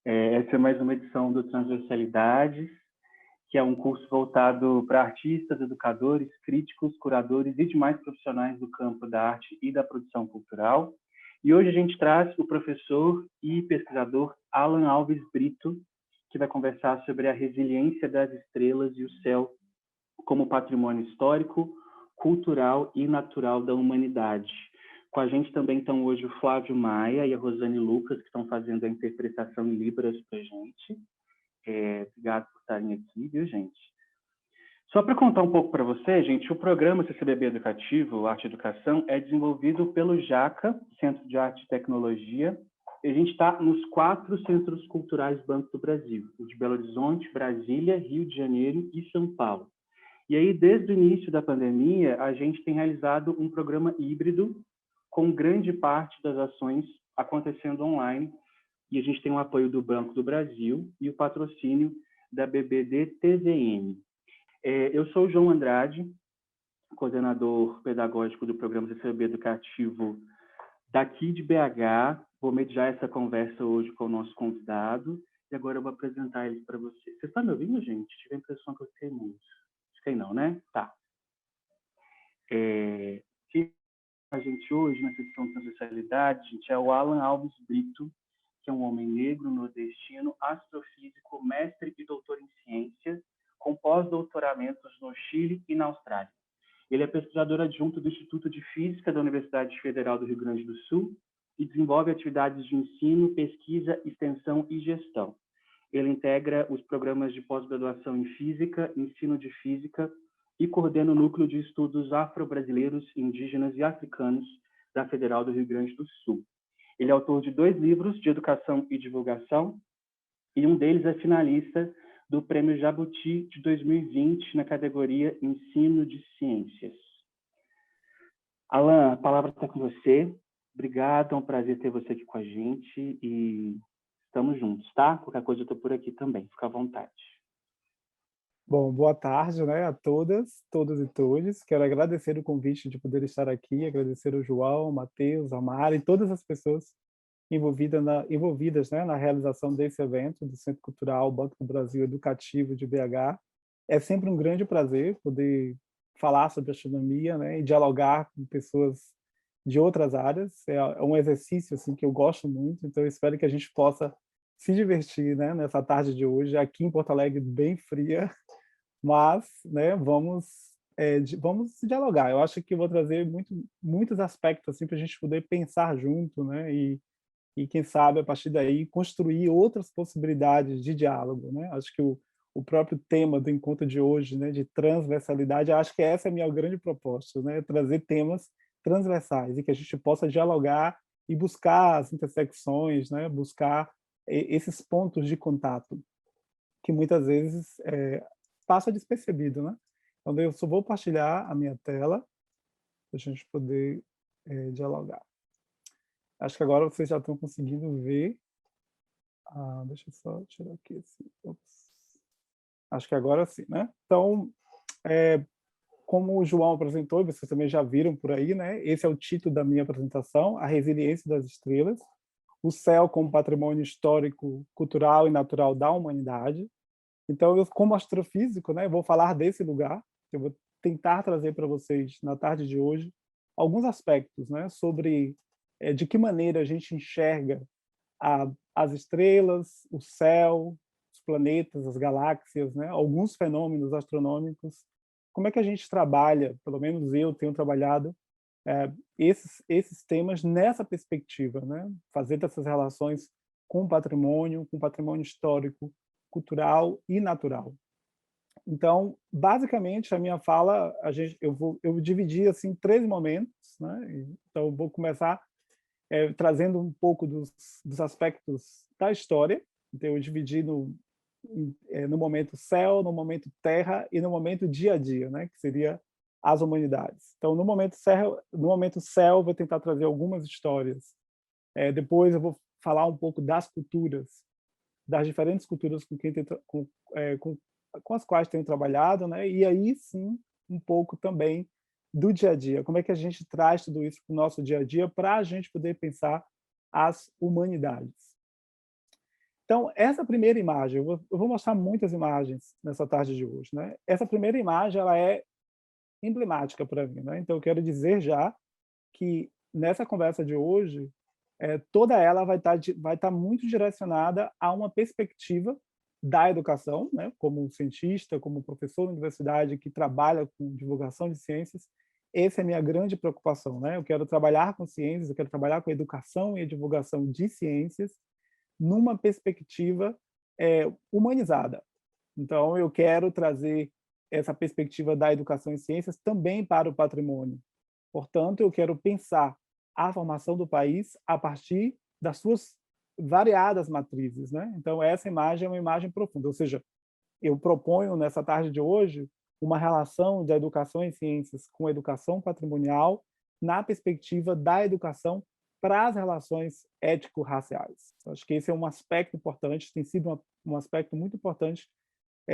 Essa é mais uma edição do Transversalidades, que é um curso voltado para artistas, educadores, críticos, curadores e demais profissionais do campo da arte e da produção cultural. E hoje a gente traz o professor e pesquisador Alan Alves Brito, que vai conversar sobre a resiliência das estrelas e o céu como patrimônio histórico, cultural e natural da humanidade. Com a gente também estão hoje o Flávio Maia e a Rosane Lucas, que estão fazendo a interpretação em Libras para a gente. Obrigado por estarem aqui, viu, gente? Só para contar um pouco para você, gente, o programa CCBB Educativo, Arte e Educação, é desenvolvido pelo JACA, Centro de Arte e Tecnologia, e a gente está nos 4 centros culturais Banco do Brasil, o de Belo Horizonte, Brasília, Rio de Janeiro e São Paulo. E aí, desde o início da pandemia, a gente tem realizado um programa híbrido, com grande parte das ações acontecendo online, e a gente tem o apoio do Banco do Brasil e o patrocínio da BBD-TVM. Eu sou o João Andrade, coordenador pedagógico do programa CCB Educativo daqui de BH. Vou mediar essa conversa hoje com o nosso convidado, e agora eu vou apresentar ele para vocês. Vocês estão me ouvindo, gente? Tive a impressão que eu fiquei muito. Fiquei não, né? Tá. Quem a gente hoje, na sessão de transversalidade, gente, é o Alan Alves Brito, que é um homem negro, nordestino, astrofísico, mestre e doutor em ciências, com pós-doutoramentos no Chile e na Austrália. Ele é pesquisador adjunto do Instituto de Física da Universidade Federal do Rio Grande do Sul e desenvolve atividades de ensino, pesquisa, extensão e gestão. Ele integra os programas de pós-graduação em Física, Ensino de Física e coordena o Núcleo de Estudos Afro-Brasileiros, Indígenas e Africanos da Federal do Rio Grande do Sul. Ele é autor de 2 livros de educação e divulgação, e um deles é finalista do Prêmio Jabuti de 2020 na categoria Ensino de Ciências. Alan, a palavra está com você. Obrigado, é um prazer ter você aqui com a gente e estamos juntos, tá? Qualquer coisa eu estou por aqui também, fica à vontade. Bom, boa tarde, né, a todas, todos e todes. Quero agradecer o convite de poder estar aqui, agradecer ao João, ao Matheus, a Mara e todas as pessoas envolvidas, né, na realização desse evento do Centro Cultural Banco do Brasil Educativo de BH. É sempre um grande prazer poder falar sobre astronomia, né, e dialogar com pessoas de outras áreas. É um exercício assim que eu gosto muito, então eu espero que a gente possa se divertir, né, nessa tarde de hoje, aqui em Porto Alegre, bem fria, mas, né, vamos dialogar. Eu acho que eu vou trazer muitos aspectos assim para a gente poder pensar junto, né, e quem sabe a partir daí construir outras possibilidades de diálogo, né. Acho que o próprio tema do encontro de hoje, né, de transversalidade, acho que essa é a minha grande proposta, né, trazer temas transversais e que a gente possa dialogar e buscar as intersecções, né, buscar esses pontos de contato que muitas vezes passa despercebido, né. Então eu só vou partilhar a minha tela para a gente poder dialogar. Acho que agora vocês já estão conseguindo ver. Deixa eu só tirar aqui esse. Ops. Acho que agora sim, né? Então, como o João apresentou, e vocês também já viram por aí, né? Esse é o título da minha apresentação, A Resiliência das Estrelas, o céu como patrimônio histórico, cultural e natural da humanidade. Então, eu, como astrofísico, né, vou falar desse lugar. Eu vou tentar trazer para vocês, na tarde de hoje, alguns aspectos, né, sobre de que maneira a gente enxerga as estrelas, o céu, os planetas, as galáxias, né, alguns fenômenos astronômicos. Como é que a gente trabalha, pelo menos eu tenho trabalhado, esses temas nessa perspectiva, né, fazer dessas relações com o patrimônio histórico, cultural e natural. Então, basicamente, a minha fala, eu dividi assim em 3 momentos, né? Então, eu vou começar trazendo um pouco dos aspectos da história. Então, eu dividi no momento céu, no momento terra e no momento dia a dia, né? Que seria as humanidades. Então, no momento céu, eu vou tentar trazer algumas histórias. Depois, eu vou falar um pouco das culturas, das diferentes culturas com as quais tenho trabalhado, né? E aí sim, um pouco também do dia a dia. Como é que a gente traz tudo isso para o nosso dia a dia para a gente poder pensar as humanidades? Então, essa primeira imagem, eu vou mostrar muitas imagens nessa tarde de hoje, né? Essa primeira imagem, ela é emblemática para mim, né? Então, eu quero dizer já que nessa conversa de hoje, toda ela vai estar muito direcionada a uma perspectiva da educação, né? Como um cientista, como professor da universidade que trabalha com divulgação de ciências, essa é a minha grande preocupação, né? Eu quero trabalhar com ciências, eu quero trabalhar com a educação e a divulgação de ciências numa perspectiva humanizada. Então, eu quero trazer essa perspectiva da educação em ciências também para o patrimônio. Portanto, eu quero pensar a formação do país a partir das suas variadas matrizes, né? Então, essa imagem é uma imagem profunda, ou seja, eu proponho nessa tarde de hoje uma relação da educação em ciências com a educação patrimonial na perspectiva da educação para as relações ético-raciais. Acho que esse é um aspecto importante, tem sido um aspecto muito importante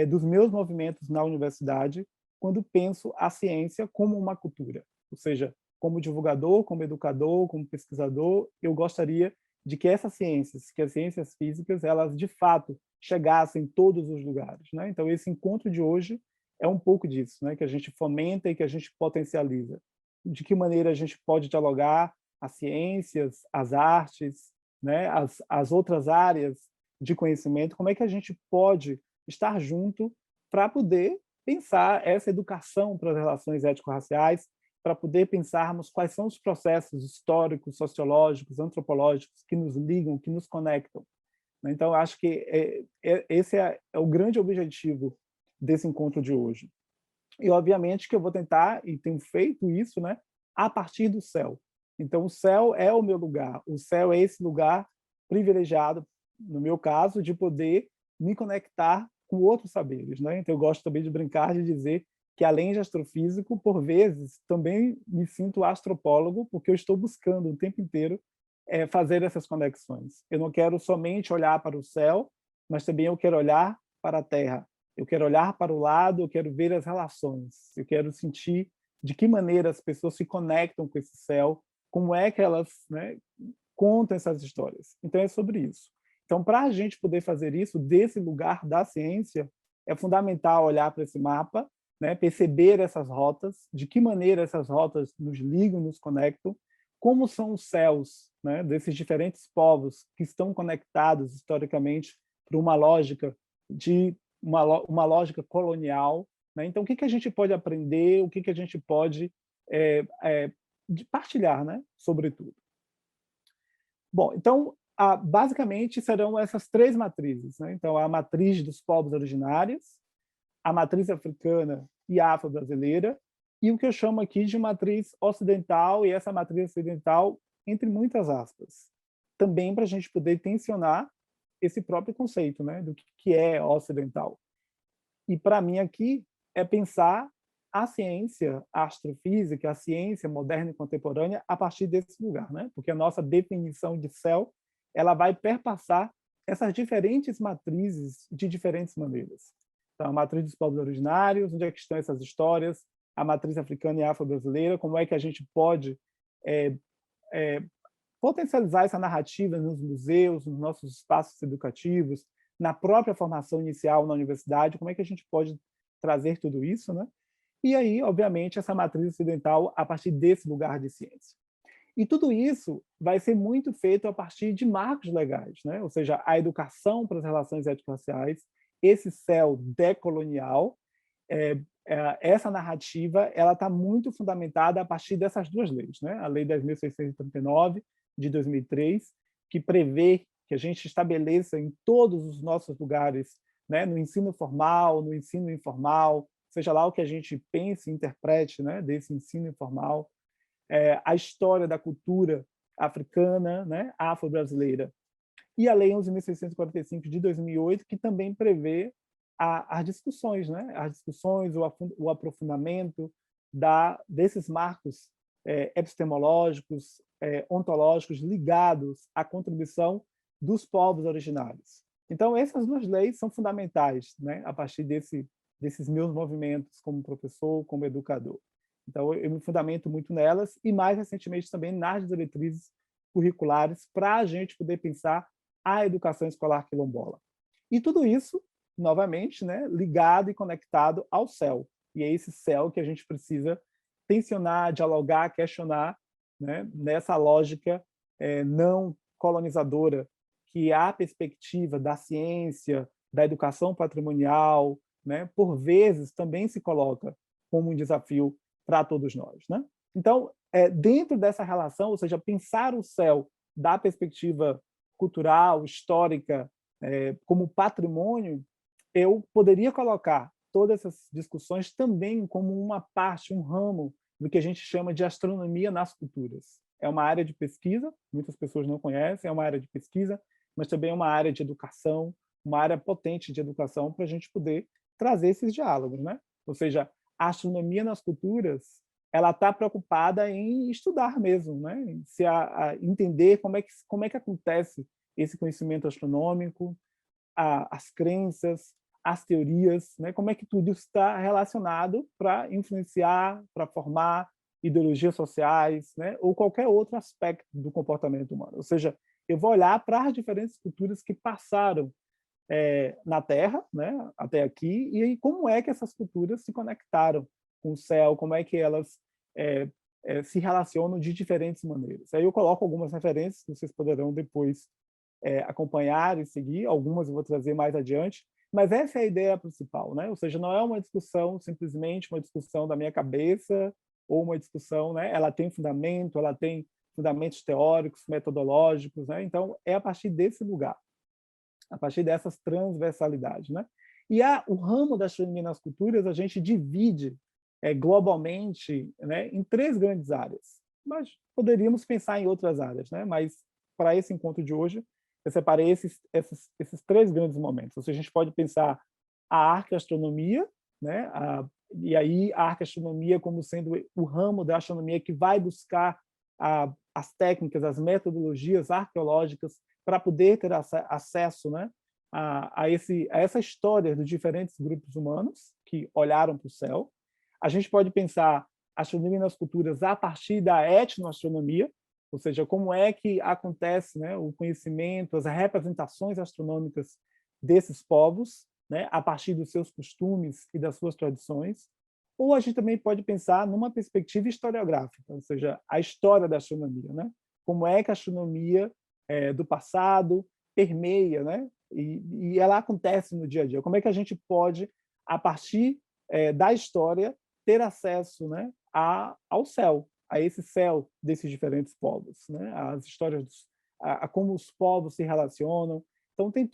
dos meus movimentos na universidade, quando penso a ciência como uma cultura. Ou seja, como divulgador, como educador, como pesquisador, eu gostaria de que essas ciências, que as ciências físicas, elas de fato chegassem em todos os lugares, né? Então, esse encontro de hoje é um pouco disso, né? Que a gente fomenta e que a gente potencializa. De que maneira a gente pode dialogar as ciências, as artes, né? As outras áreas de conhecimento, como é que a gente pode estar junto para poder pensar essa educação para as relações étnico-raciais, para poder pensarmos quais são os processos históricos, sociológicos, antropológicos que nos ligam, que nos conectam. Então, acho que esse é o grande objetivo desse encontro de hoje. E, obviamente, que eu vou tentar, e tenho feito isso, né, a partir do céu. Então, o céu é o meu lugar. O céu é esse lugar privilegiado, no meu caso, de poder me conectar com outros saberes, né? Então, eu gosto também de brincar, de dizer que, além de astrofísico, por vezes, também me sinto astropólogo, porque eu estou buscando o tempo inteiro fazer essas conexões. Eu não quero somente olhar para o céu, mas também eu quero olhar para a Terra. Eu quero olhar para o lado, eu quero ver as relações, eu quero sentir de que maneira as pessoas se conectam com esse céu, como é que elas, né, contam essas histórias. Então, é sobre isso. Então, para a gente poder fazer isso desse lugar da ciência, é fundamental olhar para esse mapa, né, perceber essas rotas, de que maneira essas rotas nos ligam, nos conectam, como são os céus, né, desses diferentes povos que estão conectados historicamente por uma lógica de uma lógica colonial, né? Então, o que a gente pode aprender, o que a gente pode partilhar, né, sobretudo. Bom, então, basicamente serão essas três matrizes, né? Então, a matriz dos povos originários, a matriz africana e a afro-brasileira, e o que eu chamo aqui de matriz ocidental, e essa matriz ocidental, entre muitas aspas, também para a gente poder tensionar esse próprio conceito, né, do que é ocidental. E, para mim, aqui é pensar a ciência, a astrofísica, a ciência moderna e contemporânea a partir desse lugar, né? Porque a nossa definição de céu ela vai perpassar essas diferentes matrizes de diferentes maneiras. Então, a matriz dos povos originários, onde é que estão essas histórias, a matriz africana e afro-brasileira, como é que a gente pode potencializar essa narrativa nos museus, nos nossos espaços educativos, na própria formação inicial na universidade, como é que a gente pode trazer tudo isso, né? E aí, obviamente, essa matriz ocidental a partir desse lugar de ciência. E tudo isso vai ser muito feito a partir de marcos legais, né? Ou seja, a educação para as relações étnico-raciais, esse céu decolonial, essa narrativa ela está muito fundamentada a partir dessas duas leis, né? A Lei 10.639, de 2003, que prevê que a gente estabeleça em todos os nossos lugares, né, no ensino formal, no ensino informal, seja lá o que a gente pense e interprete, né, desse ensino informal, a história da cultura africana, né, afro-brasileira. E a Lei 11.645 de 2008, que também prevê as discussões, né, as discussões, o aprofundamento desses marcos epistemológicos, ontológicos ligados à contribuição dos povos originários. Então, essas duas leis são fundamentais, né, a partir desses meus movimentos como professor, como educador. Então, eu me fundamento muito nelas e, mais recentemente, também nas diretrizes curriculares para a gente poder pensar à educação escolar quilombola. E tudo isso, novamente, né, ligado e conectado ao céu. E é esse céu que a gente precisa tensionar, dialogar, questionar, né, nessa lógica não colonizadora, que a perspectiva da ciência, da educação patrimonial, né, por vezes também se coloca como um desafio para todos nós, né? Então, dentro dessa relação, ou seja, pensar o céu da perspectiva cultural, histórica, como patrimônio, eu poderia colocar todas essas discussões também como uma parte, um ramo do que a gente chama de astronomia nas culturas. É uma área de pesquisa, muitas pessoas não conhecem, é uma área de pesquisa, mas também é uma área de educação, uma área potente de educação para a gente poder trazer esses diálogos, né? Ou seja, a astronomia nas culturas, ela está preocupada em estudar mesmo, né? A entender como é que acontece esse conhecimento astronômico, as crenças, as teorias, né? Como é que tudo está relacionado para influenciar, para formar ideologias sociais, né? Ou qualquer outro aspecto do comportamento humano. Ou seja, eu vou olhar para as diferentes culturas que passaram na Terra, né, até aqui, e aí como é que essas culturas se conectaram com o céu, como é que elas se relacionam de diferentes maneiras. Aí eu coloco algumas referências que vocês poderão depois acompanhar e seguir, algumas eu vou trazer mais adiante, mas essa é a ideia principal, né? Ou seja, não é uma discussão, simplesmente uma discussão da minha cabeça, ou uma discussão, né? Ela tem fundamento, ela tem fundamentos teóricos, metodológicos, né? Então, é a partir desse lugar, a partir dessas transversalidades, né? E o ramo da astronomia nas culturas a gente divide globalmente, né, em 3 grandes áreas. Mas poderíamos pensar em outras áreas, né? Mas para esse encontro de hoje, eu separei esses 3 grandes momentos. Ou seja, a gente pode pensar a arqueastronomia, né? E aí a arqueastronomia como sendo o ramo da astronomia que vai buscar as técnicas, as metodologias arqueológicas para poder ter acesso, né, a essa história dos diferentes grupos humanos que olharam para o céu. A gente pode pensar a astronomia nas culturas a partir da etnoastronomia, ou seja, como é que acontece, né, o conhecimento, as representações astronômicas desses povos, né, a partir dos seus costumes e das suas tradições. Ou a gente também pode pensar numa perspectiva historiográfica, ou seja, a história da astronomia, né? Como é que a astronomia do passado permeia, né? E ela acontece no dia a dia. Como é que a gente pode, a partir da história, ter acesso, né, ao céu, a esse céu desses diferentes povos, né? As histórias, a como os povos se relacionam. Então, tem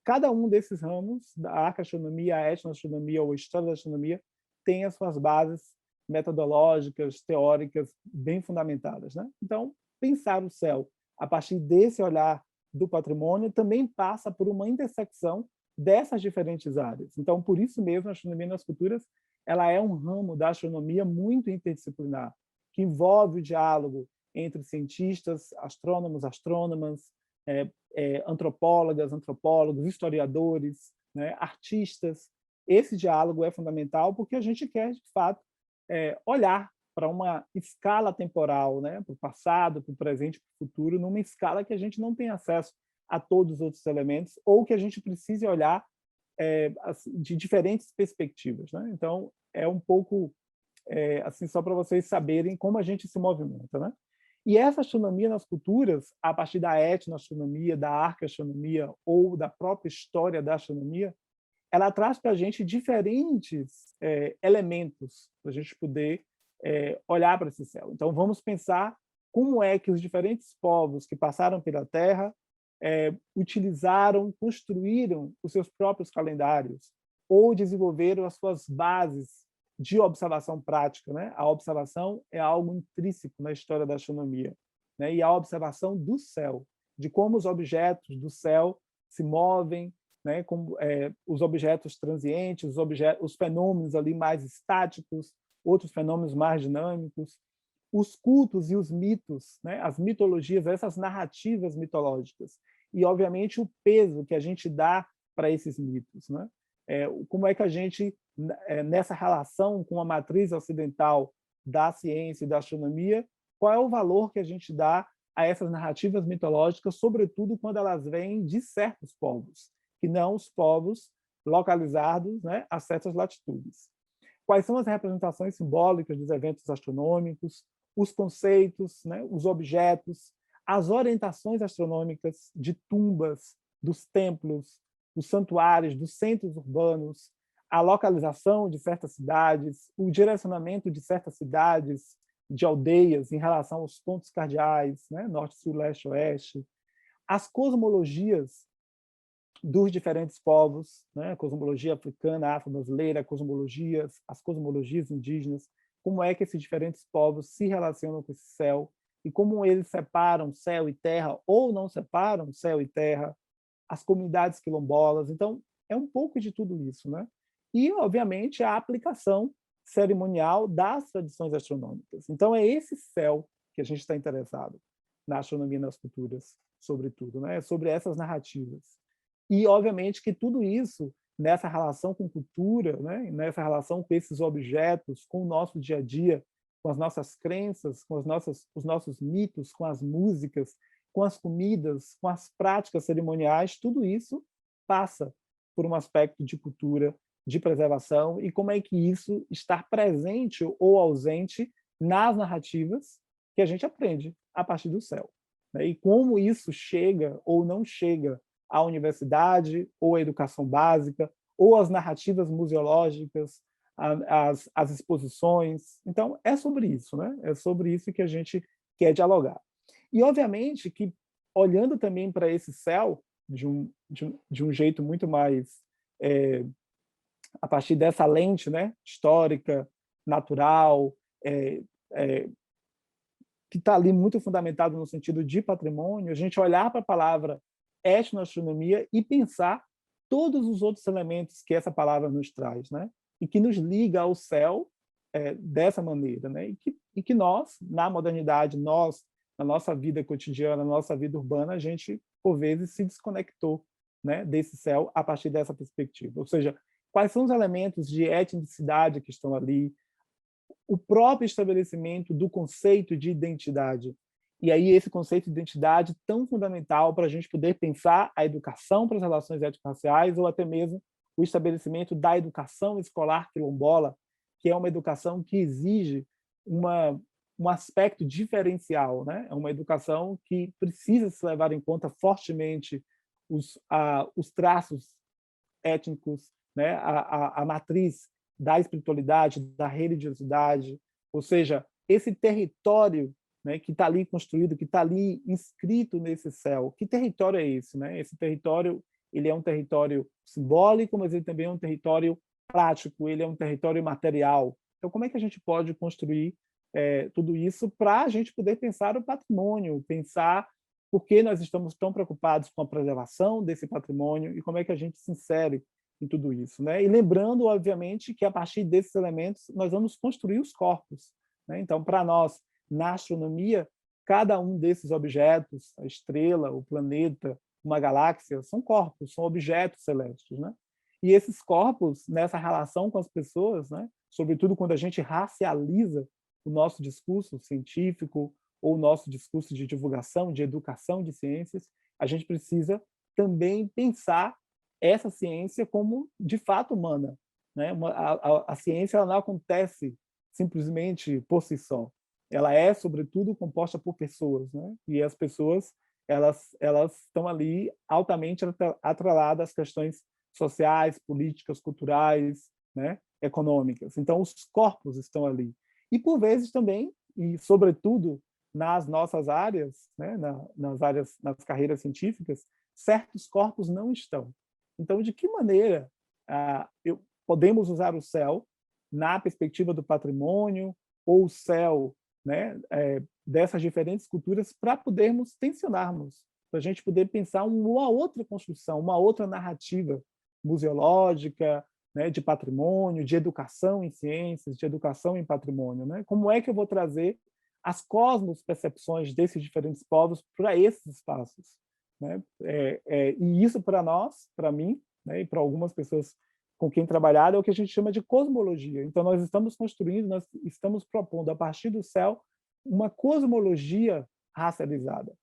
cada um desses ramos, a arqueastronomia, a etnoastronomia ou a história da astronomia, tem as suas bases metodológicas, teóricas bem fundamentadas, né? Então, pensar o céu a partir desse olhar do patrimônio também passa por uma intersecção dessas diferentes áreas. Então, por isso mesmo, a astronomia nas culturas, ela é um ramo da astronomia muito interdisciplinar, que envolve o diálogo entre cientistas, astrônomos, astrônomas, antropólogas, antropólogos, historiadores, né, artistas. Esse diálogo é fundamental porque a gente quer, de fato, olhar para uma escala temporal, né, para o passado, para o presente, para o futuro, numa escala que a gente não tem acesso a todos os outros elementos ou que a gente precise olhar de diferentes perspectivas, né? Então, é um pouco assim, só para vocês saberem como a gente se movimenta, né? E essa astronomia nas culturas, a partir da etnoastronomia, da arqueastronomia ou da própria história da astronomia, ela traz para a gente diferentes elementos para a gente poder olhar para esse céu. Então, vamos pensar como é que os diferentes povos que passaram pela Terra utilizaram, construíram os seus próprios calendários ou desenvolveram as suas bases de observação prática, né? A observação é algo intrínseco na história da astronomia, né? E a observação do céu, de como os objetos do céu se movem, né? Como os objetos transientes, os fenômenos ali mais estáticos, outros fenômenos mais dinâmicos, os cultos e os mitos, né? As mitologias, essas narrativas mitológicas e, obviamente, o peso que a gente dá para esses mitos, né? Como é que a gente, nessa relação com a matriz ocidental da ciência e da astronomia, qual é o valor que a gente dá a essas narrativas mitológicas, sobretudo quando elas vêm de certos povos, que não os povos localizados, né, a certas latitudes. Quais são as representações simbólicas dos eventos astronômicos, os conceitos, né, os objetos, as orientações astronômicas de tumbas, dos templos, dos santuários, dos centros urbanos, a localização de certas cidades, o direcionamento de certas cidades, de aldeias em relação aos pontos cardeais, né, norte, sul, leste, oeste, as cosmologias dos diferentes povos, né, a cosmologia africana, afro-brasileira, as cosmologias indígenas, como é que esses diferentes povos se relacionam com esse céu e como eles separam céu e terra ou não separam céu e terra, as comunidades quilombolas. Então, é um pouco de tudo isso, né? E, obviamente, a aplicação cerimonial das tradições astronômicas. Então, é esse céu que a gente está interessado na astronomia e nas culturas, sobretudo, né? Sobre essas narrativas. E, obviamente, que tudo isso, nessa relação com cultura, né? Nessa relação com esses objetos, com o nosso dia a dia, com as nossas crenças, com os nossos mitos, com as músicas, com as comidas, com as práticas cerimoniais, tudo isso passa por um aspecto de cultura, de preservação, e como é que isso está presente ou ausente nas narrativas que a gente aprende a partir do céu, né? E como isso chega ou não chega à universidade, ou à educação básica, ou às narrativas museológicas, às exposições. Então, é sobre isso, né? É sobre isso que a gente quer dialogar. E, obviamente, que olhando também para esse céu, de um jeito muito mais a partir dessa lente, né, histórica, natural, que está ali muito fundamentado no sentido de patrimônio, a gente olhar para a palavra etnoastronomia e pensar todos os outros elementos que essa palavra nos traz, né, e que nos liga ao céu dessa maneira, né, e que nós, na modernidade, nós, na nossa vida cotidiana, na nossa vida urbana, a gente, por vezes, se desconectou, né, desse céu a partir dessa perspectiva. Ou seja, quais são os elementos de etnicidade que estão ali, o próprio estabelecimento do conceito de identidade. E aí esse conceito de identidade tão fundamental para a gente poder pensar a educação para as relações étnico-raciais ou até mesmo o estabelecimento da educação escolar quilombola, que é uma educação que exige um aspecto diferencial, né? É uma educação que precisa se levar em conta fortemente os traços étnicos, né? A matriz da espiritualidade, da religiosidade, ou seja, esse território, né, que está ali construído, que está ali inscrito nesse céu. Que território é esse, né? Esse território, ele é um território simbólico, mas ele também é um território prático, ele é um território material. Então, como é que a gente pode construir tudo isso para a gente poder pensar o patrimônio, pensar por que nós estamos tão preocupados com a preservação desse patrimônio e como é que a gente se insere em tudo isso, né? E lembrando, obviamente, que a partir desses elementos nós vamos construir os corpos, né? Então, para nós, na astronomia, cada um desses objetos, a estrela, o planeta, uma galáxia, são corpos, são objetos celestes, né? E esses corpos, nessa relação com as pessoas, né? Sobretudo quando a gente racializa o nosso discurso científico ou o nosso discurso de divulgação, de educação de ciências, a gente precisa também pensar essa ciência como, de fato, humana, né? A ciência ela não acontece simplesmente por si só. Ela é, sobretudo, composta por pessoas, né? E as pessoas elas estão ali altamente atreladas às questões sociais, políticas, culturais, né? Econômicas. Então, os corpos estão ali. E, por vezes, também, e sobretudo nas nossas áreas, né? nas carreiras científicas, certos corpos não estão. Então, de que maneira podemos usar o céu na perspectiva do patrimônio ou o céu, né, dessas diferentes culturas para podermos tensionarmos, para a gente poder pensar uma outra construção, uma outra narrativa museológica, né, de patrimônio, de educação em ciências, de educação em patrimônio, né? Como é que eu vou trazer as cosmos-percepções desses diferentes povos para esses espaços, né? E isso para nós, para mim, né, e para algumas pessoas com quem trabalhar, é o que a gente chama de cosmologia. Então, nós estamos construindo, nós estamos propondo, a partir do céu, uma cosmologia racializada.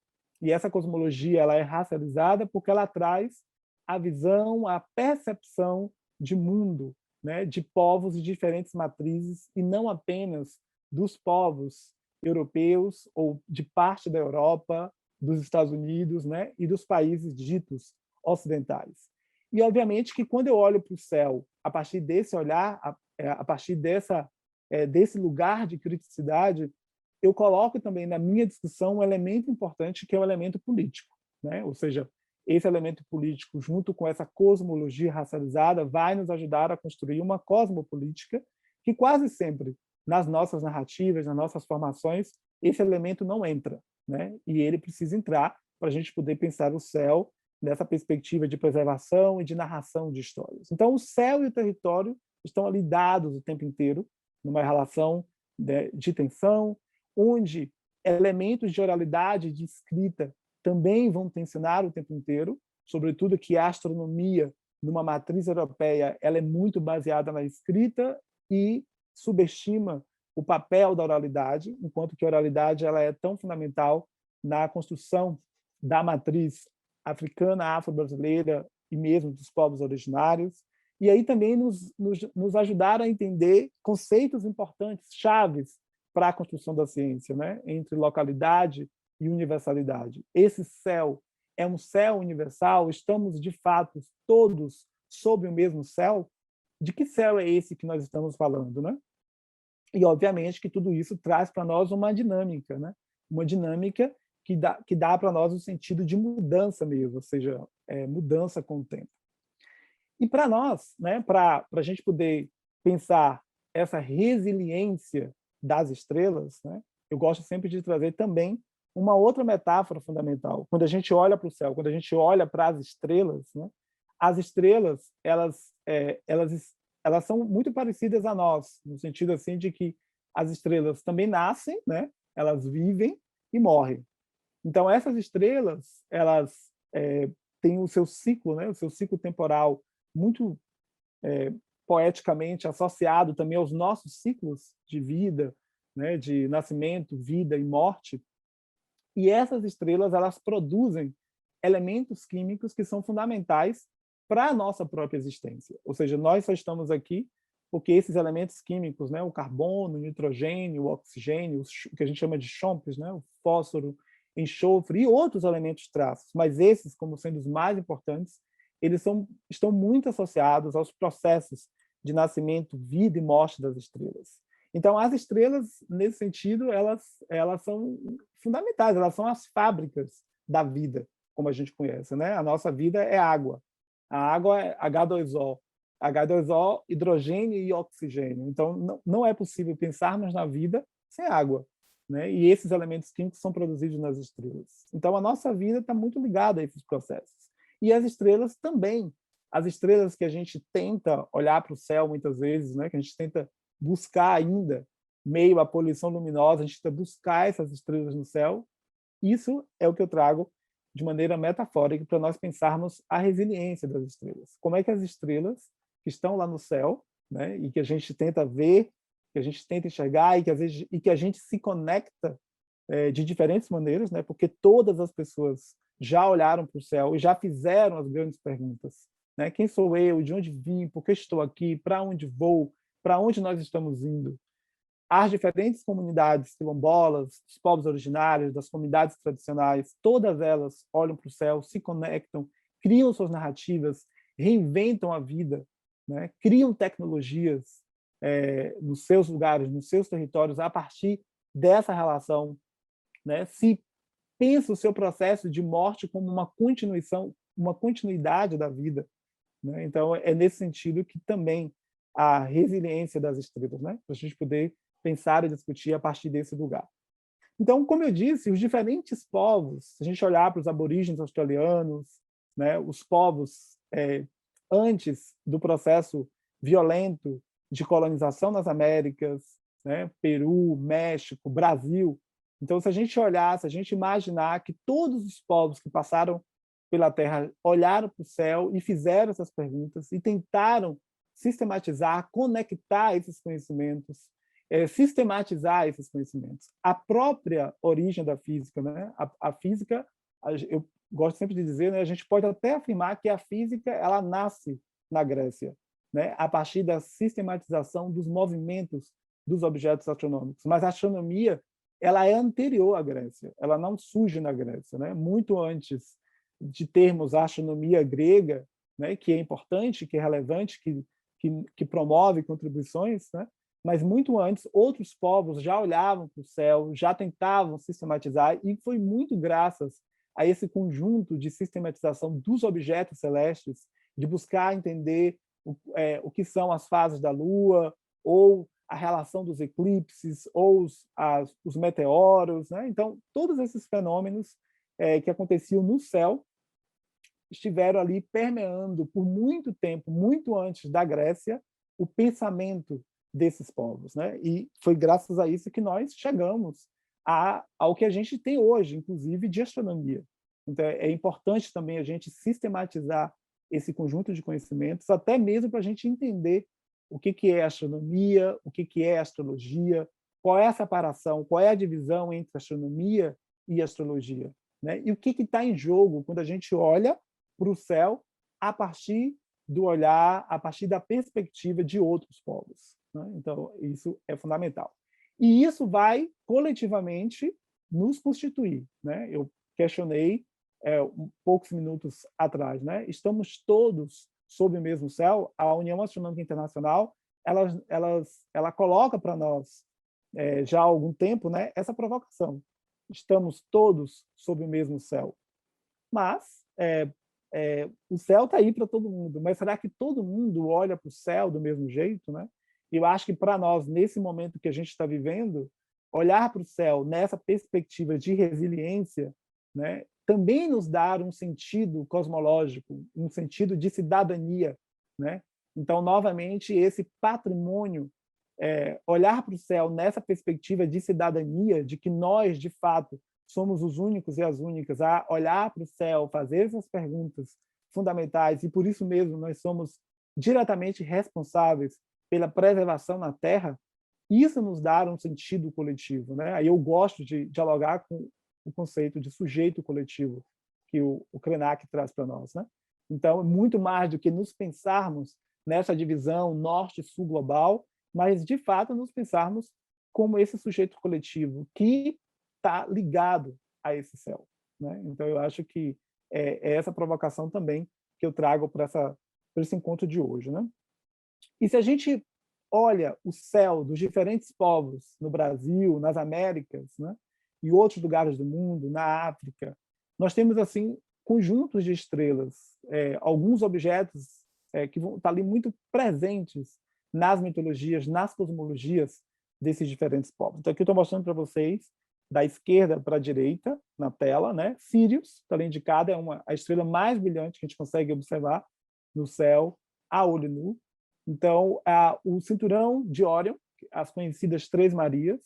E essa cosmologia ela é racializada porque ela traz a visão, a percepção de mundo, né, de povos de diferentes matrizes, e não apenas dos povos europeus ou de parte da Europa, dos Estados Unidos, né, e dos países ditos ocidentais. E, obviamente, que quando eu olho para o céu, a partir desse olhar, a partir desse lugar de criticidade, eu coloco também na minha discussão um elemento importante, que é o elemento político, né? Ou seja, esse elemento político, junto com essa cosmologia racializada, vai nos ajudar a construir uma cosmopolítica que quase sempre, nas nossas narrativas, nas nossas formações, esse elemento não entra, né? E ele precisa entrar para a gente poder pensar o céu nessa perspectiva de preservação e de narração de histórias. Então, o céu e o território estão ali dados o tempo inteiro, numa relação de tensão, onde elementos de oralidade e de escrita também vão tensionar o tempo inteiro, sobretudo que a astronomia, numa matriz europeia, ela é muito baseada na escrita e subestima o papel da oralidade, enquanto que a oralidade ela é tão fundamental na construção da matriz africana, afro-brasileira e mesmo dos povos originários. E aí também nos ajudaram a entender conceitos importantes, chaves para a construção da ciência, né? Entre localidade e universalidade. Esse céu é um céu universal? Estamos, de fato, todos sob o mesmo céu? De que céu é esse que nós estamos falando, né? E, obviamente, que tudo isso traz para nós uma dinâmica, né? Uma dinâmica que dá para nós o sentido de mudança mesmo, ou seja, mudança com o tempo. E para nós, né, para a gente poder pensar essa resiliência das estrelas, né, eu gosto sempre de trazer também uma outra metáfora fundamental. Quando a gente olha para o céu, quando a gente olha para as estrelas, né, as estrelas elas são muito parecidas a nós, no sentido assim de que as estrelas também nascem, né, elas vivem e morrem. Então essas estrelas elas têm o seu ciclo, né, o seu ciclo temporal muito poeticamente associado também aos nossos ciclos de vida, né, de nascimento, vida e morte. E essas estrelas elas produzem elementos químicos que são fundamentais para a nossa própria existência. Ou seja, nós só estamos aqui porque esses elementos químicos, né, o carbono, o nitrogênio, o oxigênio, o que a gente chama de chompes, né, o fósforo, enxofre e outros elementos traços, mas esses, como sendo os mais importantes, eles estão muito associados aos processos de nascimento, vida e morte das estrelas. Então, as estrelas, nesse sentido, elas são fundamentais, elas são as fábricas da vida, como a gente conhece, né? A nossa vida é água. A água é H2O. H2O, hidrogênio e oxigênio. Então, não é possível pensarmos na vida sem água, né? E esses elementos químicos são produzidos nas estrelas. Então, a nossa vida está muito ligada a esses processos. E as estrelas também. As estrelas que a gente tenta olhar para o céu muitas vezes, né? Que a gente tenta buscar ainda, meio à poluição luminosa, a gente tenta buscar essas estrelas no céu. Isso é o que eu trago de maneira metafórica para nós pensarmos a resiliência das estrelas. Como é que as estrelas que estão lá no céu, né, e que a gente tenta ver, que a gente tenta enxergar e que a gente se conecta de diferentes maneiras, né, porque todas as pessoas já olharam para o céu e já fizeram as grandes perguntas, né? Quem sou eu? De onde vim? Por que estou aqui? Para onde vou? Para onde nós estamos indo? As diferentes comunidades quilombolas, dos povos originários, das comunidades tradicionais, todas elas olham para o céu, se conectam, criam suas narrativas, reinventam a vida, né? Criam tecnologias nos seus lugares, nos seus territórios, a partir dessa relação, né? Se pensa o seu processo de morte como uma continuidade da vida, né? Então, é nesse sentido que também a resiliência das estrelas, né? Para a gente poder pensar e discutir a partir desse lugar. Então, como eu disse, os diferentes povos, se a gente olhar para os aborígenes australianos, né, os povos antes do processo violento de colonização nas Américas, né, Peru, México, Brasil. Então, se a gente olhar, se a gente imaginar que todos os povos que passaram pela Terra olharam para o céu e fizeram essas perguntas e tentaram sistematizar, conectar esses conhecimentos, sistematizar esses conhecimentos. A própria origem da física, né? A física, eu gosto sempre de dizer, né? A gente pode até afirmar que a física ela nasce na Grécia, né? A partir da sistematização dos movimentos dos objetos astronômicos. Mas a astronomia ela é anterior à Grécia, ela não surge na Grécia, né? Muito antes de termos a astronomia grega, né? Que é importante, que é relevante, que promove contribuições, né? Mas muito antes, outros povos já olhavam para o céu, já tentavam sistematizar, e foi muito graças a esse conjunto de sistematização dos objetos celestes, de buscar entender o que são as fases da Lua, ou a relação dos eclipses, ou os meteoros, né? Então, todos esses fenômenos que aconteciam no céu estiveram ali permeando por muito tempo, muito antes da Grécia, o pensamento desses povos, né? E foi graças a isso que nós chegamos ao que a gente tem hoje, inclusive de astronomia. Então é importante também a gente sistematizar esse conjunto de conhecimentos, até mesmo para a gente entender o que é astronomia, o que é astrologia, qual é a separação, qual é a divisão entre astronomia e astrologia, né? E o que está em jogo quando a gente olha para o céu a partir do olhar, a partir da perspectiva de outros povos, né? Então, isso é fundamental. E isso vai, coletivamente, nos constituir, né? Eu questionei poucos minutos atrás, né? Estamos todos sob o mesmo céu. A União Astronômica Internacional ela coloca para nós, já há algum tempo, né, essa provocação. Estamos todos sob o mesmo céu. Mas o céu está aí para todo mundo, mas será que todo mundo olha para o céu do mesmo jeito, né? Eu acho que para nós, nesse momento que a gente está vivendo, olhar para o céu nessa perspectiva de resiliência, né, também nos dá um sentido cosmológico, um sentido de cidadania, né? Então, novamente, esse patrimônio, olhar para o céu nessa perspectiva de cidadania, de que nós, de fato, somos os únicos e as únicas a olhar para o céu, fazer essas perguntas fundamentais, e por isso mesmo nós somos diretamente responsáveis pela preservação na Terra, isso nos dá um sentido coletivo, né? Aí eu gosto de dialogar com o conceito de sujeito coletivo que o Krenak traz para nós, né? Então, muito mais do que nos pensarmos nessa divisão norte-sul global, mas, de fato, nos pensarmos como esse sujeito coletivo que está ligado a esse céu, né? Então, eu acho que é essa provocação também que eu trago para esse encontro de hoje, né? E se a gente olha o céu dos diferentes povos no Brasil, nas Américas, né, e outros lugares do mundo, na África, nós temos assim conjuntos de estrelas, alguns objetos que vão estar ali muito presentes nas mitologias, nas cosmologias desses diferentes povos. Então aqui eu estou mostrando para vocês da esquerda para a direita na tela, né? Sirius, está ali indicada, é a estrela mais brilhante que a gente consegue observar no céu a olho nu. Então, o cinturão de Órion, as conhecidas Três Marias,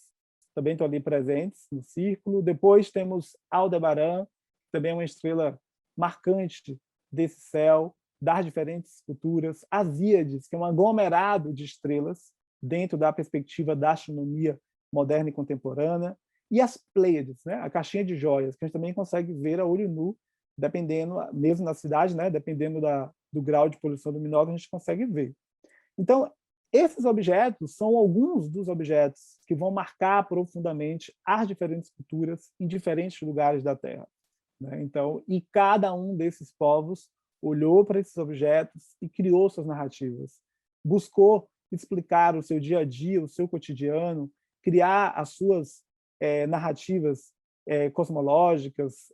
também estão ali presentes no círculo. Depois temos Aldebaran, também é uma estrela marcante desse céu, das diferentes culturas. Asíades, que é um aglomerado de estrelas dentro da perspectiva da astronomia moderna e contemporânea. E as Pleiades, né? A caixinha de joias, que a gente também consegue ver a olho nu, dependendo, mesmo na cidade, né? Dependendo do grau de poluição luminosa, a gente consegue ver. Então, esses objetos são alguns dos objetos que vão marcar profundamente as diferentes culturas em diferentes lugares da Terra, né? Então, e cada um desses povos olhou para esses objetos e criou suas narrativas, buscou explicar o seu dia a dia, o seu cotidiano, criar as suas narrativas cosmológicas,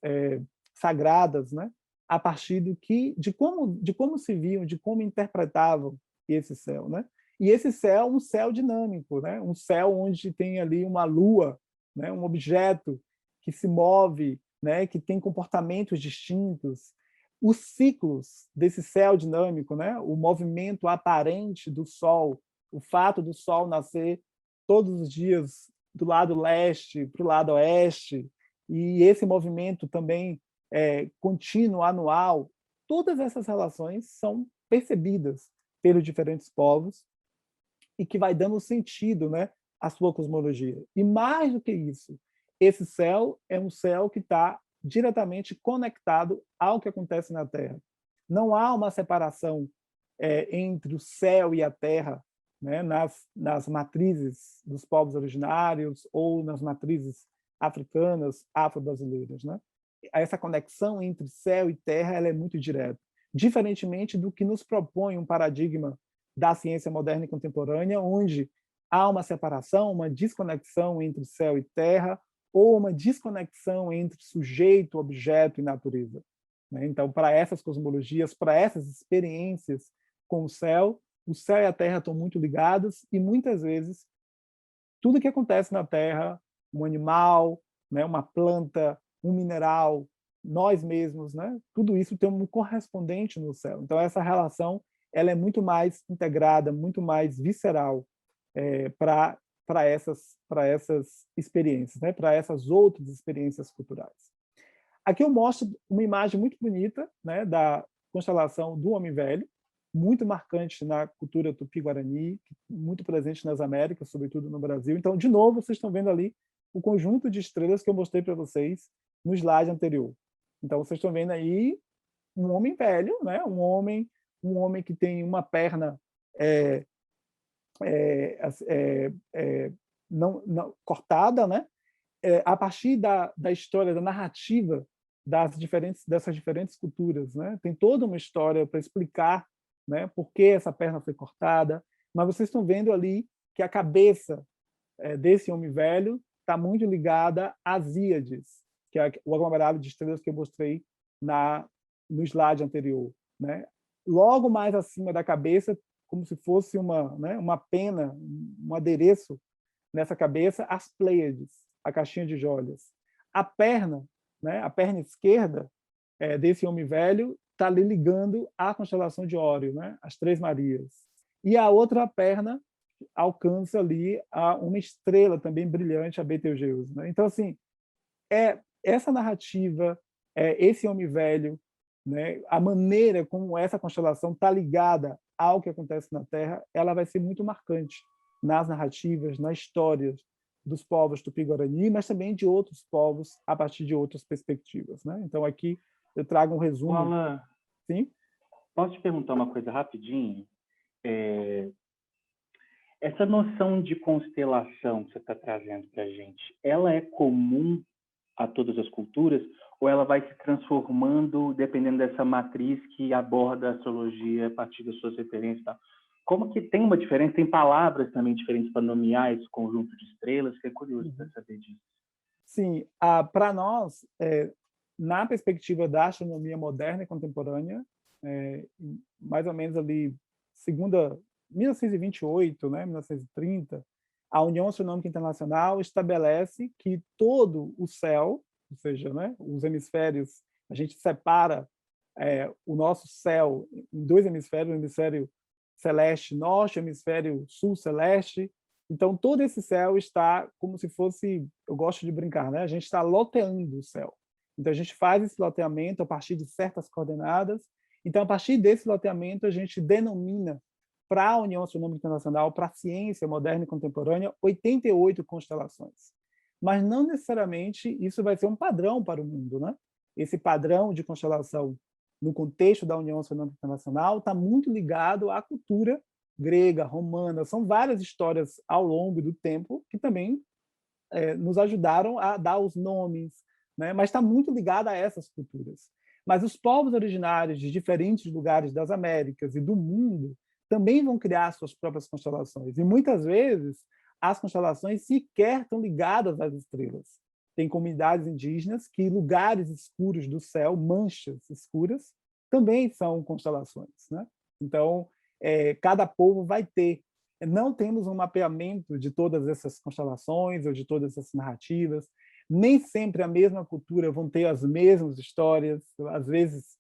sagradas, né? A partir de como se viam, de como interpretavam esse céu, né? E esse céu é um céu dinâmico, né? Um céu onde tem ali uma lua, né? Um objeto que se move, né? Que tem comportamentos distintos. Os ciclos desse céu dinâmico, né? O movimento aparente do Sol, o fato do Sol nascer todos os dias do lado leste para o lado oeste, e esse movimento também contínuo, anual, todas essas relações são percebidas pelos diferentes povos e que vai dando sentido, né, a sua cosmologia. E mais do que isso, esse céu é um céu que está diretamente conectado ao que acontece na Terra. Não há uma separação entre o céu e a Terra, né, nas matrizes dos povos originários ou nas matrizes africanas, afro-brasileiras, né? Essa conexão entre céu e terra ela é muito direta, diferentemente do que nos propõe um paradigma da ciência moderna e contemporânea, onde há uma separação, uma desconexão entre céu e terra, ou uma desconexão entre sujeito, objeto e natureza. Então, para essas cosmologias, para essas experiências com o céu e a terra estão muito ligados e, muitas vezes, tudo que acontece na Terra, um animal, né, uma planta, um mineral, nós mesmos, né, tudo isso tem um correspondente no céu. Então, essa relação ela é muito mais integrada, muito mais visceral para essas experiências, né, para essas outras experiências culturais. Aqui eu mostro uma imagem muito bonita, né, da constelação do Homem Velho, muito marcante na cultura tupi-guarani, muito presente nas Américas, sobretudo no Brasil. Então, de novo, vocês estão vendo ali o conjunto de estrelas que eu mostrei para vocês no slide anterior. Então, vocês estão vendo aí um homem velho, né? um homem que tem uma perna não cortada, né? A partir da história, da narrativa dessas diferentes culturas, né? Tem toda uma história para explicar, né, por que essa perna foi cortada, mas vocês estão vendo ali que a cabeça desse homem velho está muito ligada às Íades, que é o aglomerado de estrelas que eu mostrei no slide anterior, né? Logo mais acima da cabeça, como se fosse uma pena, um adereço nessa cabeça, as Pleiades, a caixinha de joias. A perna, né, a perna esquerda desse homem velho está ali ligando à constelação de Órion, né, as Três Marias. E a outra perna alcança ali uma estrela também brilhante, a Betelgeuse. Né? Então, assim, essa narrativa, esse homem velho, né, a maneira como essa constelação está ligada ao que acontece na Terra, ela vai ser muito marcante nas narrativas, nas histórias dos povos tupi-guarani, mas também de outros povos a partir de outras perspectivas. Né? Então, aqui eu trago um resumo. Alan, Sim? posso te perguntar uma coisa rapidinho? Essa noção de constelação que você está trazendo para a gente, ela é comum a todas as culturas ou ela vai se transformando dependendo dessa matriz que aborda a astrologia a partir das suas referências? Tá? Como que tem uma diferença? Tem palavras também diferentes para nomear esse conjunto de estrelas? Fiquei curioso para saber disso. Sim, para nós, na perspectiva da astronomia moderna e contemporânea, mais ou menos ali, 1928, né, 1930, a União Astronômica Internacional estabelece que todo o céu, ou seja, né, os hemisférios, a gente separa o nosso céu em dois hemisférios, o hemisfério celeste norte, o hemisfério sul celeste. Então, todo esse céu está como se fosse, eu gosto de brincar, né? A gente está loteando o céu. Então, a gente faz esse loteamento a partir de certas coordenadas. Então, a partir desse loteamento, a gente denomina para a União Astronômica Internacional, para a ciência moderna e contemporânea, 88 constelações. Mas não necessariamente isso vai ser um padrão para o mundo, né? Esse padrão de constelação no contexto da União Astronômica Internacional está muito ligado à cultura grega, romana. São várias histórias ao longo do tempo que também nos ajudaram a dar os nomes, né? Mas está muito ligado a essas culturas. Mas os povos originários de diferentes lugares das Américas e do mundo também vão criar suas próprias constelações. E muitas vezes as constelações sequer estão ligadas às estrelas. Tem comunidades indígenas que lugares escuros do céu, manchas escuras, também são constelações. Né? Então, cada povo vai ter. Não temos um mapeamento de todas essas constelações ou de todas essas narrativas. Nem sempre a mesma cultura vão ter as mesmas histórias. Às vezes,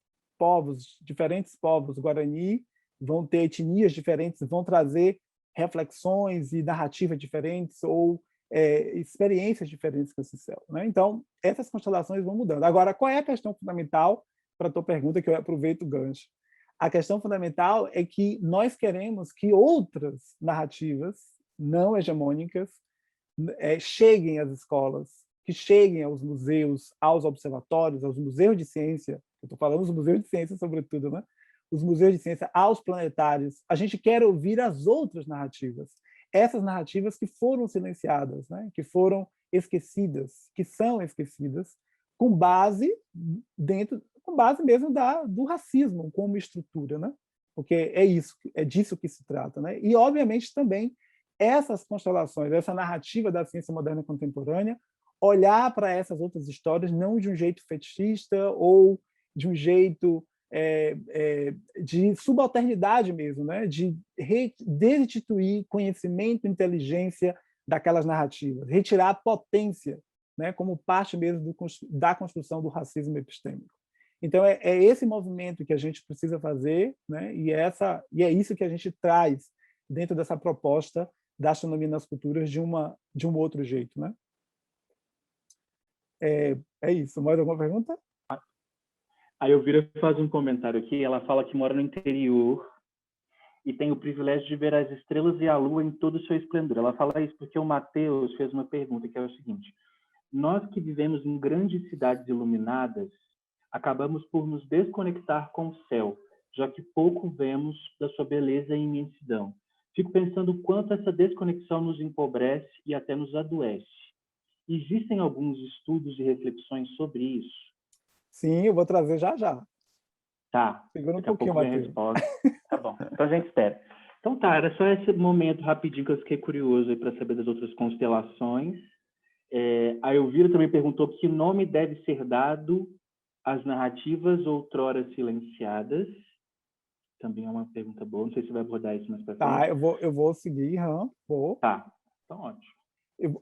diferentes povos guarani vão ter etnias diferentes, vão trazer reflexões e narrativas diferentes ou experiências diferentes com esse céu. Né? Então, essas constelações vão mudando. Agora, qual é a questão fundamental para a tua pergunta, que eu aproveito o gancho? A questão fundamental é que nós queremos que outras narrativas não hegemônicas cheguem às escolas, que cheguem aos museus, aos observatórios, aos museus de ciência, eu estou falando dos museus de ciência sobretudo, né? Os museus de ciência, aos planetários. A gente quer ouvir as outras narrativas, essas narrativas que foram silenciadas, né? Que foram esquecidas, que são esquecidas, com base mesmo do racismo como estrutura, né? Porque é disso que se trata, né? E obviamente também essas constelações, essa narrativa da ciência moderna contemporânea, olhar para essas outras histórias não de um jeito fetichista ou de um jeito de subalternidade mesmo, né? De destituir conhecimento, inteligência daquelas narrativas, retirar a potência, né? Como parte mesmo da construção do racismo epistêmico. Então, é esse movimento que a gente precisa fazer, né? E é isso que a gente traz dentro dessa proposta da astronomia nas culturas de um outro jeito, né? É isso. Mais alguma pergunta? A Elvira faz um comentário aqui, ela fala que mora no interior e tem o privilégio de ver as estrelas e a lua em todo o seu esplendor. Ela fala isso porque o Matheus fez uma pergunta, que é o seguinte: nós que vivemos em grandes cidades iluminadas, acabamos por nos desconectar com o céu, já que pouco vemos da sua beleza e imensidão. Fico pensando o quanto essa desconexão nos empobrece e até nos adoece. Existem alguns estudos e reflexões sobre isso? Sim, eu vou trazer já já. Tá, Segura um daqui a pouquinho, pouco vem a Matheus. resposta. Tá bom, então a gente espera. Então tá, era só esse momento rapidinho que eu fiquei curioso para saber das outras constelações. A Elvira também perguntou que nome deve ser dado às narrativas outrora silenciadas. Também é uma pergunta boa, não sei se vai abordar isso mais para frente. Tá, eu vou seguir, vou. Tá, então ótimo.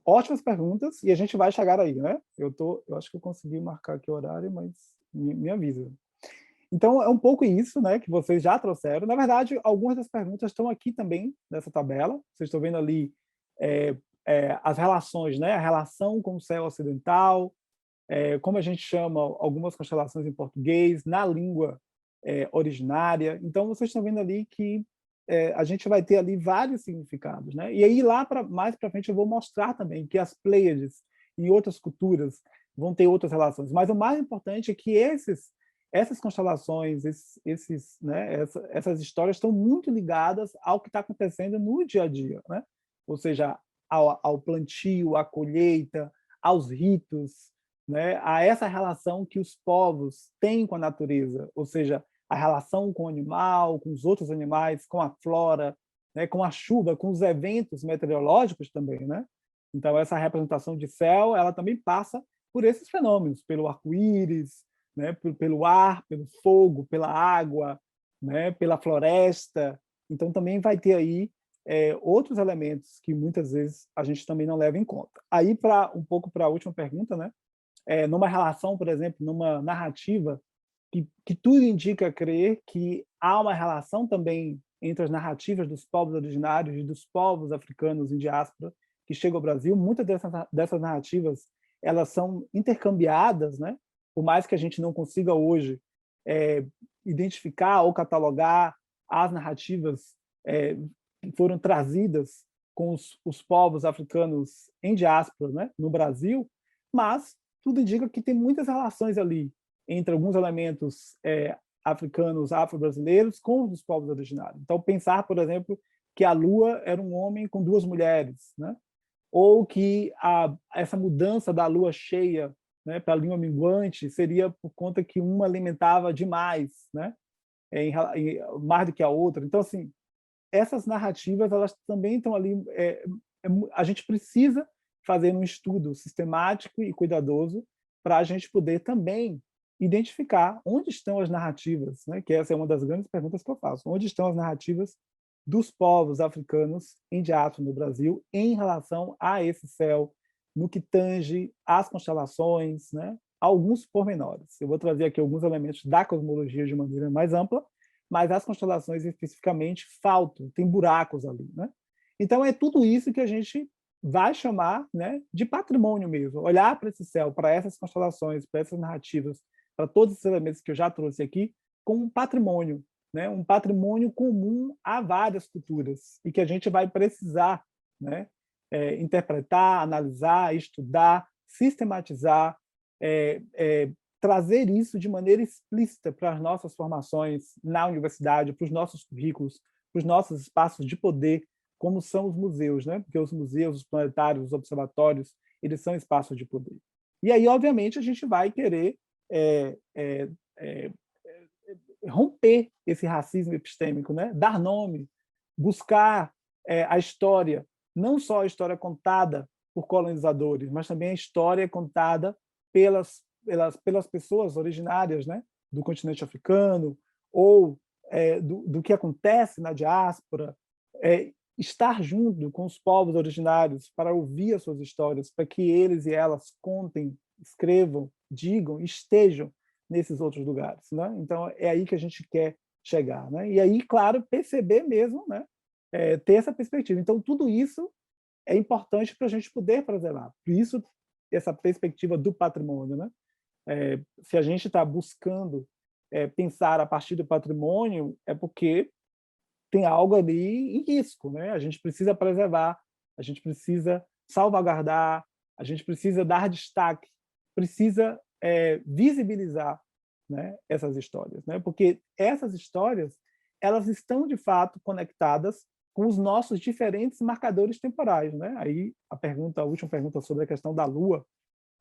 Ótimas perguntas, e a gente vai chegar aí, né? Eu acho que eu consegui marcar aqui o horário, mas me avisa. Então, é um pouco isso, né, que vocês já trouxeram. Na verdade, algumas das perguntas estão aqui também, nessa tabela. Vocês estão vendo ali as relações, né? A relação com o céu ocidental, como a gente chama algumas constelações em português, na língua originária. Então, vocês estão vendo ali que a gente vai ter ali vários significados, né? E aí, mais para frente, eu vou mostrar também que as Pleiades, em outras culturas, vão ter outras relações. Mas o mais importante é que essas constelações, essas histórias estão muito ligadas ao que está acontecendo no dia a dia, né? Ou seja, ao plantio, à colheita, aos ritos, né? A essa relação que os povos têm com a natureza, ou seja, a relação com o animal, com os outros animais, com a flora, né? Com a chuva, com os eventos meteorológicos também, né? Então, essa representação de céu, ela também passa por esses fenômenos, pelo arco-íris, né, pelo ar, pelo fogo, pela água, né, pela floresta. Então, também vai ter aí outros elementos que muitas vezes a gente também não leva em conta. Aí, um pouco para a última pergunta, né, numa relação, por exemplo, numa narrativa, que tudo indica crer que há uma relação também entre as narrativas dos povos originários e dos povos africanos em diáspora que chegam ao Brasil. Muitas dessas narrativas elas são intercambiadas, né? Por mais que a gente não consiga hoje identificar ou catalogar as narrativas que foram trazidas com os povos africanos em diáspora, né, no Brasil, mas tudo indica que tem muitas relações ali entre alguns elementos africanos, afro-brasileiros com os dos povos originários. Então, pensar, por exemplo, que a Lua era um homem com duas mulheres, né? Ou que essa mudança da lua cheia, né, para a lua minguante seria por conta que uma alimentava demais, né, mais do que a outra. Então, assim, essas narrativas elas também estão ali. A gente precisa fazer um estudo sistemático e cuidadoso para a gente poder também identificar onde estão as narrativas, né, que essa é uma das grandes perguntas que eu faço. Onde estão as narrativas dos povos africanos em diáspora no Brasil em relação a esse céu, no que tange às constelações, né? Alguns pormenores. Eu vou trazer aqui alguns elementos da cosmologia de maneira mais ampla, mas as constelações especificamente faltam, tem buracos ali, né? Então, é tudo isso que a gente vai chamar, né, de patrimônio mesmo. Olhar para esse céu, para essas constelações, para essas narrativas, para todos esses elementos que eu já trouxe aqui, como um patrimônio, né, um patrimônio comum a várias culturas e que a gente vai precisar, né, interpretar, analisar, estudar, sistematizar, trazer isso de maneira explícita para as nossas formações na universidade, para os nossos currículos, para os nossos espaços de poder, como são os museus, né? Porque os museus, os planetários, os observatórios, eles são espaços de poder. E aí, obviamente, a gente vai querer romper esse racismo epistêmico, né? Dar nome, buscar a história, não só a história contada por colonizadores, mas também a história contada pelas pessoas originárias, né? Do continente africano, ou do que acontece na diáspora, estar junto com os povos originários para ouvir as suas histórias, para que eles e elas contem, escrevam, digam, estejam nesses outros lugares, né? Então é aí que a gente quer chegar, né? E aí, claro, perceber mesmo, né? Ter essa perspectiva. Então tudo isso é importante para a gente poder preservar. Por isso essa perspectiva do patrimônio, né? Se a gente está buscando pensar a partir do patrimônio, é porque tem algo ali em risco, né? A gente precisa preservar, a gente precisa salvaguardar, a gente precisa dar destaque, precisa visibilizar, né, essas histórias, né? Porque essas histórias elas estão de fato conectadas com os nossos diferentes marcadores temporais, né? Aí a última pergunta sobre a questão da Lua.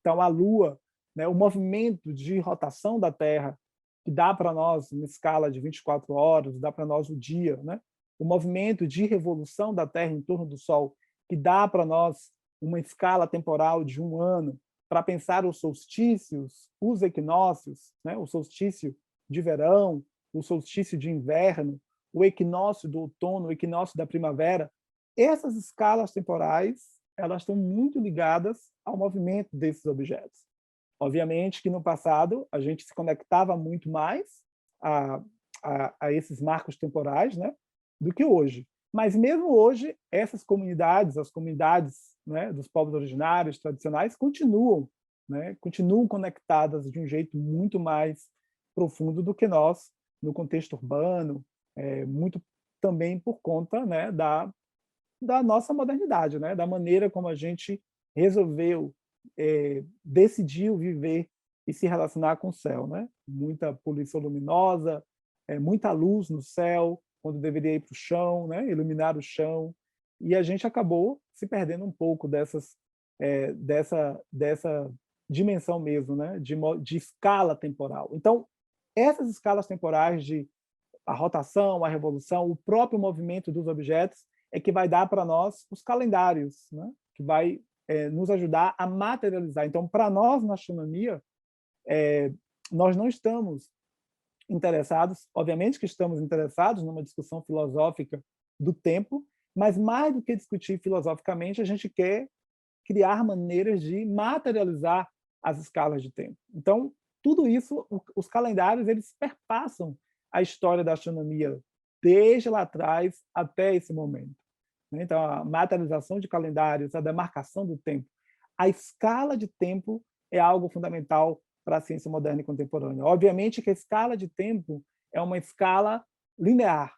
Então a Lua, né, o movimento de rotação da Terra que dá para nós uma escala de 24 horas, dá para nós o dia, né? O movimento de revolução da Terra em torno do Sol, que dá para nós uma escala temporal de 1 ano, para pensar os solstícios, os equinócios, né? O solstício de verão, o solstício de inverno, o equinócio do outono, o equinócio da primavera. Essas escalas temporais elas estão muito ligadas ao movimento desses objetos. Obviamente que no passado a gente se conectava muito mais a esses marcos temporais, né, do que hoje. Mas mesmo hoje, essas comunidades, as comunidades, né, dos povos originários tradicionais, continuam, né, continuam conectadas de um jeito muito mais profundo do que nós no contexto urbano, muito também por conta, né, da nossa modernidade, né, da maneira como a gente resolveu decidiu viver e se relacionar com o céu, né? Muita poluição luminosa, muita luz no céu, quando deveria ir para o chão, né? Iluminar o chão, e a gente acabou se perdendo um pouco dessa dimensão mesmo, né? De escala temporal. Então, essas escalas temporais de a rotação, a revolução, o próprio movimento dos objetos é que vai dar para nós os calendários, né? Que vai nos ajudar a materializar. Então, para nós, na astronomia, nós não estamos interessados, obviamente que estamos interessados numa discussão filosófica do tempo, mas mais do que discutir filosoficamente, a gente quer criar maneiras de materializar as escalas de tempo. Então, tudo isso, os calendários, eles perpassam a história da astronomia desde lá atrás até esse momento. Então, a materialização de calendários, a demarcação do tempo, a escala de tempo é algo fundamental para a ciência moderna e contemporânea. Obviamente que a escala de tempo é uma escala linear,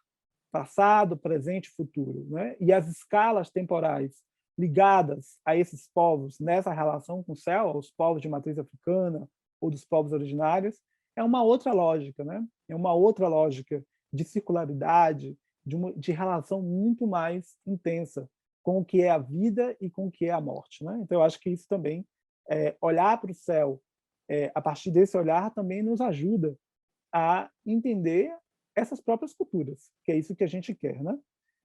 passado, presente e futuro, né? E as escalas temporais ligadas a esses povos nessa relação com o céu, aos povos de matriz africana ou dos povos originários, é uma outra lógica, né? É uma outra lógica de circularidade, de relação muito mais intensa com o que é a vida e com o que é a morte, né? Então, eu acho que isso também, olhar para o céu, a partir desse olhar, também nos ajuda a entender essas próprias culturas, que é isso que a gente quer, né?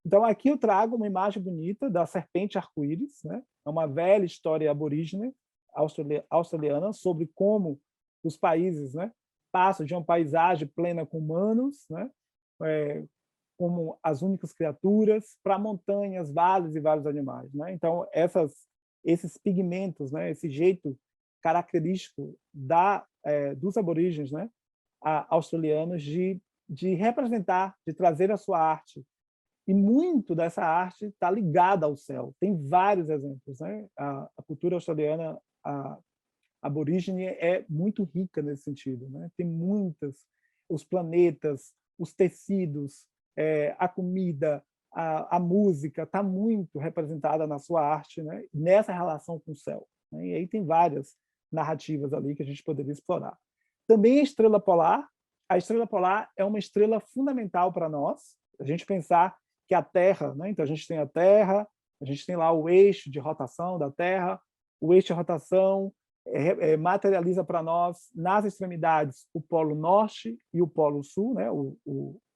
Então, aqui eu trago uma imagem bonita da serpente arco-íris, né? É uma velha história aborígene australiana sobre como os países, né, passam de uma paisagem plena com humanos, né, como as únicas criaturas, para montanhas, vales e vários animais, né? Então, esses pigmentos, né, esse jeito característico dos aborígenes, né, australianos de representar, de trazer a sua arte. E muito dessa arte está ligada ao céu. Tem vários exemplos, né? A cultura australiana aborígene é muito rica nesse sentido, né? Tem muitas, os planetas, os tecidos, a comida, a música está muito representada na sua arte, né? Nessa relação com o céu, né? E aí tem várias narrativas ali que a gente poderia explorar. Também a estrela polar é uma estrela fundamental para nós. A gente pensar que a Terra, né? Então a gente tem a Terra, a gente tem lá o eixo de rotação da Terra, o eixo de rotação materializa para nós, nas extremidades, o Polo Norte e o Polo Sul, né?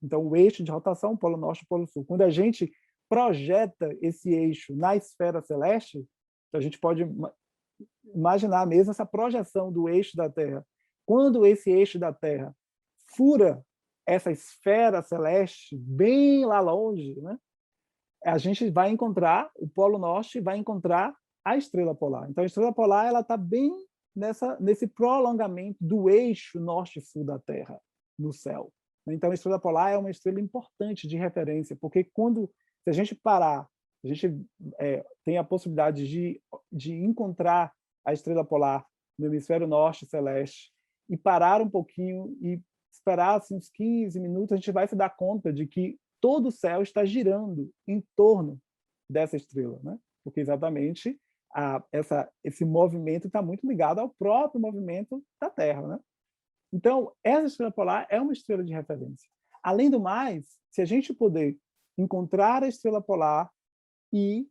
Então, o eixo de rotação, Polo Norte e Polo Sul. Quando a gente projeta esse eixo na esfera celeste, a gente pode imaginar mesmo essa projeção do eixo da Terra. Quando esse eixo da Terra fura essa esfera celeste bem lá longe, né? A gente vai encontrar o Polo Norte, vai encontrar a estrela polar. Então, a estrela polar ela está bem nesse prolongamento do eixo norte-sul da Terra, no céu. Então, a estrela polar é uma estrela importante de referência, porque se a gente parar, a gente tem a possibilidade de encontrar a estrela polar no hemisfério norte celeste e parar um pouquinho e esperar assim, uns 15 minutos, a gente vai se dar conta de que todo o céu está girando em torno dessa estrela, né? Porque exatamente esse movimento está muito ligado ao próprio movimento da Terra, né? Então, essa estrela polar é uma estrela de referência. Além do mais, se a gente puder encontrar a estrela polar e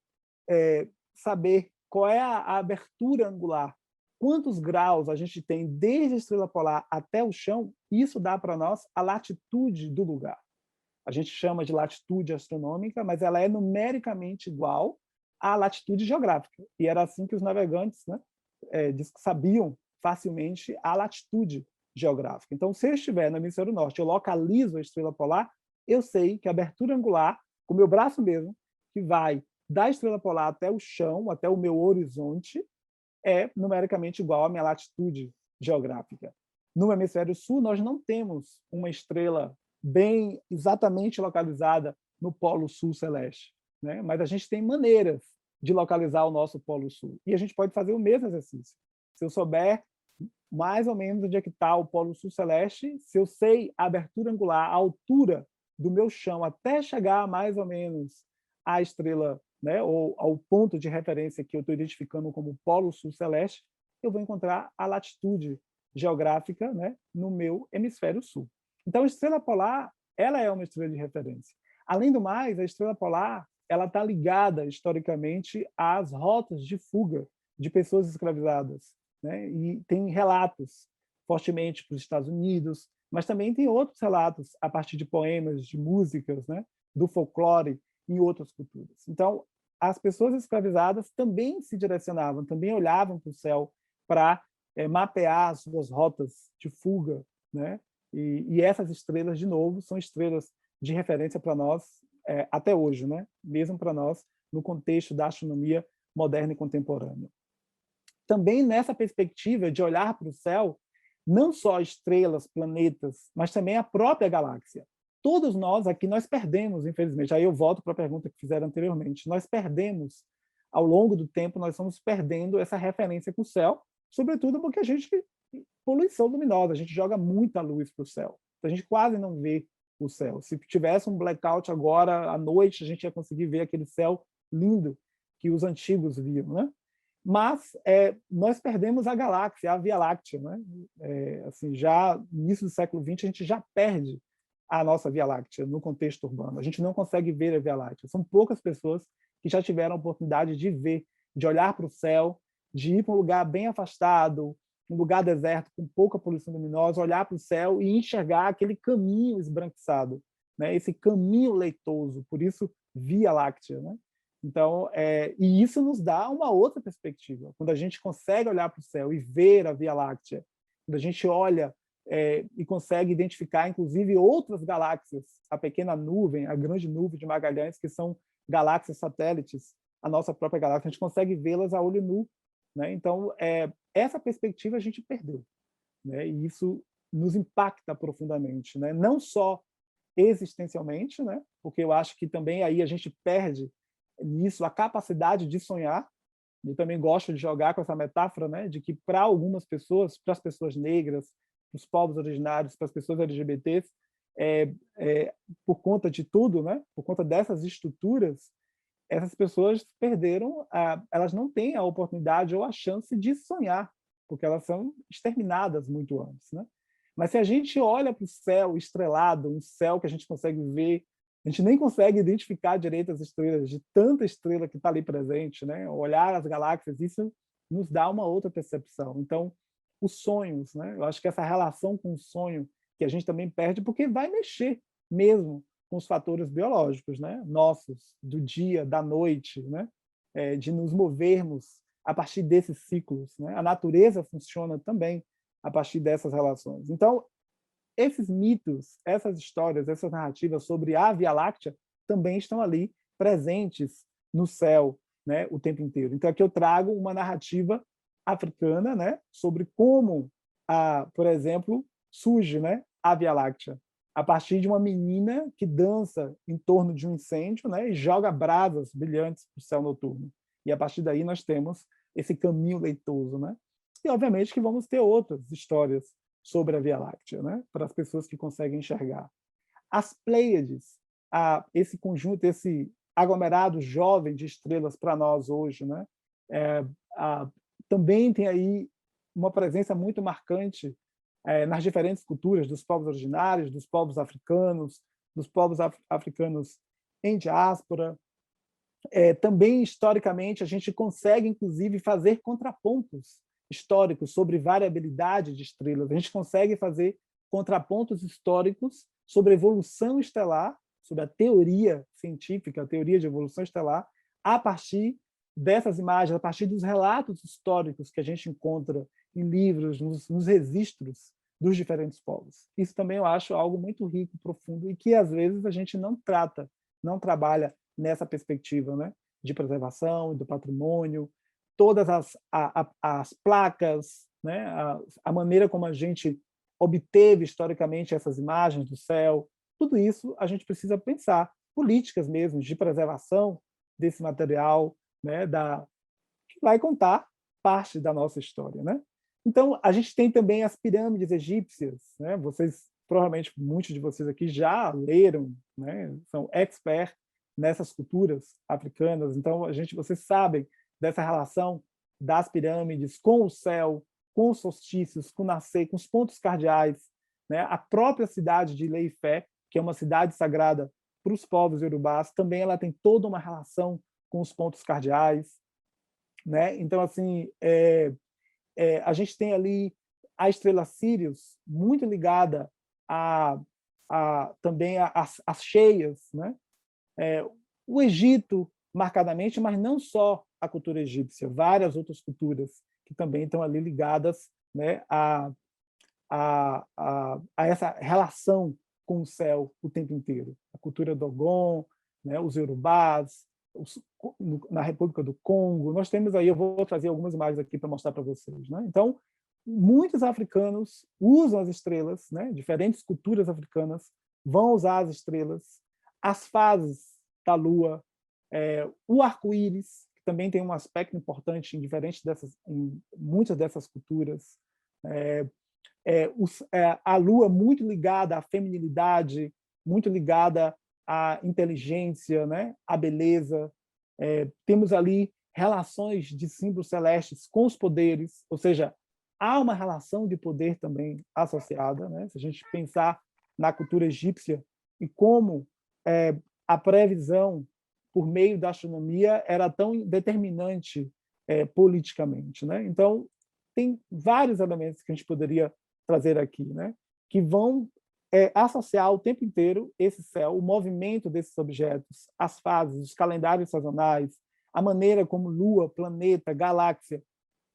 saber qual é a abertura angular, quantos graus a gente tem desde a estrela polar até o chão, isso dá para nós a latitude do lugar. A gente chama de latitude astronômica, mas ela é numericamente igual à latitude geográfica. E era assim que os navegantes, né, sabiam facilmente a latitude geográfica. Então, se eu estiver no hemisfério norte, eu localizo a estrela polar, eu sei que a abertura angular, com o meu braço mesmo, que vai da estrela polar até o chão, até o meu horizonte, é numericamente igual à minha latitude geográfica. No hemisfério sul, nós não temos uma estrela bem exatamente localizada no polo sul celeste, né? Mas a gente tem maneiras de localizar o nosso polo sul. E a gente pode fazer o mesmo exercício. Se eu souber mais ou menos onde é que está o polo sul celeste, se eu sei a abertura angular, a altura do meu chão até chegar mais ou menos à estrela, né, ou ao ponto de referência que eu estou identificando como polo sul celeste, eu vou encontrar a latitude geográfica, né, no meu hemisfério sul. Então, a estrela polar, ela é uma estrela de referência. Além do mais, a estrela polar ela está ligada historicamente às rotas de fuga de pessoas escravizadas, né? E tem relatos fortemente para os Estados Unidos, mas também tem outros relatos a partir de poemas, de músicas, né? Do folclore em outras culturas. Então, as pessoas escravizadas também se direcionavam, também olhavam para o céu para mapear as suas rotas de fuga, né? E essas estrelas, de novo, são estrelas de referência para nós até hoje, né? Mesmo para nós, no contexto da astronomia moderna e contemporânea. Também nessa perspectiva de olhar para o céu, não só estrelas, planetas, mas também a própria galáxia. Todos nós aqui, nós perdemos, infelizmente, aí eu volto para a pergunta que fizeram anteriormente, nós perdemos, ao longo do tempo, nós estamos perdendo essa referência com o céu, sobretudo porque a gente, poluição luminosa, a gente joga muita luz para o céu, a gente quase não vê o céu. Se tivesse um blackout agora, à noite, a gente ia conseguir ver aquele céu lindo que os antigos viam, né? Mas nós perdemos a galáxia, a Via Láctea, né? Assim, já no início do século XX, a gente já perde a nossa Via Láctea no contexto urbano. A gente não consegue ver a Via Láctea. São poucas pessoas que já tiveram a oportunidade de ver, de olhar para o céu, de ir para um lugar bem afastado, um lugar deserto, com pouca poluição luminosa, olhar para o céu e enxergar aquele caminho esbranquiçado, né? Esse caminho leitoso, por isso Via Láctea, né? Então, e isso nos dá uma outra perspectiva. Quando a gente consegue olhar para o céu e ver a Via Láctea, quando a gente olha e consegue identificar, inclusive, outras galáxias, a pequena nuvem, a grande nuvem de Magalhães, que são galáxias satélites, a nossa própria galáxia, a gente consegue vê-las a olho nu, né? Então, essa perspectiva a gente perdeu, né? E isso nos impacta profundamente, né? Não só existencialmente, né? Porque eu acho que também aí a gente perde nisso a capacidade de sonhar. Eu também gosto de jogar com essa metáfora, né, de que para algumas pessoas, para as pessoas negras, para os povos originários, para as pessoas LGBTs, por conta de tudo, né? Por conta dessas estruturas, essas pessoas perderam, elas não têm a oportunidade ou a chance de sonhar, porque elas são exterminadas muito antes, né? Mas se a gente olha para o céu estrelado, um céu que a gente consegue ver, a gente nem consegue identificar direito as estrelas, de tanta estrela que está ali presente, né? Olhar as galáxias, isso nos dá uma outra percepção. Então, os sonhos, né? Eu acho que essa relação com o sonho que a gente também perde, porque vai mexer mesmo com os fatores biológicos, né? Nossos, do dia, da noite, né? De nos movermos a partir desses ciclos, né? A natureza funciona também a partir dessas relações. Então, esses mitos, essas histórias, essas narrativas sobre a Via Láctea também estão ali presentes no céu, né, o tempo inteiro. Então aqui eu trago uma narrativa africana, né, sobre como, por exemplo, surge, né, a Via Láctea a partir de uma menina que dança em torno de um incêndio, né, e joga brasas brilhantes para o céu noturno. E a partir daí nós temos esse caminho leitoso, né? E obviamente que vamos ter outras histórias sobre a Via Láctea, né? Para as pessoas que conseguem enxergar. As Pleiades, esse conjunto, esse aglomerado jovem de estrelas para nós hoje, né? Também tem aí uma presença muito marcante nas diferentes culturas dos povos originários, dos povos africanos em diáspora. Também, historicamente, a gente consegue, inclusive, fazer contrapontos históricos sobre variabilidade de estrelas. A gente consegue fazer contrapontos históricos sobre a evolução estelar, sobre a teoria científica, a teoria de evolução estelar, a partir dessas imagens, a partir dos relatos históricos que a gente encontra em livros, nos registros dos diferentes povos. Isso também eu acho algo muito rico, profundo, e que, às vezes, a gente não trata, não trabalha nessa perspectiva, né, de preservação do patrimônio, todas as placas, né, a maneira como a gente obteve historicamente essas imagens do céu, tudo isso a gente precisa pensar, políticas mesmo de preservação desse material, né, que vai contar parte da nossa história, né? Então, a gente tem também as pirâmides egípcias, né? Vocês, provavelmente, muitos de vocês aqui já leram, né? São experts nessas culturas africanas. Então, vocês sabem dessa relação das pirâmides com o céu, com os solstícios, com o nascer, com os pontos cardeais, né? A própria cidade de Ilé-Ifé, que é uma cidade sagrada para os povos iorubás, também ela tem toda uma relação com os pontos cardeais, né? Então, assim, a gente tem ali a estrela Sírius, muito ligada também às cheias, né? O Egito, marcadamente, mas não só a cultura egípcia, várias outras culturas que também estão ali ligadas, né, a essa relação com o céu o tempo inteiro. A cultura Dogon, né, os Yorubás, na República do Congo. Nós temos aí, eu vou trazer algumas imagens aqui para mostrar para vocês, né? Então, muitos africanos usam as estrelas, né? Diferentes culturas africanas vão usar as estrelas, as fases da lua, o arco-íris, que também tem um aspecto importante em muitas dessas culturas, a lua muito ligada à feminilidade, muito ligada à inteligência, né? À beleza. Temos ali relações de símbolos celestes com os poderes, ou seja, há uma relação de poder também associada, né? Se a gente pensar na cultura egípcia e como a previsão por meio da astronomia era tão determinante politicamente, né? Então, tem vários elementos que a gente poderia trazer aqui, né? Que vão associar o tempo inteiro esse céu, o movimento desses objetos, as fases, os calendários sazonais, a maneira como lua, planeta, galáxia,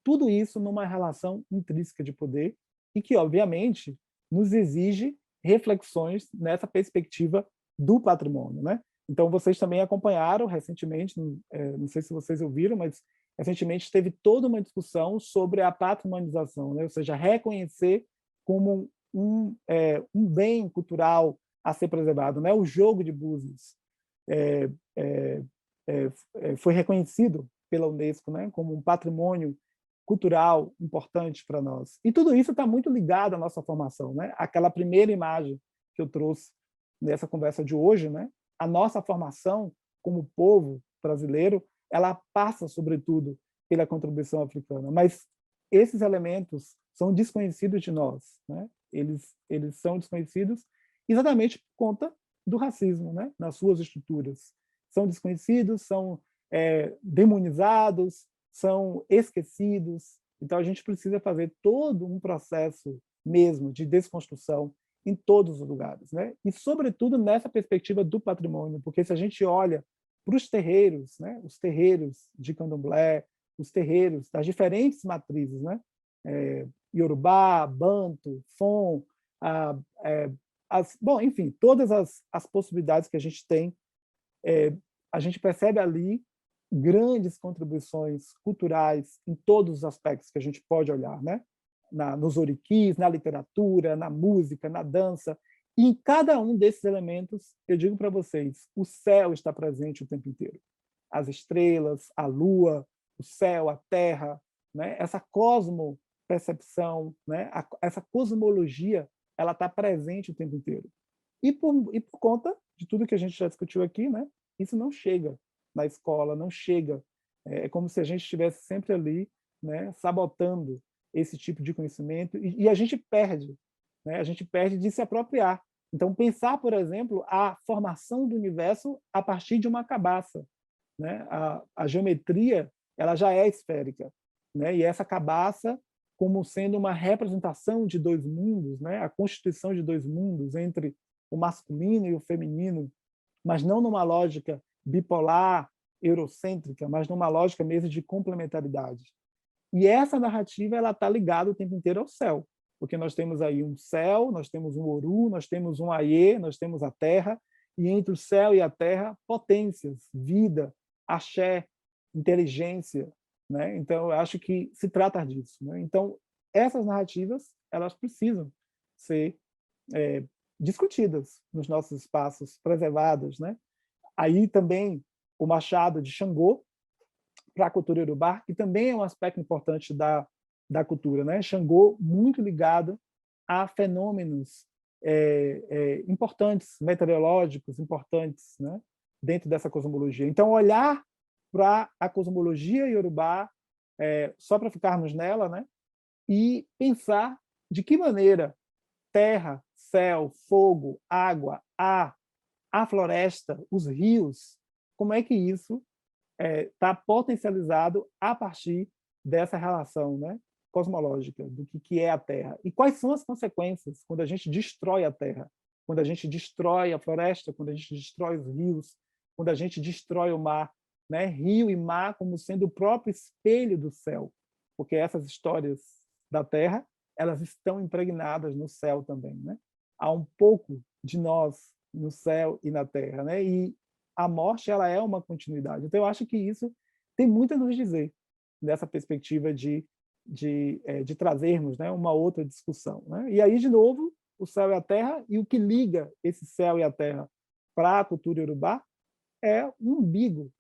tudo isso numa relação intrínseca de poder e que, obviamente, nos exige reflexões nessa perspectiva do patrimônio, né? Então, vocês também acompanharam recentemente, não sei se vocês ouviram, mas recentemente teve toda uma discussão sobre a patrimonialização, né? Ou seja, reconhecer como um bem cultural a ser preservado, né? O jogo de Búzios foi reconhecido pela Unesco, né? Como um patrimônio cultural importante para nós. E tudo isso está muito ligado à nossa formação, né? Aquela primeira imagem que eu trouxe nessa conversa de hoje, né? A nossa formação como povo brasileiro, ela passa, sobretudo, pela contribuição africana, mas esses elementos são desconhecidos de nós, né? Eles são desconhecidos exatamente por conta do racismo, né? Nas suas estruturas. São desconhecidos, são demonizados, são esquecidos. Então, a gente precisa fazer todo um processo mesmo de desconstrução em todos os lugares, né? E, sobretudo, nessa perspectiva do patrimônio, porque se a gente olha para os terreiros, né? Os terreiros de candomblé, os terreiros das diferentes matrizes, né? Iorubá, Banto, Fon, bom, enfim, todas as possibilidades que a gente tem, a gente percebe ali grandes contribuições culturais em todos os aspectos que a gente pode olhar, né? Nos oriquis, na literatura, na música, na dança. E em cada um desses elementos, eu digo para vocês, o céu está presente o tempo inteiro. As estrelas, a lua, o céu, a terra, né? Essa cosmopercepção, né? Essa cosmologia, ela está presente o tempo inteiro. E por conta de tudo que a gente já discutiu aqui, né? Isso não chega na escola, não chega. É como se a gente estivesse sempre ali, né? Sabotando esse tipo de conhecimento e a gente perde, né? A gente perde de se apropriar. Então, pensar, por exemplo, a formação do universo a partir de uma cabaça, né? A geometria, ela já é esférica, né? E essa cabaça como sendo uma representação de dois mundos, né? A constituição de dois mundos entre o masculino e o feminino, mas não numa lógica bipolar, eurocêntrica, mas numa lógica mesmo de complementaridade. E essa narrativa ela está ligada o tempo inteiro ao céu, porque nós temos aí um céu, nós temos um Oru, nós temos um Aie, nós temos a terra, e entre o céu e a terra, potências, vida, axé, inteligência, né? Então, eu acho que se trata disso, né? Então, essas narrativas, elas precisam ser discutidas nos nossos espaços, preservadas, né? Aí também o Machado de Xangô, para a cultura iorubá, que também é um aspecto importante da cultura, né? Xangô muito ligado a fenômenos importantes, meteorológicos importantes, né? Dentro dessa cosmologia. Então, olhar para a cosmologia iorubá, só para ficarmos nela, né? E pensar de que maneira terra, céu, fogo, água, ar, a floresta, os rios, como é que isso está potencializado a partir dessa relação, né, cosmológica do que é a Terra. E quais são as consequências quando a gente destrói a Terra, quando a gente destrói a floresta, quando a gente destrói os rios, quando a gente destrói o mar, né, rio e mar como sendo o próprio espelho do céu, porque essas histórias da Terra, elas estão impregnadas no céu também, né? Há um pouco de nós no céu e na Terra, né? E a morte ela é uma continuidade. Então, eu acho que isso tem muito a nos dizer nessa perspectiva de trazermos, né, uma outra discussão, né? E aí, de novo, o céu e a terra, e o que liga esse céu e a terra para a cultura iorubá é um umbigo,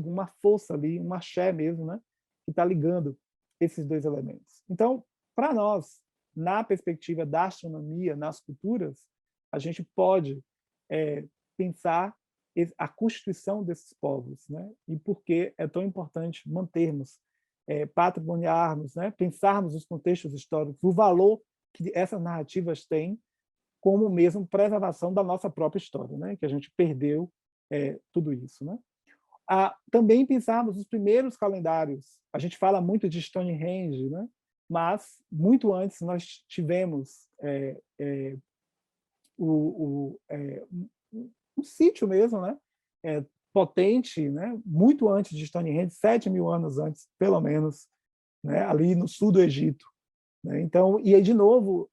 uma força ali, um axé mesmo, né, que está ligando esses dois elementos. Então, para nós, na perspectiva da astronomia, nas culturas, a gente pode pensar a constituição desses povos, né? E por que é tão importante mantermos, patrimoniarmos, né? Pensarmos os contextos históricos, o valor que essas narrativas têm, como mesmo preservação da nossa própria história, né? Que a gente perdeu tudo isso, né? Também pensarmos os primeiros calendários. A gente fala muito de Stonehenge, né? Mas muito antes nós tivemos um sítio mesmo, né? Potente, né? Muito antes de Stonehenge, 7.000 anos antes, pelo menos, né? Ali no sul do Egito, né? Então, e aí de novo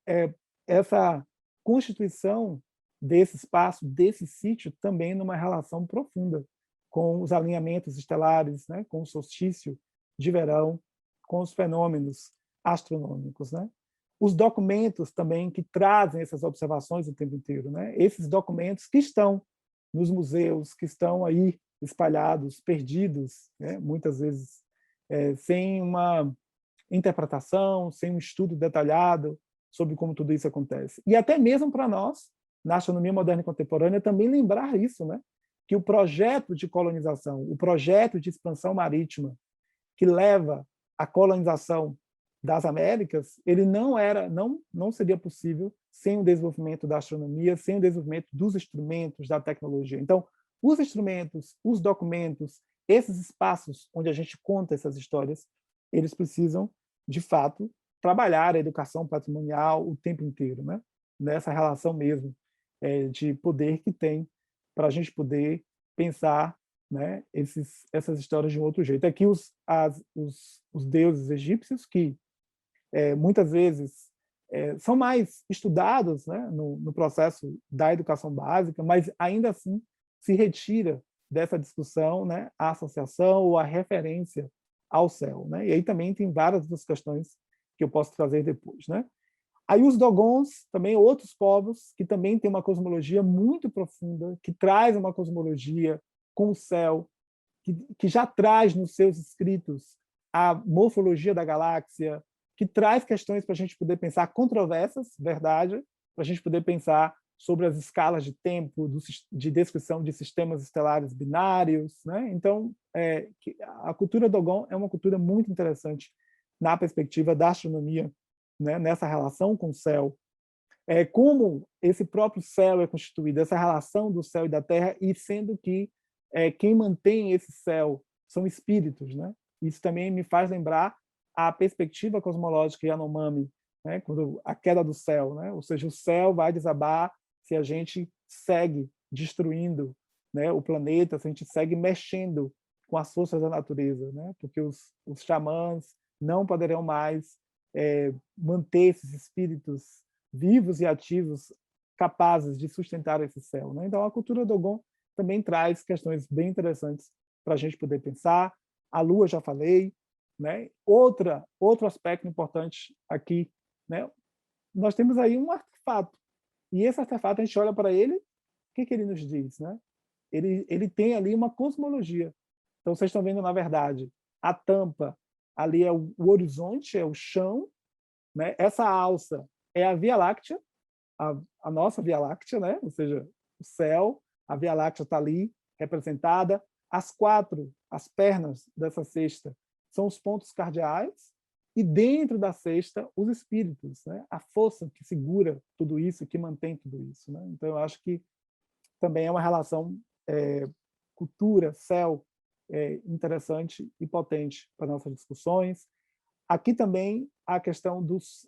essa constituição desse espaço, desse sítio, também numa relação profunda com os alinhamentos estelares, né? Com o solstício de verão, com os fenômenos astronômicos, né? Os documentos também que trazem essas observações o tempo inteiro, né? Esses documentos que estão nos museus, que estão aí espalhados, perdidos, né? Muitas vezes sem uma interpretação, sem um estudo detalhado sobre como tudo isso acontece. E até mesmo para nós, na astronomia moderna e contemporânea, também lembrar isso, né? Que o projeto de colonização, o projeto de expansão marítima que leva à colonização das Américas, ele não seria possível sem o desenvolvimento da astronomia, sem o desenvolvimento dos instrumentos, da tecnologia. Então, os instrumentos, os documentos, esses espaços onde a gente conta essas histórias, eles precisam, de fato, trabalhar a educação patrimonial o tempo inteiro, né? Nessa relação mesmo de poder que tem para a gente poder pensar, né, essas histórias de um outro jeito. Aqui os deuses egípcios, que muitas vezes são mais estudados, né, no processo da educação básica, mas ainda assim se retira dessa discussão, né, a associação ou a referência ao céu, né? E aí também tem várias outras questões que eu posso trazer depois, né? Aí os Dogons, também outros povos, que também têm uma cosmologia muito profunda, que traz uma cosmologia com o céu, que já traz nos seus escritos a morfologia da galáxia, que traz questões para a gente poder pensar controversas, verdade, para a gente poder pensar sobre as escalas de tempo, de descrição de sistemas estelares binários, né? Então, a cultura Dogon é uma cultura muito interessante na perspectiva da astronomia, né? Nessa relação com o céu, como esse próprio céu é constituído, essa relação do céu e da terra, e sendo que quem mantém esse céu são espíritos, né? Isso também me faz lembrar a perspectiva cosmológica Yanomami, né? Quando a queda do céu, né? Ou seja, o céu vai desabar se a gente segue destruindo, né, o planeta, se a gente segue mexendo com as forças da natureza, né? Porque os xamãs não poderão mais manter esses espíritos vivos e ativos capazes de sustentar esse céu, né? Então, a cultura Dogon também traz questões bem interessantes para a gente poder pensar. A Lua, já falei, né? Outro aspecto importante aqui, né? Nós temos aí um artefato, e esse artefato, a gente olha para ele, o que ele nos diz, né? Ele tem ali uma cosmologia. Então, vocês estão vendo, na verdade, a tampa ali é o horizonte, é o chão, né? Essa alça é a Via Láctea, a nossa Via Láctea, né? Ou seja, o céu, a Via Láctea está ali representada. As pernas dessa cesta são os pontos cardeais, e dentro da cesta, os espíritos, né? A força que segura tudo isso, que mantém tudo isso, né? Então, eu acho que também é uma relação cultura, céu, interessante e potente para nossas discussões. Aqui também a questão dos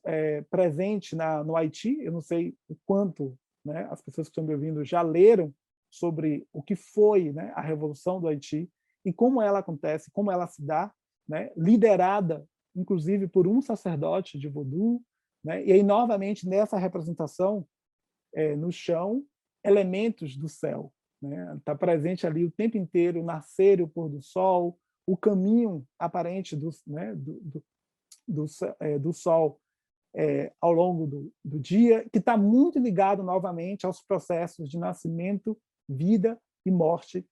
presente no Haiti. Eu não sei o quanto, né, as pessoas que estão me ouvindo já leram sobre o que foi, né, a Revolução do Haiti e como ela acontece, como ela se dá, né, liderada, inclusive, por um sacerdote de Vodou, né, e aí, novamente, nessa representação, no chão, elementos do céu. Está presente ali o tempo inteiro o nascer e o pôr do sol, o caminho aparente do sol ao longo do dia, que está muito ligado, novamente, aos processos de nascimento, vida e morte,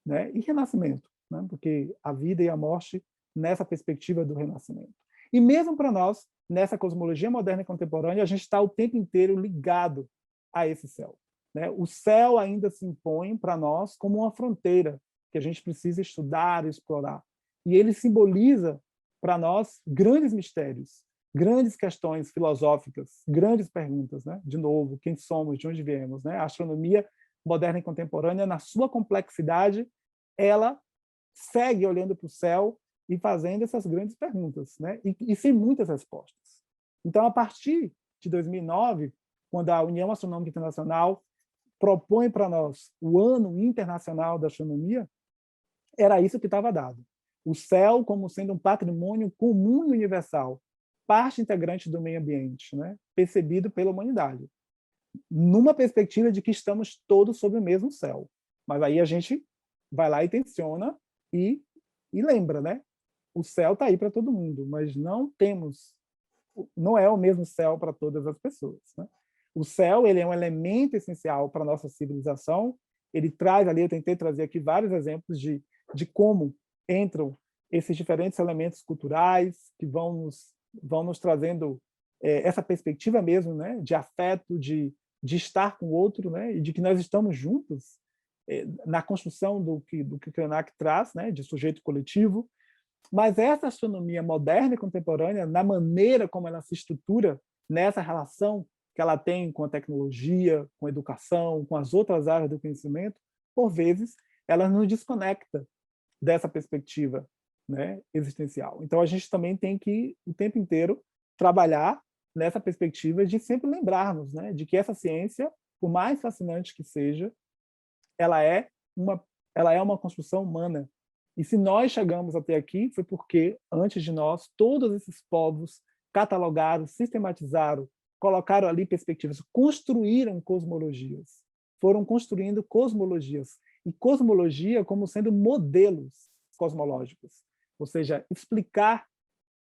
né? E renascimento, né? Porque a vida e a morte nessa perspectiva do renascimento. E mesmo para nós, nessa cosmologia moderna e contemporânea, a gente está o tempo inteiro ligado a esse céu, né? O céu ainda se impõe para nós como uma fronteira que a gente precisa estudar e explorar. E ele simboliza para nós grandes mistérios, grandes questões filosóficas, grandes perguntas, né? De novo, quem somos, de onde viemos, né? A astronomia moderna e contemporânea, na sua complexidade, ela segue olhando para o céu e fazendo essas grandes perguntas, né? E sem muitas respostas. Então, a partir de 2009, quando a União Astronômica Internacional propõe para nós o Ano Internacional da Astronomia, era isso que estava dado. O céu como sendo um patrimônio comum e universal, parte integrante do meio ambiente, né? Percebido pela humanidade, numa perspectiva de que estamos todos sob o mesmo céu. Mas aí a gente vai lá e tensiona e lembra, né? O céu está aí para todo mundo, mas não é o mesmo céu para todas as pessoas, né? O céu, ele é um elemento essencial para a nossa civilização. Ele traz ali, eu tentei trazer aqui vários exemplos de como entram esses diferentes elementos culturais que vão nos trazendo essa perspectiva mesmo, né, de afeto, de de estar com o outro, né, e de que nós estamos juntos na construção do que o Krenak traz, né, de sujeito coletivo. Mas essa astronomia moderna e contemporânea, na maneira como ela se estrutura, nessa relação que ela tem com a tecnologia, com a educação, com as outras áreas do conhecimento, por vezes, ela nos desconecta dessa perspectiva, né, existencial. Então, a gente também tem que, o tempo inteiro, trabalhar nessa perspectiva de sempre lembrarmos, né, de que essa ciência, por mais fascinante que seja, ela é uma construção humana. E se nós chegamos até aqui, foi porque, antes de nós, todos esses povos catalogaram, sistematizaram, colocaram ali perspectivas, construíram cosmologias, foram construindo cosmologias, e cosmologia como sendo modelos cosmológicos, ou seja, explicar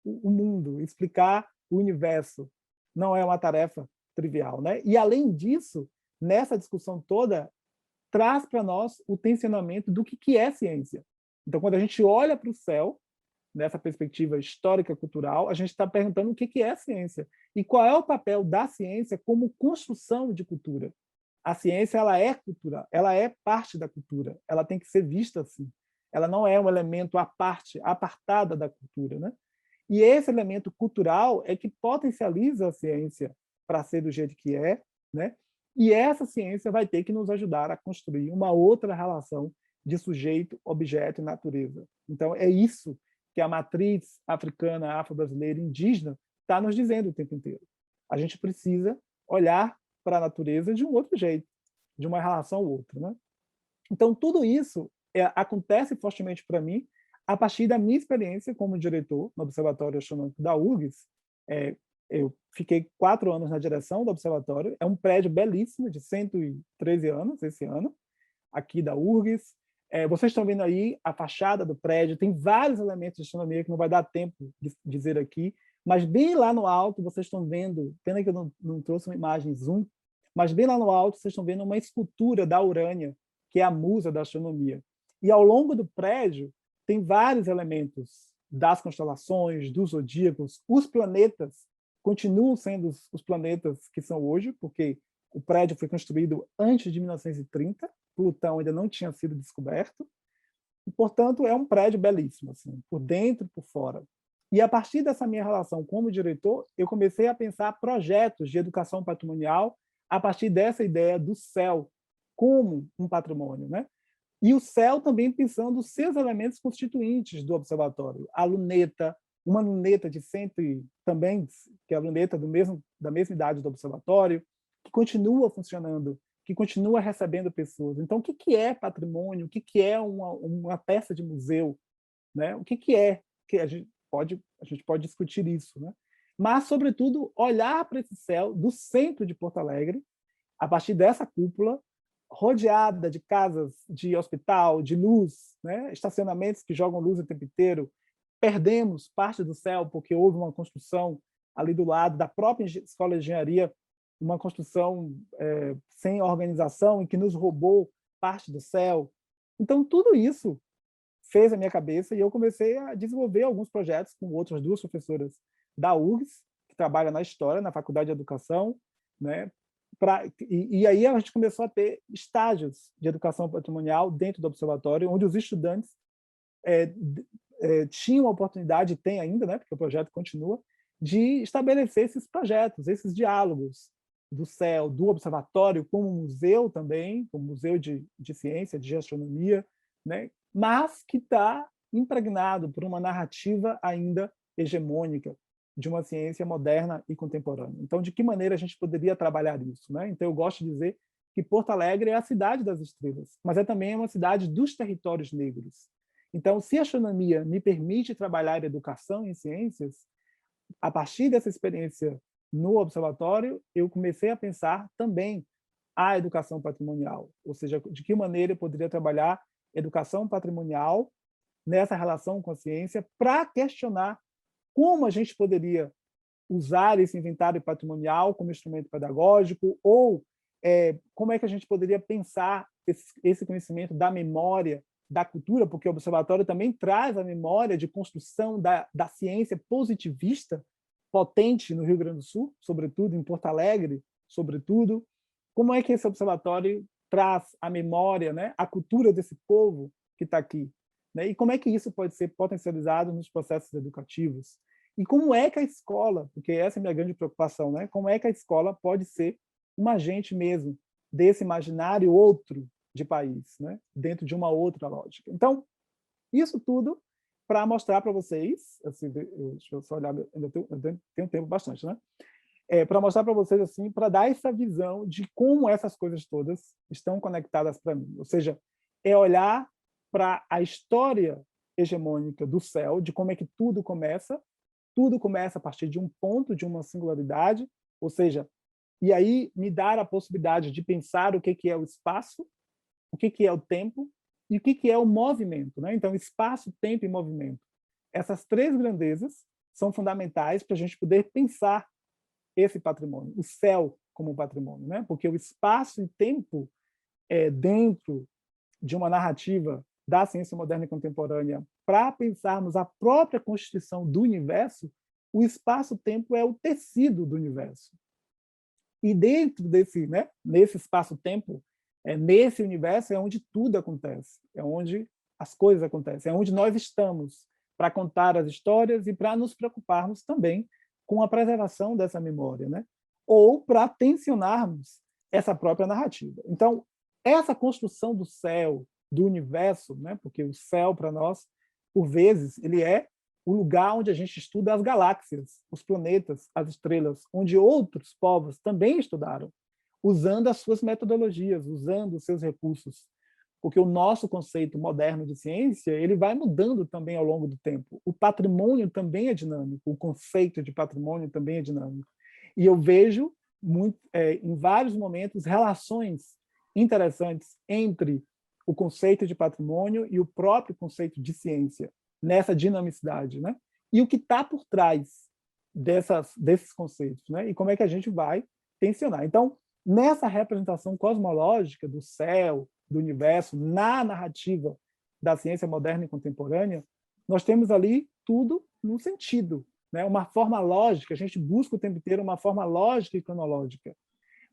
o mundo, explicar o universo, não é uma tarefa trivial, né? E, além disso, nessa discussão toda, traz para nós o tensionamento do que é ciência. Então, quando a gente olha para o céu, nessa perspectiva histórica, cultural, a gente está perguntando o que é ciência e qual é o papel da ciência como construção de cultura. A ciência, ela é cultura, ela é parte da cultura, ela tem que ser vista assim. Ela não é um elemento à parte, apartada da cultura, né? E esse elemento cultural é que potencializa a ciência para ser do jeito que é, né? E essa ciência vai ter que nos ajudar a construir uma outra relação de sujeito, objeto e natureza. Então, é isso que a matriz africana, afro-brasileira, indígena está nos dizendo o tempo inteiro. A gente precisa olhar para a natureza de um outro jeito, de uma relação ou outra, né? Então, tudo isso acontece fortemente para mim a partir da minha experiência como diretor no Observatório Astronômico da URGS. Eu fiquei 4 anos na direção do observatório. É um prédio belíssimo, de 113 anos, esse ano, aqui da URGS. Vocês estão vendo aí a fachada do prédio, tem vários elementos de astronomia que não vai dar tempo de dizer aqui, mas bem lá no alto vocês estão vendo, pena que eu não trouxe uma imagem zoom, mas bem lá no alto vocês estão vendo uma escultura da Urânia, que é a musa da astronomia. E ao longo do prédio tem vários elementos das constelações, dos zodíacos, os planetas continuam sendo os planetas que são hoje, porque o prédio foi construído antes de 1930, Plutão ainda não tinha sido descoberto, e, portanto, é um prédio belíssimo, assim, por dentro e por fora. E, a partir dessa minha relação como diretor, eu comecei a pensar projetos de educação patrimonial a partir dessa ideia do céu como um patrimônio, né? E o céu também pensando os seus elementos constituintes do observatório. A luneta, uma luneta de também, que é a luneta da mesma idade do observatório, que continua funcionando, que continua recebendo pessoas. Então, o que é patrimônio? O que é uma peça de museu? Né? O que é? Que a gente pode discutir isso, né? Mas, sobretudo, olhar para esse céu do centro de Porto Alegre, a partir dessa cúpula, rodeada de casas de hospital, de luz, né? Estacionamentos que jogam luz o tempo inteiro. Perdemos parte do céu porque houve uma construção ali do lado da própria escola de engenharia, uma construção sem organização e que nos roubou parte do céu. Então, tudo isso fez a minha cabeça e eu comecei a desenvolver alguns projetos com outras 2 professoras da URGS, que trabalham na História, na Faculdade de Educação, né? E aí a gente começou a ter estágios de educação patrimonial dentro do observatório, onde os estudantes tinham a oportunidade, tem ainda, né, porque o projeto continua, de estabelecer esses projetos, esses diálogos do céu, do observatório, como museu também, como museu de ciência, de astronomia, né, mas que está impregnado por uma narrativa ainda hegemônica de uma ciência moderna e contemporânea. Então, de que maneira a gente poderia trabalhar isso, né? Então, eu gosto de dizer que Porto Alegre é a cidade das estrelas, mas é também uma cidade dos territórios negros. Então, se a astronomia me permite trabalhar educação em ciências, a partir dessa experiência no observatório, eu comecei a pensar também a educação patrimonial, ou seja, de que maneira eu poderia trabalhar educação patrimonial nessa relação com a ciência para questionar como a gente poderia usar esse inventário patrimonial como instrumento pedagógico ou como é que a gente poderia pensar esse conhecimento da memória, da cultura, porque o observatório também traz a memória de construção da ciência positivista potente no Rio Grande do Sul, sobretudo em Porto Alegre, sobretudo. como é que esse observatório traz a memória, né, a cultura desse povo que está aqui, né? E como é que isso pode ser potencializado nos processos educativos? E como é que a escola, porque essa é a minha grande preocupação, né? Como é que a escola pode ser um agente mesmo desse imaginário outro de país, né? Dentro de uma outra lógica. Então, isso tudo para mostrar para vocês, assim, deixa eu só olhar, ainda tenho tempo bastante, né? Para mostrar para vocês, assim, para dar essa visão de como essas coisas todas estão conectadas para mim. Ou seja, é olhar para a história hegemônica do céu, de como é que tudo começa a partir de um ponto, de uma singularidade, ou seja, e aí me dar a possibilidade de pensar o que é o espaço, o que é o tempo e o que é o movimento, né? Então, espaço, tempo e movimento. Essas três grandezas são fundamentais para a gente poder pensar esse patrimônio, o céu como patrimônio, né? Porque o espaço e tempo dentro de uma narrativa da ciência moderna e contemporânea, para pensarmos a própria constituição do universo, o espaço-tempo é o tecido do universo. E dentro desse, né, nesse espaço-tempo, nesse universo é onde tudo acontece, é onde as coisas acontecem, é onde nós estamos para contar as histórias e para nos preocuparmos também com a preservação dessa memória, né? Ou para tensionarmos essa própria narrativa. Então, essa construção do céu, do universo, né? Porque o céu, para nós, por vezes, ele é o lugar onde a gente estuda as galáxias, os planetas, as estrelas, onde outros povos também estudaram, usando as suas metodologias, usando os seus recursos. Porque o nosso conceito moderno de ciência, ele vai mudando também ao longo do tempo. O patrimônio também é dinâmico, o conceito de patrimônio também é dinâmico. E eu vejo, em vários momentos, relações interessantes entre o conceito de patrimônio e o próprio conceito de ciência, nessa dinamicidade, né? E o que está por trás desses conceitos, né? E como é que a gente vai tensionar. Então, nessa representação cosmológica do céu, do universo, na narrativa da ciência moderna e contemporânea, nós temos ali tudo num sentido, né? Uma forma lógica, a gente busca o tempo inteiro uma forma lógica e cronológica.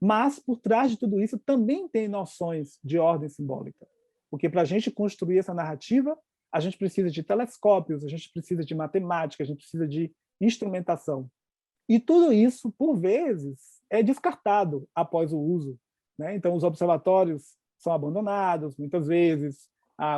Mas, por trás de tudo isso, também tem noções de ordem simbólica. Porque para a gente construir essa narrativa, a gente precisa de telescópios, a gente precisa de matemática, a gente precisa de instrumentação. E tudo isso, por vezes, é descartado após o uso, né? Então, os observatórios são abandonados, muitas vezes.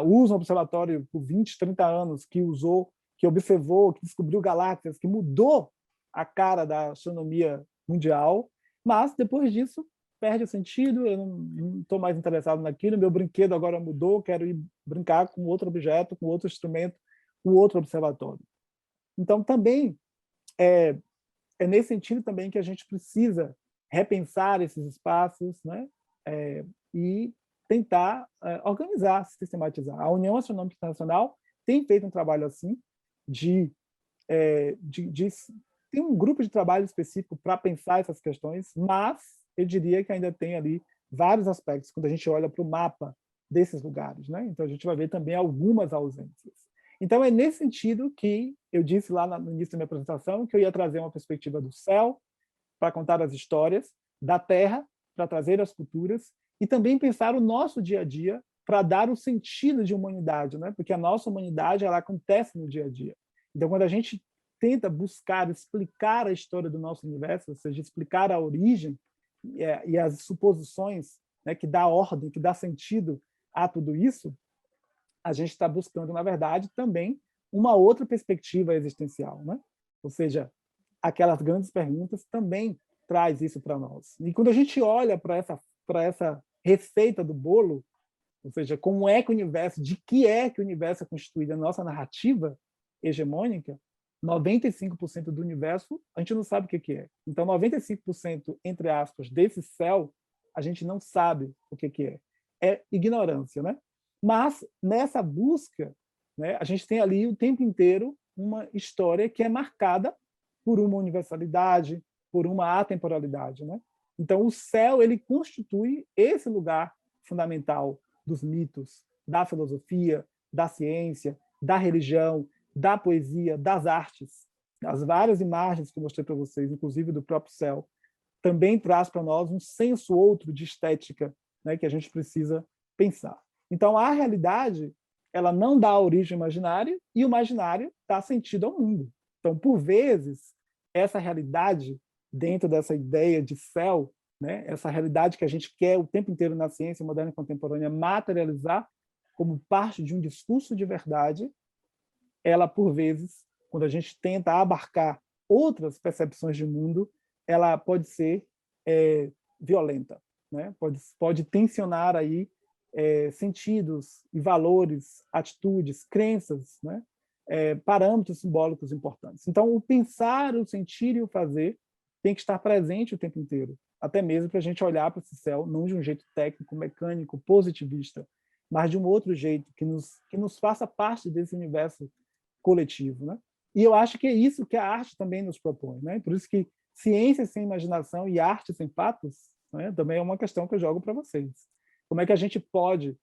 Usa um observatório por 20, 30 anos, que usou, que observou, que descobriu galáxias, que mudou a cara da astronomia mundial, mas, depois disso, perde o sentido, eu não estou mais interessado naquilo, meu brinquedo agora mudou, quero ir brincar com outro objeto, com outro instrumento, com outro observatório. Então, também é nesse sentido também que a gente precisa repensar esses espaços, né? E tentar organizar, sistematizar. A União Astronômica Internacional tem feito um trabalho assim, tem um grupo de trabalho específico para pensar essas questões, mas eu diria que ainda tem ali vários aspectos, quando a gente olha para o mapa desses lugares, né? Então, a gente vai ver também algumas ausências. Então, é nesse sentido que eu disse lá no início da minha apresentação que eu ia trazer uma perspectiva do céu para contar as histórias, da terra para trazer as culturas e também pensar o nosso dia a dia para dar o sentido de humanidade, né? Porque a nossa humanidade ela acontece no dia a dia. Então, quando a gente tenta buscar explicar a história do nosso universo, ou seja, explicar a origem e as suposições, né, que dá ordem, que dá sentido a tudo isso, a gente está buscando, na verdade, também uma outra perspectiva existencial, né? Ou seja, aquelas grandes perguntas também traz isso para nós. E quando a gente olha para essa receita do bolo, ou seja, como é que o universo, de que o universo é constituído, a nossa narrativa hegemônica, 95% do universo a gente não sabe o que é. Então, 95%, entre aspas, desse céu, a gente não sabe o que é. É ignorância, né? Mas, nessa busca, né, a gente tem ali o tempo inteiro uma história que é marcada por uma universalidade, por uma atemporalidade, né? Então, o céu ele constitui esse lugar fundamental dos mitos, da filosofia, da ciência, da religião, da poesia, das artes. As várias imagens que eu mostrei para vocês, inclusive do próprio céu, também traz para nós um senso outro de estética, né, que a gente precisa pensar. Então, a realidade, ela não dá origem ao imaginário, e o imaginário dá sentido ao mundo. Então, por vezes, essa realidade, dentro dessa ideia de céu, né, essa realidade que a gente quer o tempo inteiro na ciência moderna e contemporânea materializar como parte de um discurso de verdade, ela, por vezes, quando a gente tenta abarcar outras percepções de mundo, ela pode ser violenta, né? Pode tensionar aí sentidos e valores, atitudes, crenças, né? Parâmetros simbólicos importantes. Então, o pensar, o sentir e o fazer tem que estar presente o tempo inteiro, até mesmo para a gente olhar para esse céu, não de um jeito técnico, mecânico, positivista, mas de um outro jeito que nos faça parte desse universo coletivo, né? E eu acho que é isso que a arte também nos propõe, né? Por isso que ciência sem imaginação e arte sem fatos, né, também é uma questão que eu jogo para vocês. Como é que a gente pode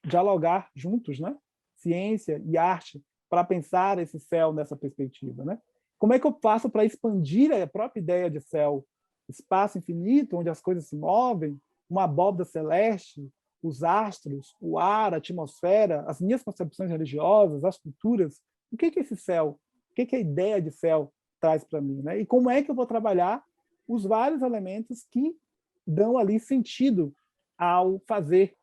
dialogar juntos, né? Ciência e arte, para pensar esse céu nessa perspectiva, né? Como é que eu faço para expandir a própria ideia de céu, espaço infinito, onde as coisas se movem, uma abóbada celeste, os astros, o ar, a atmosfera, as minhas concepções religiosas, as culturas? O que é esse céu? O que é a ideia de céu traz para mim, né? E como é que eu vou trabalhar os vários elementos que dão ali sentido ao fazer,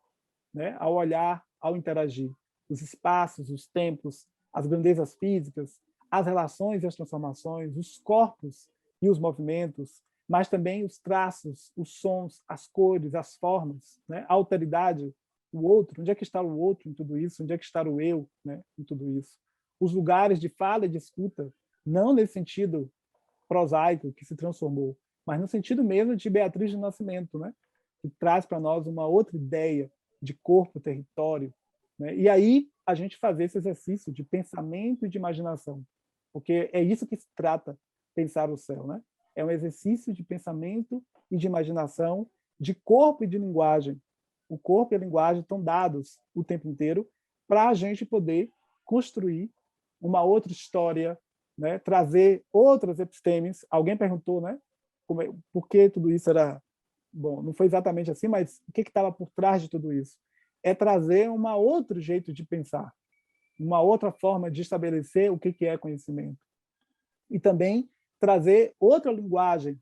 né? Ao olhar, ao interagir. Os espaços, os tempos, as grandezas físicas, as relações e as transformações, os corpos e os movimentos, mas também os traços, os sons, as cores, as formas, né? A alteridade, o outro, onde é que está o outro em tudo isso? Onde é que está o eu, né, em tudo isso? Os lugares de fala e de escuta, não nesse sentido prosaico que se transformou, mas no sentido mesmo de Beatriz do Nascimento, né, que traz para nós uma outra ideia de corpo, território, né? E aí a gente fazer esse exercício de pensamento e de imaginação, porque é isso que se trata, pensar o céu, né? É um exercício de pensamento e de imaginação, de corpo e de linguagem. O corpo e a linguagem estão dados o tempo inteiro para a gente poder construir uma outra história, né? Trazer outras epistemes. Alguém perguntou, né? Por que tudo isso era... Bom, não foi exatamente assim, mas o que estava por trás de tudo isso? É trazer um outro jeito de pensar, uma outra forma de estabelecer o que é conhecimento. E também trazer outra linguagem,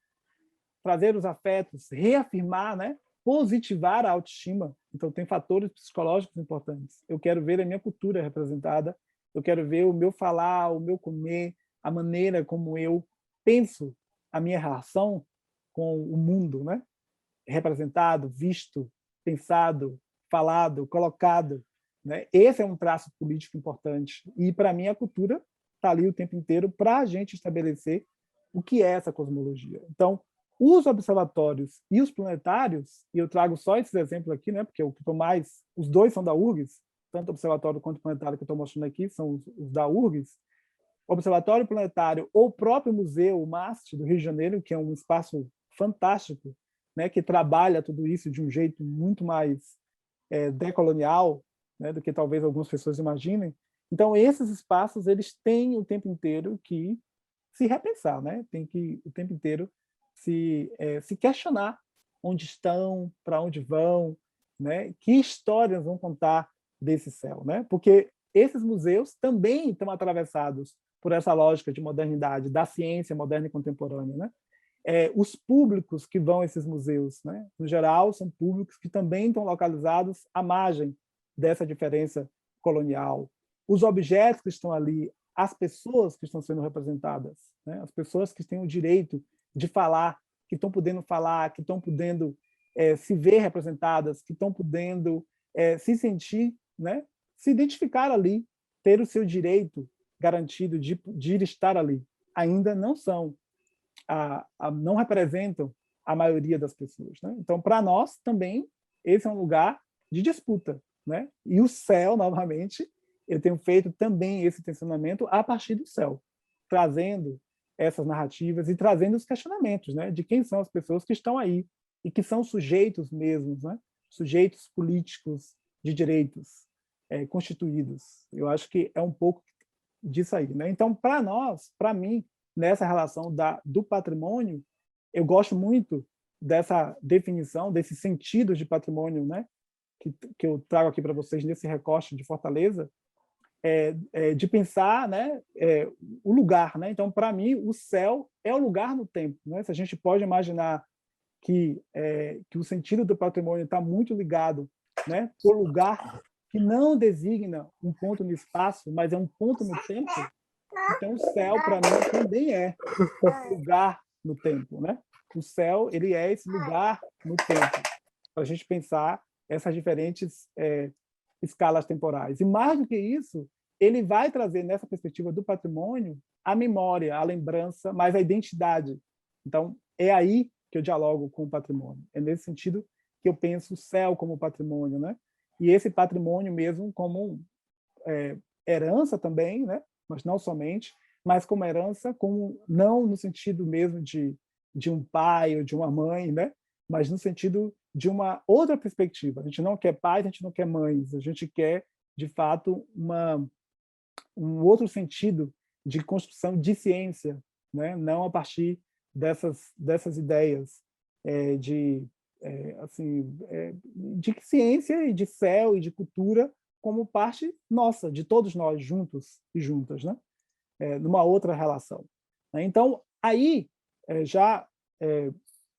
trazer os afetos, reafirmar, né? Positivar a autoestima. Então, tem fatores psicológicos importantes. Eu quero ver a minha cultura representada, eu quero ver o meu falar, o meu comer, a maneira como eu penso, a minha relação com o mundo, né? Representado, visto, pensado, falado, colocado, né? Esse é um traço político importante. E, para mim, a cultura está ali o tempo inteiro para a gente estabelecer o que é essa cosmologia. Então, os observatórios e os planetários, e eu trago só esses exemplos aqui, né, porque os dois são da URGS, tanto o observatório quanto o planetário que eu estou mostrando aqui são os da URGS. O Observatório Planetário ou o próprio Museu, o MAST, do Rio de Janeiro, que é um espaço fantástico, né, que trabalha tudo isso de um jeito muito mais decolonial, né, do que talvez algumas pessoas imaginem. Então, esses espaços eles têm o tempo inteiro que se repensar, né? Tem que o tempo inteiro se questionar onde estão, para onde vão, né? Que histórias vão contar desse céu, né? Porque esses museus também estão atravessados por essa lógica de modernidade, da ciência moderna e contemporânea, né? Os públicos que vão a esses museus, né? No geral, são públicos que também estão localizados à margem dessa diferença colonial. Os objetos que estão ali, as pessoas que estão sendo representadas, né? As pessoas que têm o direito de falar, que estão podendo falar, que estão podendo se ver representadas, que estão podendo se sentir, né? Se identificar ali, ter o seu direito garantido de ir estar ali. Ainda não são, não representam a maioria das pessoas, né? Então, para nós também esse é um lugar de disputa, né? E o céu, novamente, eu tenho feito também esse tensionamento a partir do céu, trazendo essas narrativas e trazendo os questionamentos, né? De quem são as pessoas que estão aí e que são sujeitos mesmos, né? Sujeitos políticos de direitos constituídos. Eu acho que é um pouco disso aí, né? Então, para nós, para mim, nessa relação do patrimônio, eu gosto muito dessa definição, desses sentidos de patrimônio, né, que eu trago aqui para vocês nesse recorte de Fortaleza, de pensar, né, o lugar, né? Então, para mim, o céu é o lugar no tempo, né? Se a gente pode imaginar que o sentido do patrimônio está muito ligado, né, por lugar que não designa um ponto no espaço, mas é um ponto no tempo, então o céu, para mim, também é lugar no tempo, né? O céu, ele é esse lugar no tempo, para a gente pensar essas diferentes escalas temporais. E mais do que isso, ele vai trazer, nessa perspectiva do patrimônio, a memória, a lembrança, mas a identidade. Então, é aí que eu dialogo com o patrimônio. É nesse sentido que eu penso o céu como patrimônio, né? E esse patrimônio mesmo como herança também, né? Mas não somente, mas como herança, como não no sentido mesmo de um pai ou de uma mãe, né? Mas no sentido de uma outra perspectiva. A gente não quer pais, a gente não quer mães, a gente quer, de fato, um outro sentido de construção de ciência, né? Não a partir dessas ideias de ciência e de céu e de cultura como parte nossa, de todos nós juntos e juntas, né? Numa outra relação. Então, aí,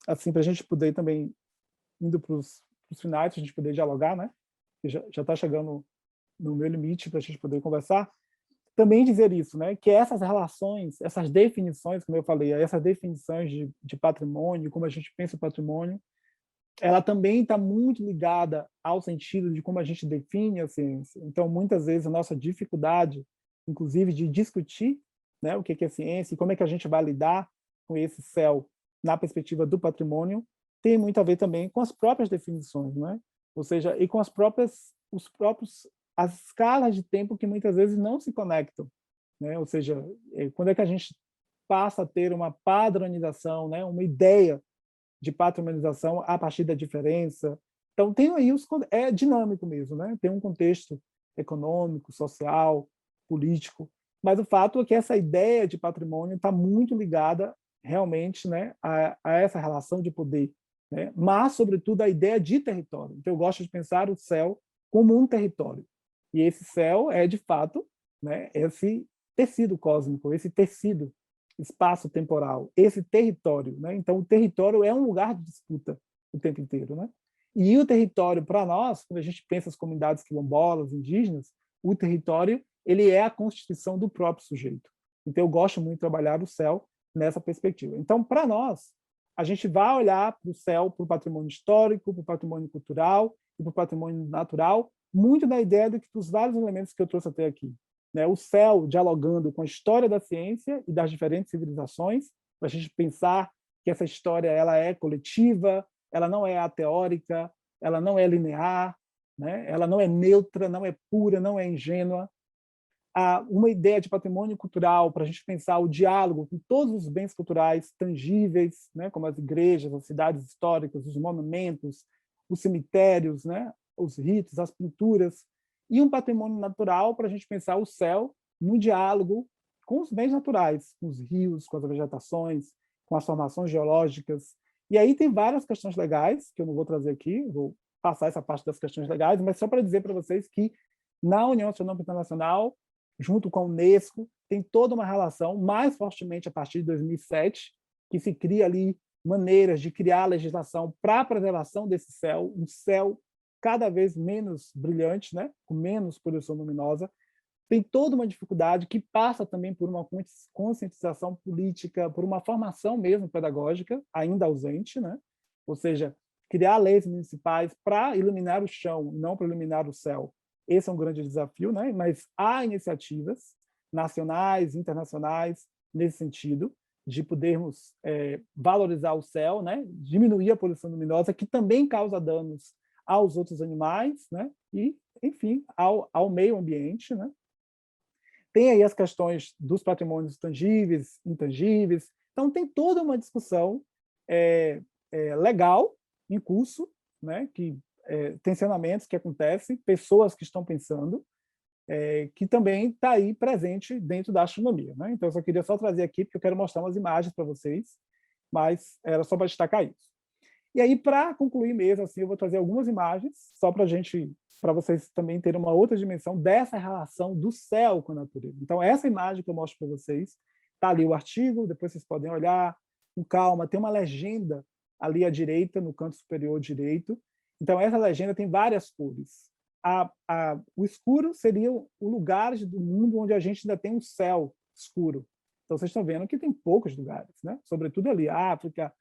assim, para a gente poder também, indo para os finais, para a gente poder dialogar, né? Já está chegando no meu limite para a gente poder conversar, também dizer isso, né? Que essas relações, essas definições, como eu falei, essas definições de patrimônio, como a gente pensa o patrimônio, ela também está muito ligada ao sentido de como a gente define a ciência. Então, muitas vezes, a nossa dificuldade, inclusive, de discutir, né, o que é ciência e como é que a gente vai lidar com esse céu na perspectiva do patrimônio, tem muito a ver também com as próprias definições, né? Ou seja, e com as escalas de tempo que muitas vezes não se conectam, né? Ou seja, quando é que a gente passa a ter uma padronização, né, uma ideia de patrimonialização a partir da diferença. Então, tem aí é dinâmico mesmo, né? Tem um contexto econômico, social, político, mas o fato é que essa ideia de patrimônio está muito ligada realmente, né, a essa relação de poder, né? Mas, sobretudo, a ideia de território. Então, eu gosto de pensar o céu como um território. E esse céu é, de fato, né, esse tecido cósmico, esse tecido espaço-temporal, esse território, né? Então, o território é um lugar de disputa o tempo inteiro, né? E o território, para nós, quando a gente pensa as comunidades quilombolas, indígenas, o território ele é a constituição do próprio sujeito. Então, eu gosto muito de trabalhar o céu nessa perspectiva. Então, para nós, a gente vai olhar para o céu, para o patrimônio histórico, para o patrimônio cultural e para o patrimônio natural, muito na ideia dos vários elementos que eu trouxe até aqui. Né, o céu dialogando com a história da ciência e das diferentes civilizações, para a gente pensar que essa história ela é coletiva, ela não é ateórica, ela não é linear, né, ela não é neutra, não é pura, não é ingênua. Há uma ideia de patrimônio cultural para a gente pensar o diálogo com todos os bens culturais tangíveis, né, como as igrejas, as cidades históricas, os monumentos, os cemitérios, né, os ritos, as pinturas, e um patrimônio natural para a gente pensar o céu no diálogo com os bens naturais, com os rios, com as vegetações, com as formações geológicas. E aí tem várias questões legais, que eu não vou trazer aqui, vou passar essa parte das questões legais, mas só para dizer para vocês que na União Astronômica Internacional, junto com a Unesco, tem toda uma relação, mais fortemente a partir de 2007, que se cria ali maneiras de criar legislação para a preservação desse céu, um céu cada vez menos brilhante, né? Com menos poluição luminosa. Tem toda uma dificuldade que passa também por uma conscientização política, por uma formação mesmo pedagógica, ainda ausente, né? Ou seja, criar leis municipais para iluminar o chão, não para iluminar o céu. Esse é um grande desafio, né? Mas há iniciativas nacionais, internacionais, nesse sentido, de podermos valorizar o céu, né? Diminuir a poluição luminosa, que também causa danos aos outros animais, né? E, enfim, ao meio ambiente, né? Tem aí as questões dos patrimônios tangíveis, intangíveis. Então, tem toda uma discussão legal em curso, né? Que tensionamentos que acontecem, pessoas que estão pensando, que também está aí presente dentro da astronomia, né? Então, eu só queria trazer aqui, porque eu quero mostrar umas imagens para vocês, mas era só para destacar isso. E aí, para concluir mesmo, assim, eu vou trazer algumas imagens, só para vocês também terem uma outra dimensão dessa relação do céu com a natureza. Então, essa imagem que eu mostro para vocês, está ali o artigo, depois vocês podem olhar com calma, tem uma legenda ali à direita, no canto superior direito. Então, essa legenda tem várias cores. O escuro seria o lugar do mundo onde a gente ainda tem um céu escuro. Então, vocês estão vendo que tem poucos lugares, né? Sobretudo ali, África,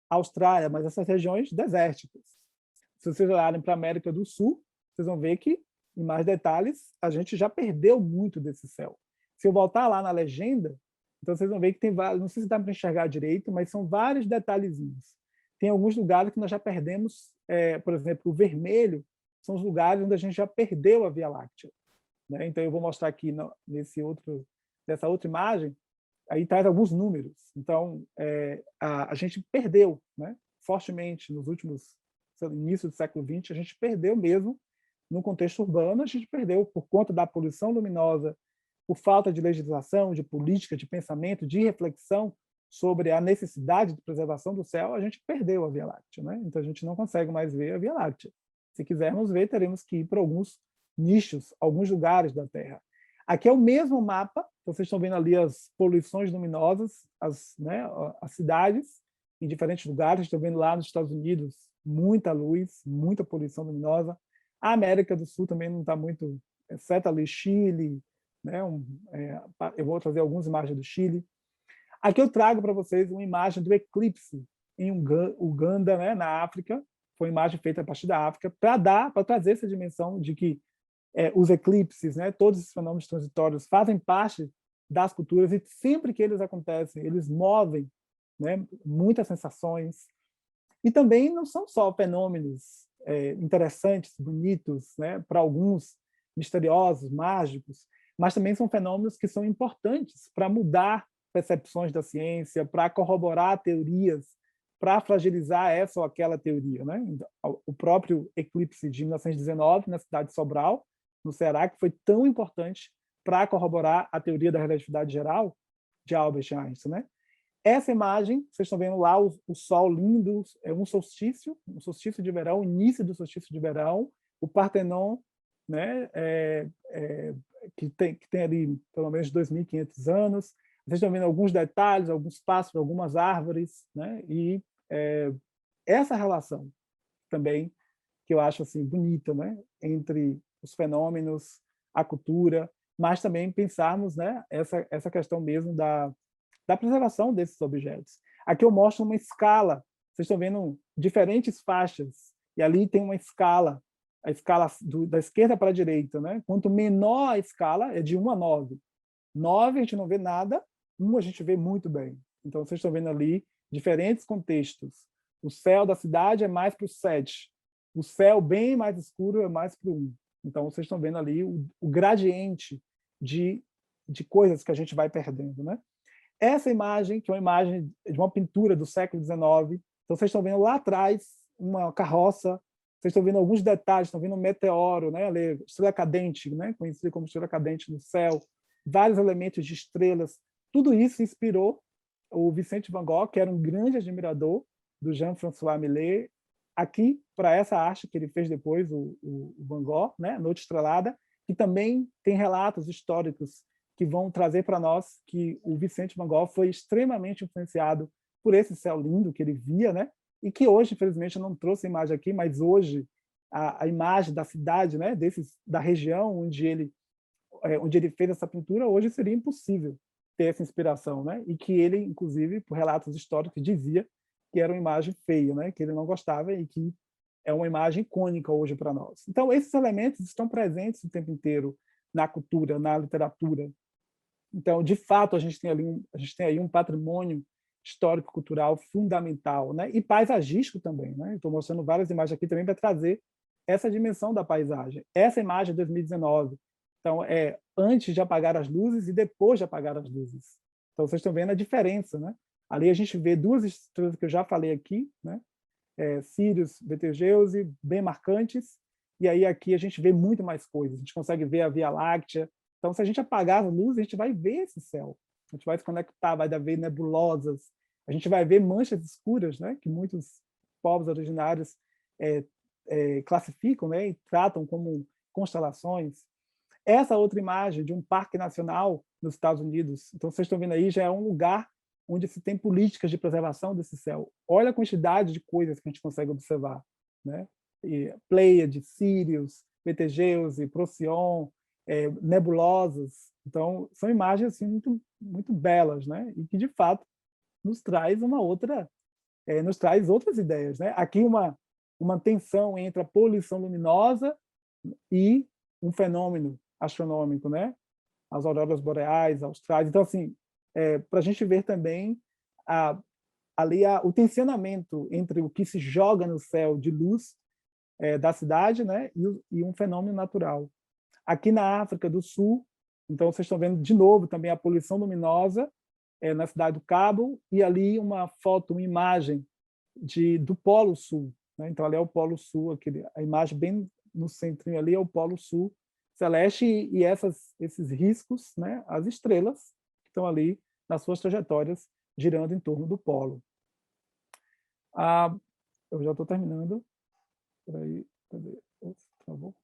Austrália, mas essas regiões desérticas. Se vocês olharem para a América do Sul, vocês vão ver que, em mais detalhes, a gente já perdeu muito desse céu. Se eu voltar lá na legenda, então vocês vão ver que tem vários, não sei se dá para enxergar direito, mas são vários detalhezinhos. Tem alguns lugares que nós já perdemos, por exemplo, o vermelho, são os lugares onde a gente já perdeu a Via Láctea, né? Então, eu vou mostrar aqui nessa outra imagem, aí traz alguns números. Então, a gente perdeu, né, fortemente nos últimos, início do século XX, a gente perdeu mesmo no contexto urbano, a gente perdeu por conta da poluição luminosa, por falta de legislação, de política, de pensamento, de reflexão sobre a necessidade de preservação do céu, a gente perdeu a Via Láctea, né? Então, a gente não consegue mais ver a Via Láctea. Se quisermos ver, teremos que ir para alguns nichos, alguns lugares da Terra. Aqui é o mesmo mapa, vocês estão vendo ali as poluições luminosas, as cidades em diferentes lugares, estão vendo lá nos Estados Unidos muita luz, muita poluição luminosa. A América do Sul também não está muito, exceto ali Chile, né? Eu vou trazer algumas imagens do Chile. Aqui eu trago para vocês uma imagem do eclipse em Uganda, né, na África. Foi uma imagem feita a partir da África para trazer essa dimensão de que os eclipses, né, todos esses fenômenos transitórios fazem parte das culturas e sempre que eles acontecem, eles movem, né, muitas sensações. E também não são só fenômenos interessantes, bonitos, né, para alguns misteriosos, mágicos, mas também são fenômenos que são importantes para mudar percepções da ciência, para corroborar teorias, para fragilizar essa ou aquela teoria, né? O próprio eclipse de 1919 na cidade de Sobral, no Ceará, que foi tão importante para corroborar a teoria da relatividade geral de Albert Einstein, né? Essa imagem, vocês estão vendo lá o sol lindo, é um solstício de verão, início do solstício de verão, o Partenon, né? Que tem ali pelo menos 2.500 anos. Vocês estão vendo alguns detalhes, alguns passos, algumas árvores, né? E essa relação também que eu acho assim bonita, né? Entre os fenômenos, a cultura, mas também pensarmos, né? Essa questão mesmo da preservação desses objetos. Aqui eu mostro uma escala. Vocês estão vendo diferentes faixas e ali tem uma escala, a escala da esquerda para a direita, né? Quanto menor a escala, é de 1 a 9. 9 a gente não vê nada, 1 a gente vê muito bem. Então, vocês estão vendo ali diferentes contextos. O céu da cidade é mais para o 7. O céu bem mais escuro é mais para o 1. Então, vocês estão vendo ali o gradiente de coisas que a gente vai perdendo, né? Essa imagem, que é uma imagem de uma pintura do século XIX, então vocês estão vendo lá atrás uma carroça, vocês estão vendo alguns detalhes, estão vendo um meteoro, né? Estrela cadente, né? Conhecida como estrela cadente no céu, vários elementos de estrelas. Tudo isso inspirou o Vicente Van Gogh, que era um grande admirador do Jean-François Millet, aqui para essa arte que ele fez depois, o Van Gogh, né? Noite Estrelada, que também tem relatos históricos que vão trazer para nós que o Vicente Van Gogh foi extremamente influenciado por esse céu lindo que ele via, né? E que hoje, infelizmente, eu não trouxe a imagem aqui, mas hoje a imagem da cidade, né? Da região onde ele fez essa pintura, hoje seria impossível ter essa inspiração, né? E que ele, inclusive, por relatos históricos, dizia que era uma imagem feia, né? Que ele não gostava e que é uma imagem icônica hoje para nós. Então, esses elementos estão presentes o tempo inteiro na cultura, na literatura. Então, de fato, a gente tem aí um patrimônio histórico-cultural fundamental, né? E paisagístico também, né? Estou mostrando várias imagens aqui também para trazer essa dimensão da paisagem. Essa imagem é 2019. Então, é antes de apagar as luzes e depois de apagar as luzes. Então, vocês estão vendo a diferença, né? Ali a gente vê duas estrelas que eu já falei aqui, né? Sirius, Betelgeuse, bem marcantes, e aí aqui a gente vê muito mais coisas. A gente consegue ver a Via Láctea. Então, se a gente apagar as luzes, a gente vai ver esse céu. A gente vai se conectar, vai ver nebulosas, A gente vai ver manchas escuras, né, que muitos povos originários classificam, né, e tratam como constelações. Essa outra imagem de um parque nacional nos Estados Unidos, então vocês estão vendo aí, já é um lugar onde se tem políticas de preservação desse céu. Olha a quantidade de coisas que a gente consegue observar, né? Pleiades, Sírios, Betelgeuse, Procyon, nebulosas. Então, são imagens assim, muito, muito belas, né? E que, de fato, nos traz nos traz outras ideias, né? Aqui uma tensão entre a poluição luminosa e um fenômeno astronômico, né? As auroras boreais, austrais. Então, assim, para a gente ver também o tensionamento entre o que se joga no céu de luz da cidade, né? E um fenômeno natural. Aqui na África do Sul, então vocês estão vendo de novo também a poluição luminosa na cidade do Cabo, e ali uma foto, uma imagem do Polo Sul, né? Então ali é o Polo Sul, a imagem bem no centrinho ali é o Polo Sul celeste, e esses riscos, né? As estrelas que estão ali nas suas trajetórias girando em torno do polo. Eu já estou terminando. Peraí, cadê? Travou.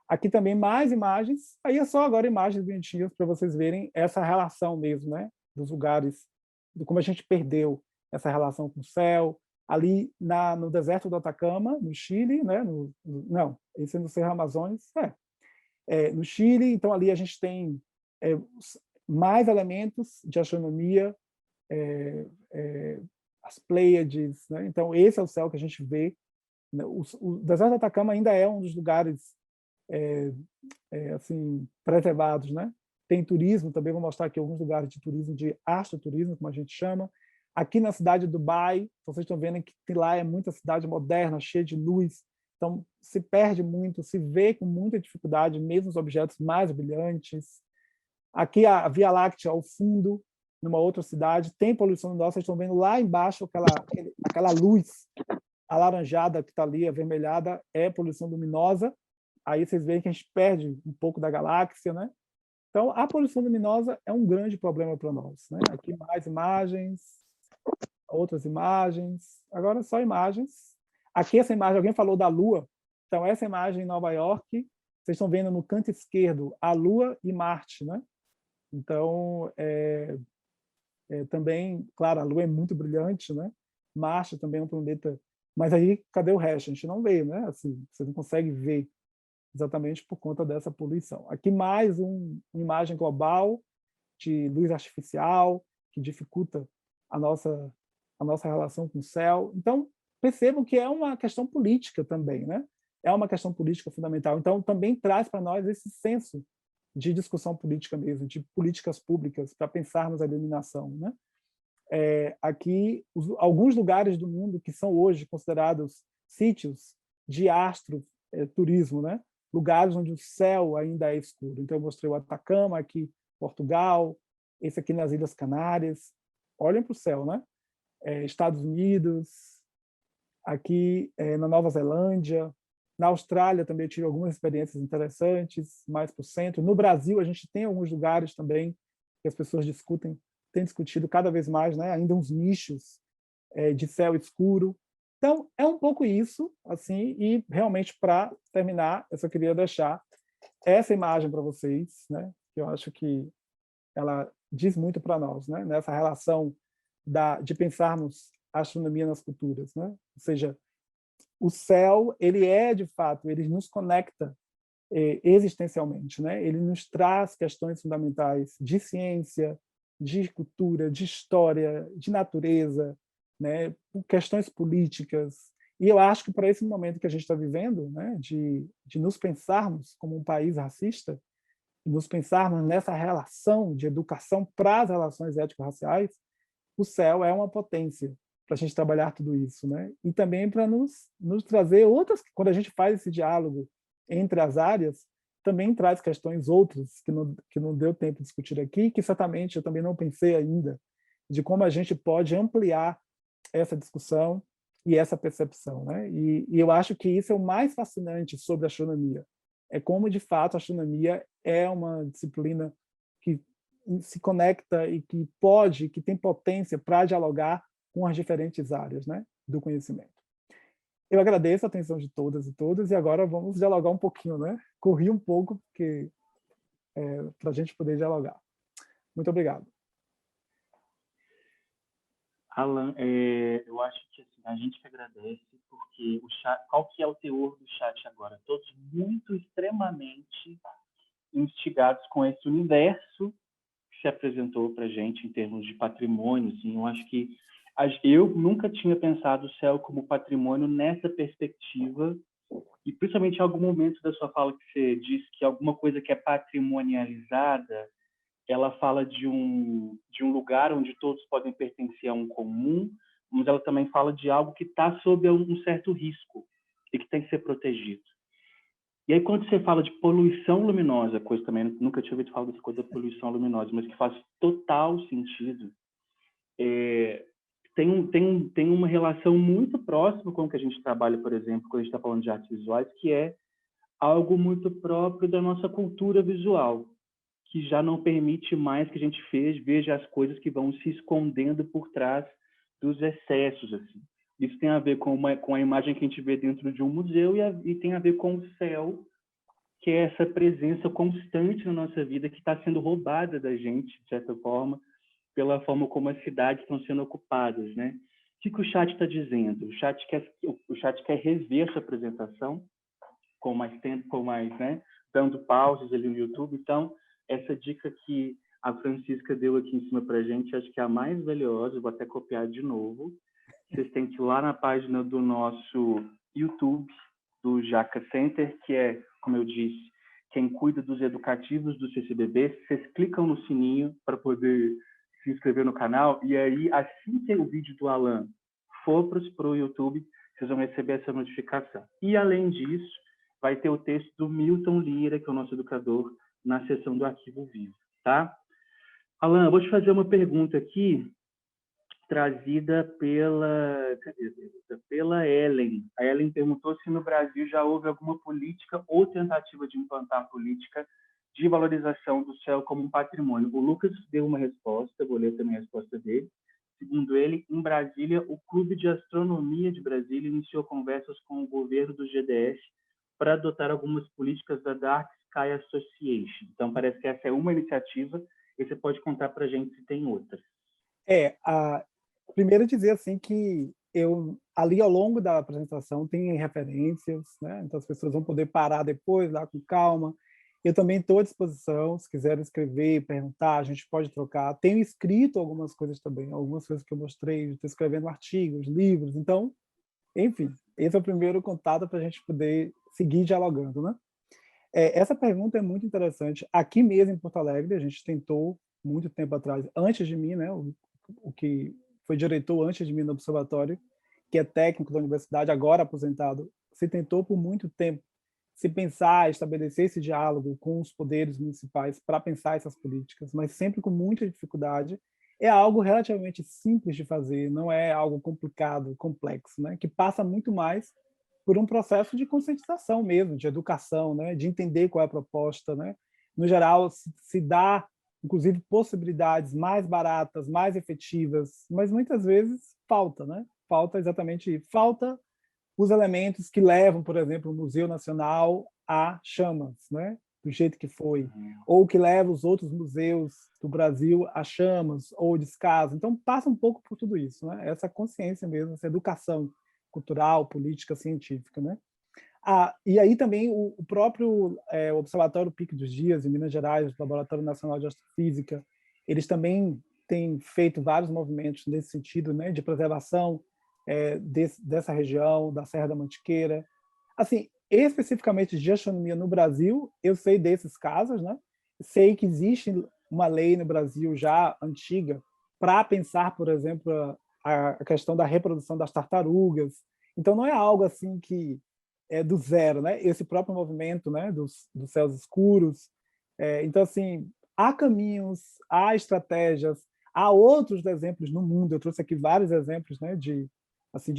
Aqui também mais imagens. Aí é só agora imagens bonitinhas para vocês verem essa relação mesmo, né? Dos lugares, de como a gente perdeu essa relação com o céu. Ali no deserto do Atacama, no Chile, né? Não, esse é no Cerro Amazonas, no Chile. Então ali a gente tem mais elementos de astronomia, as Pleiades, né? Então esse é o céu que a gente vê. O deserto do Atacama ainda é um dos lugares assim preservados, né? Tem turismo também, vou mostrar aqui alguns lugares de turismo, de astroturismo, como a gente chama. Aqui na cidade de Dubai, vocês estão vendo que lá é muita cidade moderna, cheia de luz, então se perde muito, se vê com muita dificuldade, mesmo os objetos mais brilhantes. Aqui a Via Láctea, ao fundo, numa outra cidade, tem poluição luminosa, vocês estão vendo lá embaixo aquela luz alaranjada que está ali, avermelhada, é poluição luminosa. Aí vocês veem que a gente perde um pouco da galáxia, né? Então, a poluição luminosa é um grande problema para nós, né? Aqui mais imagens, outras imagens, agora só imagens. Aqui essa imagem, alguém falou da Lua, então essa imagem em Nova York, vocês estão vendo no canto esquerdo a Lua e Marte, né? Então, também, claro, a Lua é muito brilhante, né? Marte também é um planeta, mas aí cadê o resto? A gente não vê, né? Assim, você não consegue ver exatamente por conta dessa poluição. Aqui mais uma imagem global de luz artificial que dificulta a nossa relação com o céu. Então, percebam que é uma questão política também, né? É uma questão política fundamental. Então, também traz para nós esse senso de discussão política mesmo, de políticas públicas para pensarmos a iluminação, né? Aqui, alguns lugares do mundo que são hoje considerados sítios de astroturismo, né? Lugares onde o céu ainda é escuro. Então, eu mostrei o Atacama, aqui, Portugal, esse aqui nas Ilhas Canárias. Olhem para o céu, né? Estados Unidos, aqui na Nova Zelândia, na Austrália também eu tive algumas experiências interessantes, mais para o centro. No Brasil, a gente tem alguns lugares também que as pessoas têm discutido cada vez mais, né? Ainda uns nichos de céu escuro. Então, é um pouco isso, assim, e realmente, para terminar, eu só queria deixar essa imagem para vocês, né? Que eu acho que ela diz muito para nós, né? Nessa relação de pensarmos a astronomia nas culturas, né? Ou seja, o céu, ele de fato, ele nos conecta existencialmente, né? Ele nos traz questões fundamentais de ciência, de cultura, de história, de natureza, né? Questões políticas. E eu acho que para esse momento que a gente está vivendo, né? de nos pensarmos como um país racista, nos pensarmos nessa relação de educação para as relações étnico-raciais, o céu é uma potência para a gente trabalhar tudo isso, né? E também para nos trazer outras, quando a gente faz esse diálogo entre as áreas, também traz questões outras que não deu tempo de discutir aqui, que certamente eu também não pensei ainda, de como a gente pode ampliar essa discussão e essa percepção, né? E eu acho que isso é o mais fascinante sobre a astronomia, é como, de fato, a astronomia é uma disciplina que se conecta e que pode, que tem potência para dialogar com as diferentes áreas, né, do conhecimento. Eu agradeço a atenção de todas e todos, e agora vamos dialogar um pouquinho, né? Corri um pouco, porque para a gente poder dialogar. Muito obrigado. Alan, eu acho que assim, a gente que agradece, porque o chat, qual que é o teor do chat agora? Todos muito, extremamente instigados com esse universo que se apresentou para a gente em termos de patrimônio. Assim, eu acho que eu nunca tinha pensado o céu como patrimônio nessa perspectiva, e principalmente em algum momento da sua fala que você disse que alguma coisa que é patrimonializada, ela fala de um lugar onde todos podem pertencer a um comum, mas ela também fala de algo que está sob um certo risco e que tem que ser protegido. E aí, quando você fala de poluição luminosa, coisa também, nunca tinha ouvido falar dessa coisa da poluição luminosa, mas que faz total sentido, tem uma relação muito próxima com o que a gente trabalha, por exemplo, quando a gente está falando de artes visuais, que é algo muito próprio da nossa cultura visual, que já não permite mais que a gente veja as coisas que vão se escondendo por trás dos excessos, assim. Isso tem a ver com a imagem que a gente vê dentro de um museu e tem a ver com o céu, que é essa presença constante na nossa vida que está sendo roubada da gente, de certa forma, pela forma como as cidades estão sendo ocupadas, né? O que o chat está dizendo? O chat quer rever essa apresentação com mais tempo, né, dando pausas ali no YouTube. Então, essa dica que a Francisca deu aqui em cima para a gente, acho que é a mais valiosa, eu vou até copiar de novo. Vocês têm que ir lá na página do nosso YouTube, do Jaca Center, que é, como eu disse, quem cuida dos educativos do CCBB. Vocês clicam no sininho para poder se inscrever no canal, e aí, assim que o vídeo do Alan for para o YouTube, vocês vão receber essa notificação. E, além disso, vai ter o texto do Milton Lira, que é o nosso educador, na seção do Arquivo Vivo, tá? Alan, eu vou te fazer uma pergunta aqui, trazida pela Ellen. A Ellen perguntou se no Brasil já houve alguma política ou tentativa de implantar política de valorização do céu como um patrimônio. O Lucas deu uma resposta, vou ler também a resposta dele. Segundo ele, em Brasília, o Clube de Astronomia de Brasília iniciou conversas com o governo do GDS para adotar algumas políticas da Dark Sky Association. Então, parece que essa é uma iniciativa, e você pode contar para a gente se tem outras. Primeiro dizer assim que eu ali ao longo da apresentação tem referências, né? Então as pessoas vão poder parar depois lá com calma. Eu também estou à disposição, se quiserem escrever, perguntar, a gente pode trocar. Tenho escrito algumas coisas também, algumas coisas que eu mostrei, estou escrevendo artigos, livros. Então, enfim, esse é o primeiro contato para a gente poder seguir dialogando, né? Essa pergunta é muito interessante. Aqui mesmo em Porto Alegre, a gente tentou muito tempo atrás, antes de mim, né? O que foi diretor antes de mim no observatório, que é técnico da universidade, agora aposentado, se tentou por muito tempo se pensar, estabelecer esse diálogo com os poderes municipais para pensar essas políticas, mas sempre com muita dificuldade. É algo relativamente simples de fazer, não é algo complicado, complexo, né? Que passa muito mais por um processo de conscientização mesmo, de educação, né? De entender qual é a proposta, né? No geral, se dá inclusive possibilidades mais baratas, mais efetivas, mas muitas vezes falta, né? Falta os elementos que levam, por exemplo, o Museu Nacional a chamas, né? Do jeito que foi, ou que leva os outros museus do Brasil a chamas ou descaso. Então passa um pouco por tudo isso, né? Essa consciência mesmo, essa educação cultural, política, científica, né? E aí também o próprio Observatório Pico dos Dias, em Minas Gerais, o Laboratório Nacional de Astrofísica, eles também têm feito vários movimentos nesse sentido, né, de preservação dessa região, da Serra da Mantiqueira. Assim, especificamente de astronomia no Brasil, eu sei desses casos, né? Sei que existe uma lei no Brasil já antiga para pensar, por exemplo, a questão da reprodução das tartarugas. Então, não é algo assim que do zero, né? Esse próprio movimento, né, dos céus escuros. Então, assim, há caminhos, há estratégias, há outros exemplos no mundo. Eu trouxe aqui vários exemplos, né, de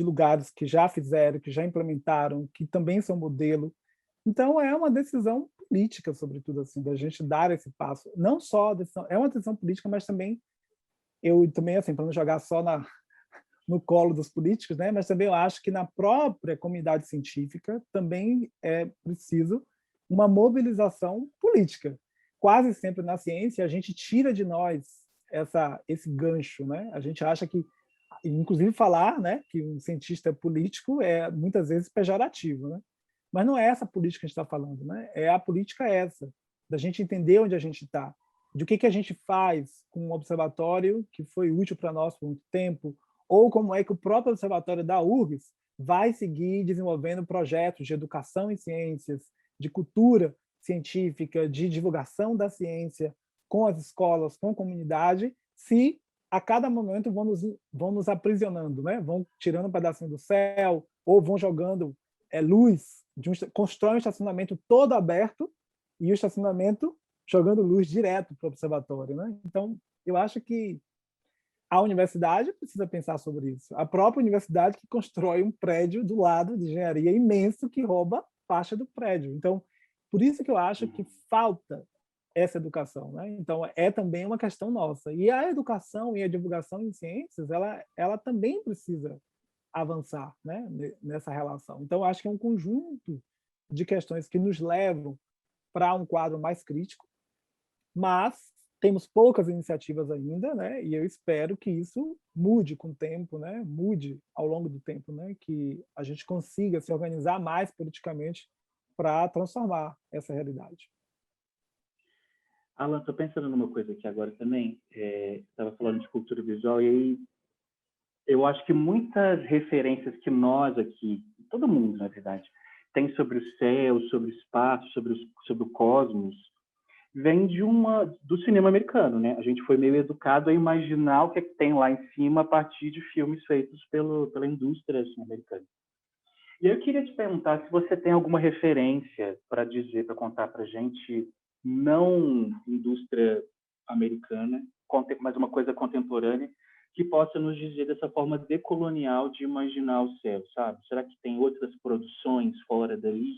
lugares que já fizeram, que já implementaram, que também são modelo. Então, é uma decisão política, sobretudo, assim, da gente dar esse passo. Não só a decisão, é uma decisão política, mas também, eu também, assim, para não jogar só no colo dos políticos, né? Mas também eu acho que na própria comunidade científica também é preciso uma mobilização política. Quase sempre na ciência a gente tira de nós esse gancho, né? A gente acha que, inclusive falar, né, que um cientista é político é muitas vezes pejorativo, né? Mas não é essa política que a gente está falando, né? É a política essa, da gente entender onde a gente está, de o que a gente faz com um observatório que foi útil para nós por muito tempo, ou como é que o próprio observatório da URGS vai seguir desenvolvendo projetos de educação em ciências, de cultura científica, de divulgação da ciência com as escolas, com a comunidade, se a cada momento vão nos aprisionando, né? Vão tirando um pedacinho do céu, ou vão jogando luz, constrói um estacionamento todo aberto e o estacionamento jogando luz direto para o observatório, né? Então, eu acho que a universidade precisa pensar sobre isso. A própria universidade que constrói um prédio do lado de engenharia imenso que rouba faixa do prédio. Então, por isso que eu acho que falta essa educação, né? Então, é também uma questão nossa. E a educação e a divulgação em ciências, ela também precisa avançar, né, nessa relação. Então, acho que é um conjunto de questões que nos levam para um quadro mais crítico, mas temos poucas iniciativas ainda, né? E eu espero que isso mude com o tempo, né? Mude ao longo do tempo, né? Que a gente consiga se organizar mais politicamente para transformar essa realidade. Alan, estou pensando numa coisa aqui agora também. Estava falando de cultura visual e aí eu acho que muitas referências que nós aqui, todo mundo, na verdade, tem sobre o céu, sobre o espaço, sobre o cosmos, vem do cinema americano, né? A gente foi meio educado a imaginar o que é que tem lá em cima a partir de filmes feitos pela indústria americana. E eu queria te perguntar se você tem alguma referência para dizer, para contar para a gente, não indústria americana, mas uma coisa contemporânea, que possa nos dizer dessa forma decolonial de imaginar o céu, sabe? Será que tem outras produções fora dali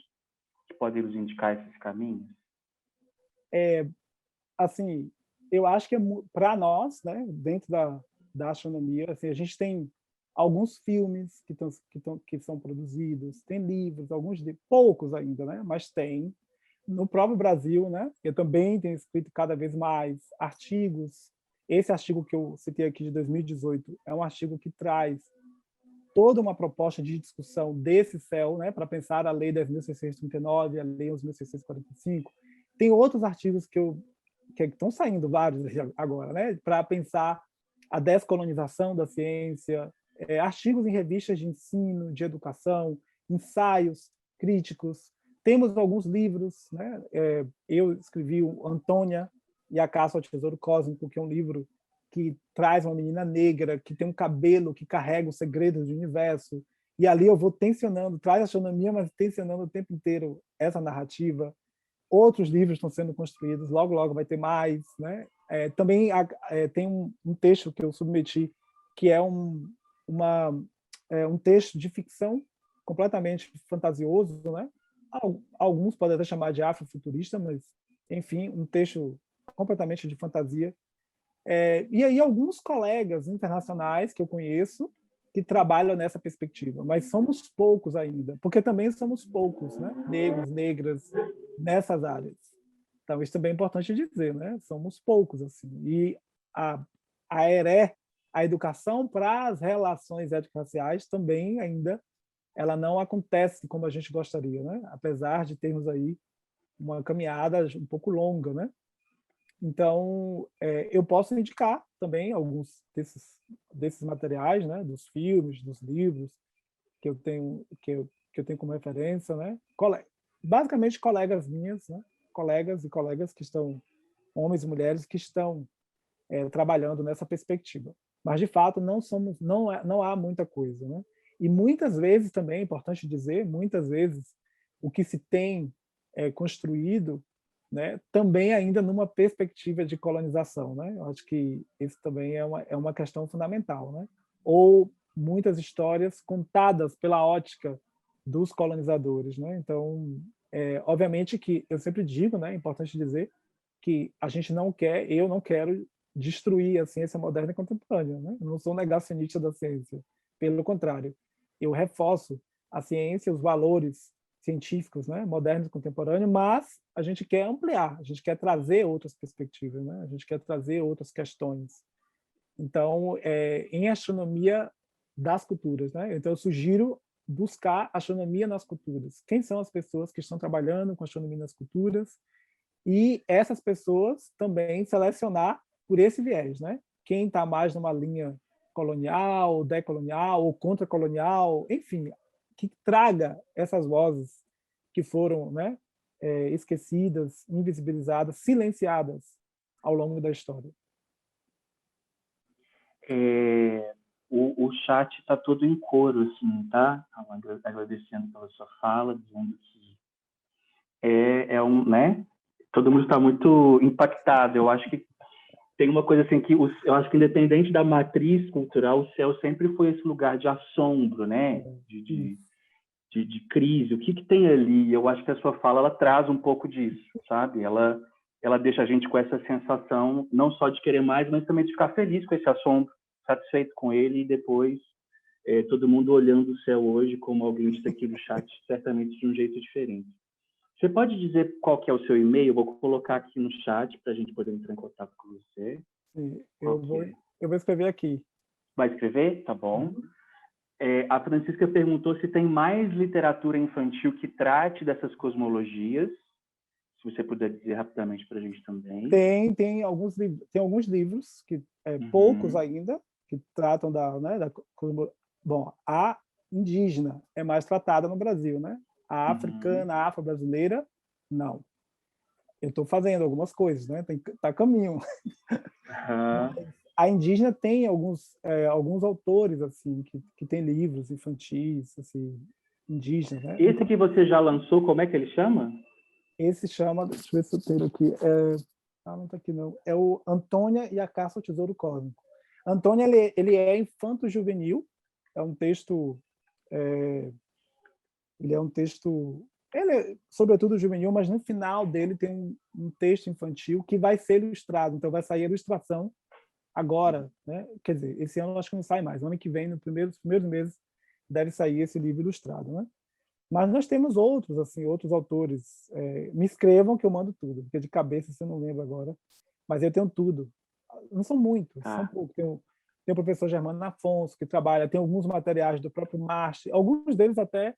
que podem nos indicar esses caminhos? Assim, eu acho que para nós, né, dentro da astronomia, assim, a gente tem alguns filmes que são produzidos, tem livros, poucos ainda, né, mas tem. No próprio Brasil, né, eu também tenho escrito cada vez mais artigos. Esse artigo que eu citei aqui de 2018 é um artigo que traz toda uma proposta de discussão desse céu, né, para pensar a Lei 10.639, a Lei 11.645. Tem outros artigos que estão saindo vários agora, né, para pensar a descolonização da ciência, artigos em revistas de ensino, de educação, ensaios críticos. Temos alguns livros, né? Eu escrevi o Antônia e a Caça ao Tesouro Cósmico, que é um livro que traz uma menina negra que tem um cabelo que carrega os segredos do universo, e ali eu vou tensionando, traz astronomia, mas tensionando o tempo inteiro essa narrativa. Outros livros estão sendo construídos, logo, logo vai ter mais, né? Também tem um texto que eu submeti, que é um texto de ficção completamente fantasioso, né? Alguns podem até chamar de afrofuturista, mas, enfim, um texto completamente de fantasia. E aí alguns colegas internacionais que eu conheço que trabalham nessa perspectiva, mas somos poucos ainda, porque também somos poucos, né? Negros, negras, nessas áreas. Então, isso também é importante dizer, né? Somos poucos, assim. E a educação para as relações étnico-raciais também ainda ela não acontece como a gente gostaria, né? Apesar de termos aí uma caminhada um pouco longa, né? Então, eu posso indicar também alguns desses materiais, né? Dos filmes, dos livros que eu tenho como referência, né? Basicamente colegas minhas, né? Colegas e colegas que estão, homens e mulheres que estão trabalhando nessa perspectiva. Mas de fato não há muita coisa, né? E muitas vezes também é importante dizer, muitas vezes o que se tem construído, né, também ainda numa perspectiva de colonização, né? Eu acho que isso também é uma questão fundamental, né? Ou muitas histórias contadas pela ótica dos colonizadores, né? Então Obviamente que eu sempre digo, né, é importante dizer, que a gente não quer, eu não quero destruir a ciência moderna e contemporânea, né? Eu não sou negacionista da ciência, pelo contrário, eu reforço a ciência, os valores científicos, né, modernos e contemporâneos, mas a gente quer ampliar, a gente quer trazer outras perspectivas, né? A gente quer trazer outras questões. Então, em astronomia das culturas, né? Então eu sugiro buscar astronomia nas culturas. Quem são as pessoas que estão trabalhando com astronomia nas culturas? E essas pessoas também selecionar por esse viés, né? Quem está mais numa linha colonial, decolonial ou contracolonial, enfim, que traga essas vozes que foram, né, esquecidas, invisibilizadas, silenciadas ao longo da história. O chat está todo em coro, assim, tá? Agradecendo pela sua fala, dizendo que né? Todo mundo está muito impactado. Eu acho que tem uma coisa assim que eu acho que independente da matriz cultural, o céu sempre foi esse lugar de assombro, né? De crise. O que tem ali? Eu acho que a sua fala ela traz um pouco disso, sabe? Ela deixa a gente com essa sensação não só de querer mais, mas também de ficar feliz com esse assombro, satisfeito com ele, e depois todo mundo olhando o céu hoje, como alguém disse aqui no chat, certamente de um jeito diferente. Você pode dizer qual que é o seu e-mail? Eu vou colocar aqui no chat para a gente poder entrar em contato com você. Sim, eu vou escrever aqui. Vai escrever? Tá bom. A Francisca perguntou se tem mais literatura infantil que trate dessas cosmologias. Se você puder dizer rapidamente para a gente também. Tem alguns livros, que poucos ainda, que tratam bom, a indígena é mais tratada no Brasil, né? A africana, a afro-brasileira, não. Eu estou fazendo algumas coisas, né? Tá a caminho. A indígena tem alguns autores assim que tem livros infantis assim, indígenas, né? Esse que você já lançou, como é que ele chama? Esse chama, deixa eu ver se eu tenho aqui, não está aqui não, é o Antônia e a Caça ao Tesouro Cósmico. Antônia, ele é infanto-juvenil, é um texto, ele é sobretudo juvenil, mas no final dele tem um texto infantil que vai ser ilustrado, então vai sair a ilustração agora, né? Quer dizer, esse ano eu acho que não sai mais, ano que vem, nos primeiros meses, deve sair esse livro ilustrado, né? Mas nós temos outros autores. Me escrevam que eu mando tudo, porque de cabeça você não lembra agora. Mas eu tenho tudo. Não são muitos, são poucos. Tem o professor Germano Afonso, que trabalha, tem alguns materiais do próprio MAST, alguns deles até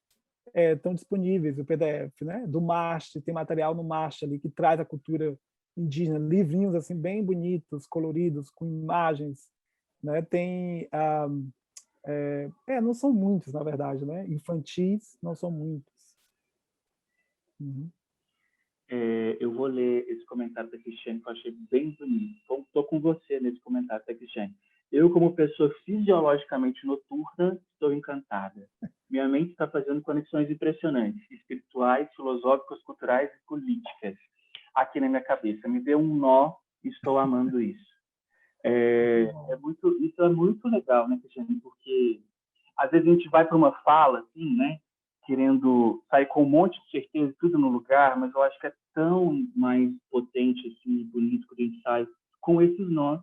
estão disponíveis, o PDF, né? Do MAST, tem material no MAST ali que traz a cultura indígena, livrinhos assim bem bonitos, coloridos, com imagens, né? Tem não são muitos, na verdade, né? Infantis não são muitos. Eu vou ler esse comentário da Cristiane, que eu achei bem bonito. Estou com você nesse comentário da Cristiane. Eu, como pessoa fisiologicamente noturna, estou encantada. Minha mente está fazendo conexões impressionantes, espirituais, filosóficas, culturais e políticas, aqui na minha cabeça. Me deu um nó e estou amando isso. Isso é muito legal, né, Cristiane? Porque às vezes a gente vai para uma fala, assim, né? Querendo sair com um monte de certeza, tudo no lugar, mas eu acho que é tão mais potente, assim, bonito, quando a gente sai com esses nós,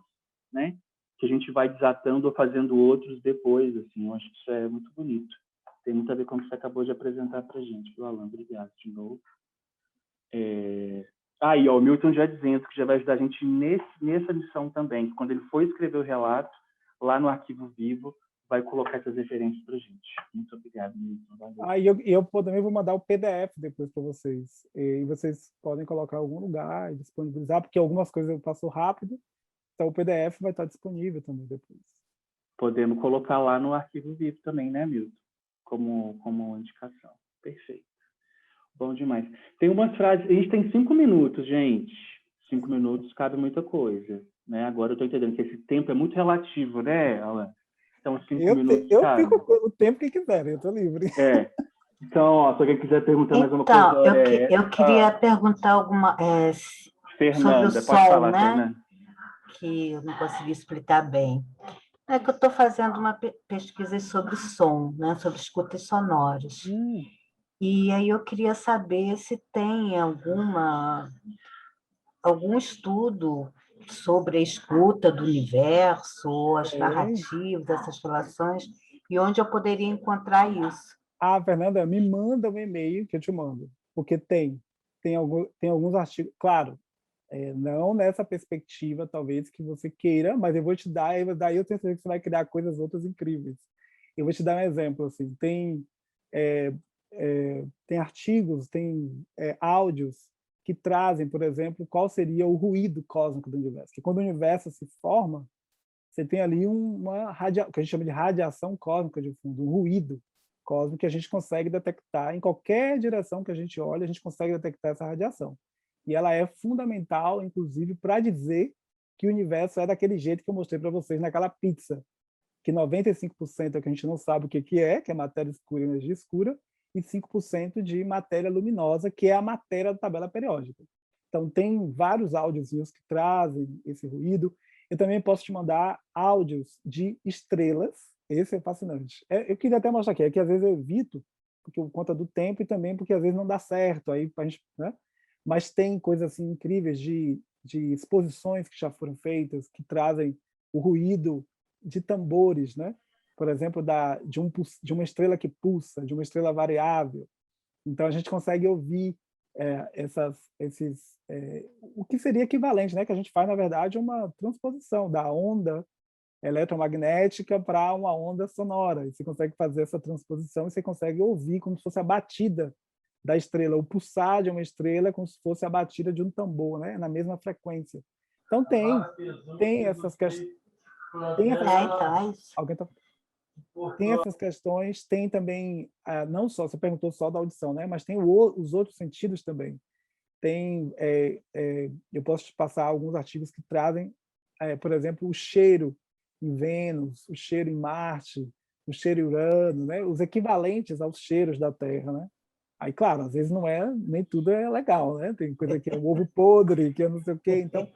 né? Que a gente vai desatando ou fazendo outros depois, assim. Eu acho que isso é muito bonito. Tem muito a ver com o que você acabou de apresentar para a gente, viu, Alan? Obrigado de novo. E o Milton já dizendo que já vai ajudar a gente nessa lição também. Quando ele for escrever o relato, lá no Arquivo Vivo, vai colocar essas referências para a gente. Muito obrigado, Milton. Eu também vou mandar o PDF depois para vocês. E vocês podem colocar em algum lugar e disponibilizar, porque algumas coisas eu passo rápido, então o PDF vai estar disponível também depois. Podemos colocar lá no Arquivo Vivo também, né, Milton? Como indicação. Perfeito. Bom demais. Tem umas frases... A gente tem 5 minutos, gente. 5 minutos cabe muita coisa. Né? Agora eu estou entendendo que esse tempo é muito relativo, né, Alan? Então, 5 minutos, eu fico com o tempo que quiserem, eu estou livre. Então, se alguém quiser perguntar mais uma coisa... eu queria perguntar alguma... Fernanda, sobre o pode sol, falar, né? Fernanda. Que eu não consegui explicar bem. É que eu estou fazendo uma pesquisa sobre som, né? Sobre escutas sonoras. E aí eu queria saber se tem algum estudo sobre a escuta do universo, ou as Tem. narrativas, essas relações, e onde eu poderia encontrar isso. Ah, Fernanda, me manda um e-mail que eu te mando, porque tem alguns artigos, claro, não nessa perspectiva, talvez, que você queira, mas eu vou te dar, e daí eu tenho certeza que você vai criar coisas outras incríveis. Eu vou te dar um exemplo, assim, é, tem artigos, tem áudios que trazem, por exemplo, qual seria o ruído cósmico do universo, que quando o universo se forma, você tem ali que a gente chama de radiação cósmica de fundo, um ruído cósmico que a gente consegue detectar em qualquer direção que a gente olha, a gente consegue detectar essa radiação. E ela é fundamental, inclusive, para dizer que o universo é daquele jeito que eu mostrei para vocês naquela pizza, que 95% é que a gente não sabe o que é, que é matéria escura e energia escura, e 5% de matéria luminosa, que é a matéria da tabela periódica. Então, tem vários áudios que trazem esse ruído. Eu também posso te mandar áudios de estrelas. Esse é fascinante. Eu queria até mostrar aqui, é que às vezes eu evito, porque por conta do tempo e também porque às vezes não dá certo. Aí, a gente, né? Mas tem coisas assim, incríveis de exposições que já foram feitas, que trazem o ruído de tambores, né? Por exemplo, de uma estrela que pulsa, de uma estrela variável. Então, a gente consegue ouvir o que seria equivalente, né? Que a gente faz, na verdade, uma transposição da onda eletromagnética para uma onda sonora. E você consegue fazer essa transposição e você consegue ouvir como se fosse a batida da estrela, o pulsar de uma estrela como se fosse a batida de um tambor, né? Na mesma frequência. Então, tem essas questões. Então, é isso. Alguém tá tem essas questões, tem também, não só, você perguntou só da audição, né? Mas tem os outros sentidos também. Eu posso te passar alguns artigos que trazem, por exemplo, o cheiro em Vênus, o cheiro em Marte, o cheiro em Urano, né? Os equivalentes aos cheiros da Terra, né? Aí, claro, às vezes nem tudo é legal, né? Tem coisa que é o ovo podre, que é não sei o quê. Então,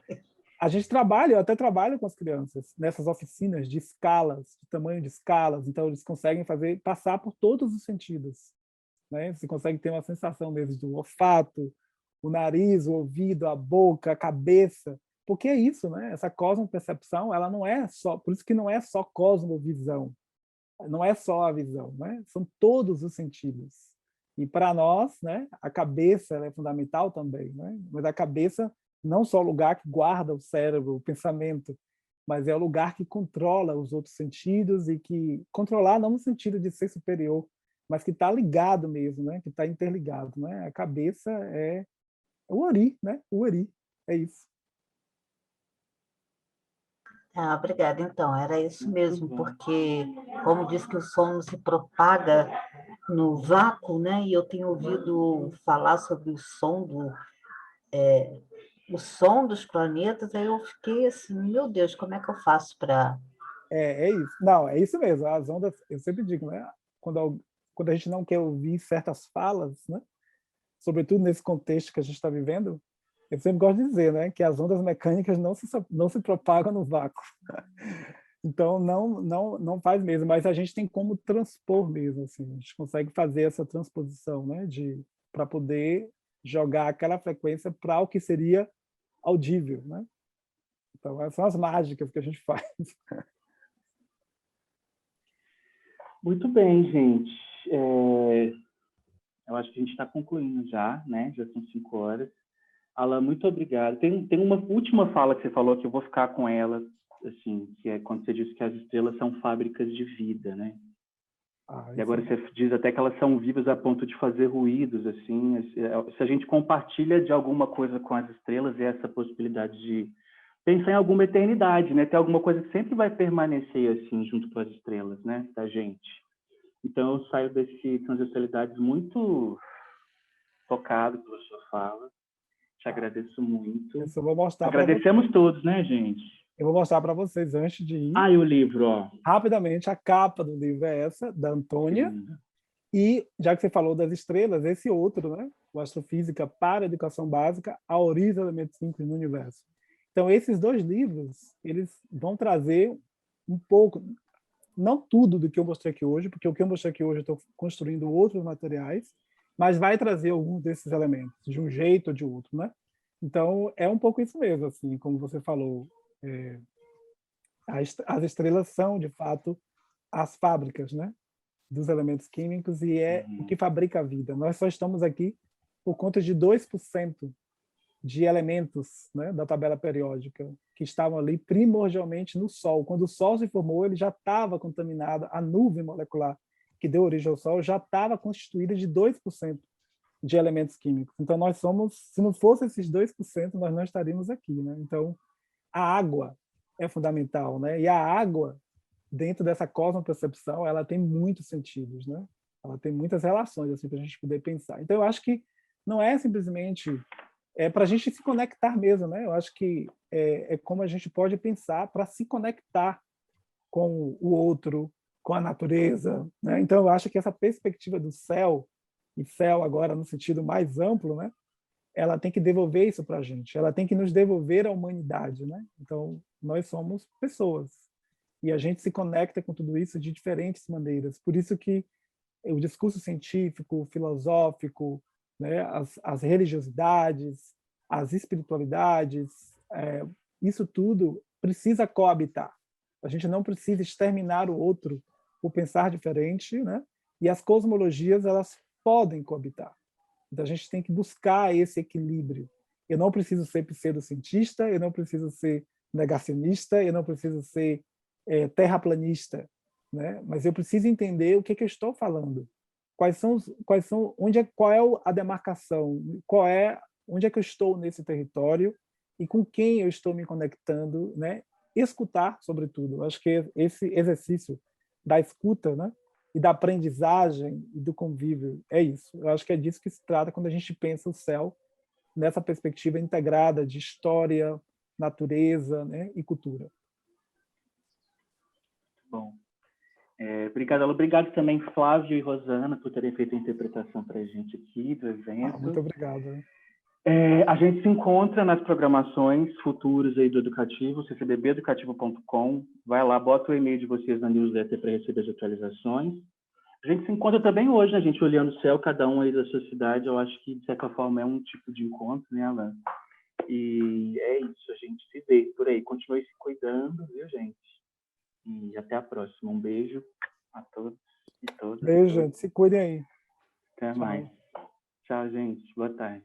eu até trabalho com as crianças nessas oficinas de escalas, de tamanho de escalas, então eles conseguem passar por todos os sentidos, né? Você consegue ter uma sensação mesmo do olfato, o nariz, o ouvido, a boca, a cabeça, porque é isso, né? Essa cosmopercepção, ela não é só, por isso que não é só cosmovisão, não é só a visão, né? São todos os sentidos. E para nós, né, a cabeça ela é fundamental também, né? Mas a cabeça não só o lugar que guarda o cérebro, o pensamento, mas é o lugar que controla os outros sentidos e que controlar não no sentido de ser superior, mas que está ligado mesmo, né? Que está interligado, né? A cabeça é o ori, né? O ori, é isso. Ah, obrigada. Então, era isso Muito mesmo, bom. porque, como diz que o som não se propaga no vácuo, né? E eu tenho ouvido falar sobre o som dos planetas, aí eu fiquei assim, meu Deus, como é que eu faço para... É isso. Não, é isso mesmo. As ondas, eu sempre digo, né? Quando a gente não quer ouvir certas falas, né? Sobretudo nesse contexto que a gente está vivendo, eu sempre gosto de dizer, né, que as ondas mecânicas não se propagam no vácuo. Então não faz mesmo, mas a gente tem como transpor mesmo, assim, a gente consegue fazer essa transposição, né, para poder jogar aquela frequência para o que seria audível, né? Então essas são as mágicas que a gente faz. Muito bem, gente. Eu acho que a gente está concluindo já, né? Já são 5 horas. Alan, muito obrigado. Tem uma última fala que você falou que eu vou ficar com ela, assim, que é quando você disse que as estrelas são fábricas de vida, né? E agora você diz até que elas são vivas a ponto de fazer ruídos, assim. Se a gente compartilha de alguma coisa com as estrelas, é essa possibilidade de pensar em alguma eternidade, né? Ter alguma coisa que sempre vai permanecer, assim, junto com as estrelas, né? Da gente. Então, eu saio desse Transversalidades muito tocado pela sua fala. Te agradeço muito. Eu só vou mostrar para vocês. Agradecemos todos, né, gente? Eu vou mostrar para vocês antes de ir. E o livro, ó. Rapidamente, a capa do livro é essa, da Antônia. E, já que você falou das estrelas, esse outro, né? O Astrofísica para a Educação Básica, a origem dos elementos simples no universo. Então, esses dois livros, eles vão trazer um pouco, não tudo do que eu mostrei aqui hoje, porque o que eu mostrei aqui hoje eu estou construindo outros materiais, mas vai trazer algum desses elementos, de um jeito ou de outro, né? Então, é um pouco isso mesmo, assim, como você falou. As estrelas são, de fato, as fábricas, né, dos elementos químicos e é o que fabrica a vida. Nós só estamos aqui por conta de 2% de elementos, né, da tabela periódica que estavam ali primordialmente no Sol. Quando o Sol se formou, ele já estava contaminado, a nuvem molecular que deu origem ao Sol já estava constituída de 2% de elementos químicos. Então, nós somos, se não fosse esses 2%, nós não estaríamos aqui, né? Então, a água é fundamental, né? E a água, dentro dessa cosmopercepção, ela tem muitos sentidos, né? Ela tem muitas relações assim para a gente poder pensar. Então, eu acho que não é simplesmente para a gente se conectar mesmo, né? Eu acho que é como a gente pode pensar para se conectar com o outro, com a natureza, né? Então, eu acho que essa perspectiva do céu, e céu agora no sentido mais amplo, né? Ela tem que devolver isso para a gente, ela tem que nos devolver a humanidade, né? Então, nós somos pessoas e a gente se conecta com tudo isso de diferentes maneiras. Por isso que o discurso científico, filosófico, né, as religiosidades, as espiritualidades, isso tudo precisa coabitar. A gente não precisa exterminar o outro por pensar diferente, né? E as cosmologias, elas podem coabitar. Então, a gente tem que buscar esse equilíbrio. Eu não preciso ser pseudocientista, eu não preciso ser negacionista, eu não preciso ser terraplanista, né? Mas eu preciso entender o que eu estou falando. Qual é a demarcação? Onde é que eu estou nesse território e com quem eu estou me conectando, né? Escutar, sobretudo. Eu acho que esse exercício da escuta, né? E da aprendizagem e do convívio. É isso. Eu acho que é disso que se trata quando a gente pensa o céu nessa perspectiva integrada de história, natureza, né, e cultura. Bom, obrigado. Obrigado também, Flávio e Rosana, por terem feito a interpretação para a gente aqui do evento. Muito obrigado. A gente se encontra nas programações futuras aí do Educativo, ccdbeducativo.com. Vai lá, bota o e-mail de vocês na newsletter para receber as atualizações. A gente se encontra também hoje, né, gente, olhando o céu, cada um aí da sua cidade. Eu acho que, de certa forma, é um tipo de encontro, né, Alan? E é isso, a gente se vê por aí. Continue se cuidando, viu, gente? E até a próxima. Um beijo a todos e todas. Beijo, gente. Se cuidem aí. Até Tchau. mais. Tchau, gente. Boa tarde.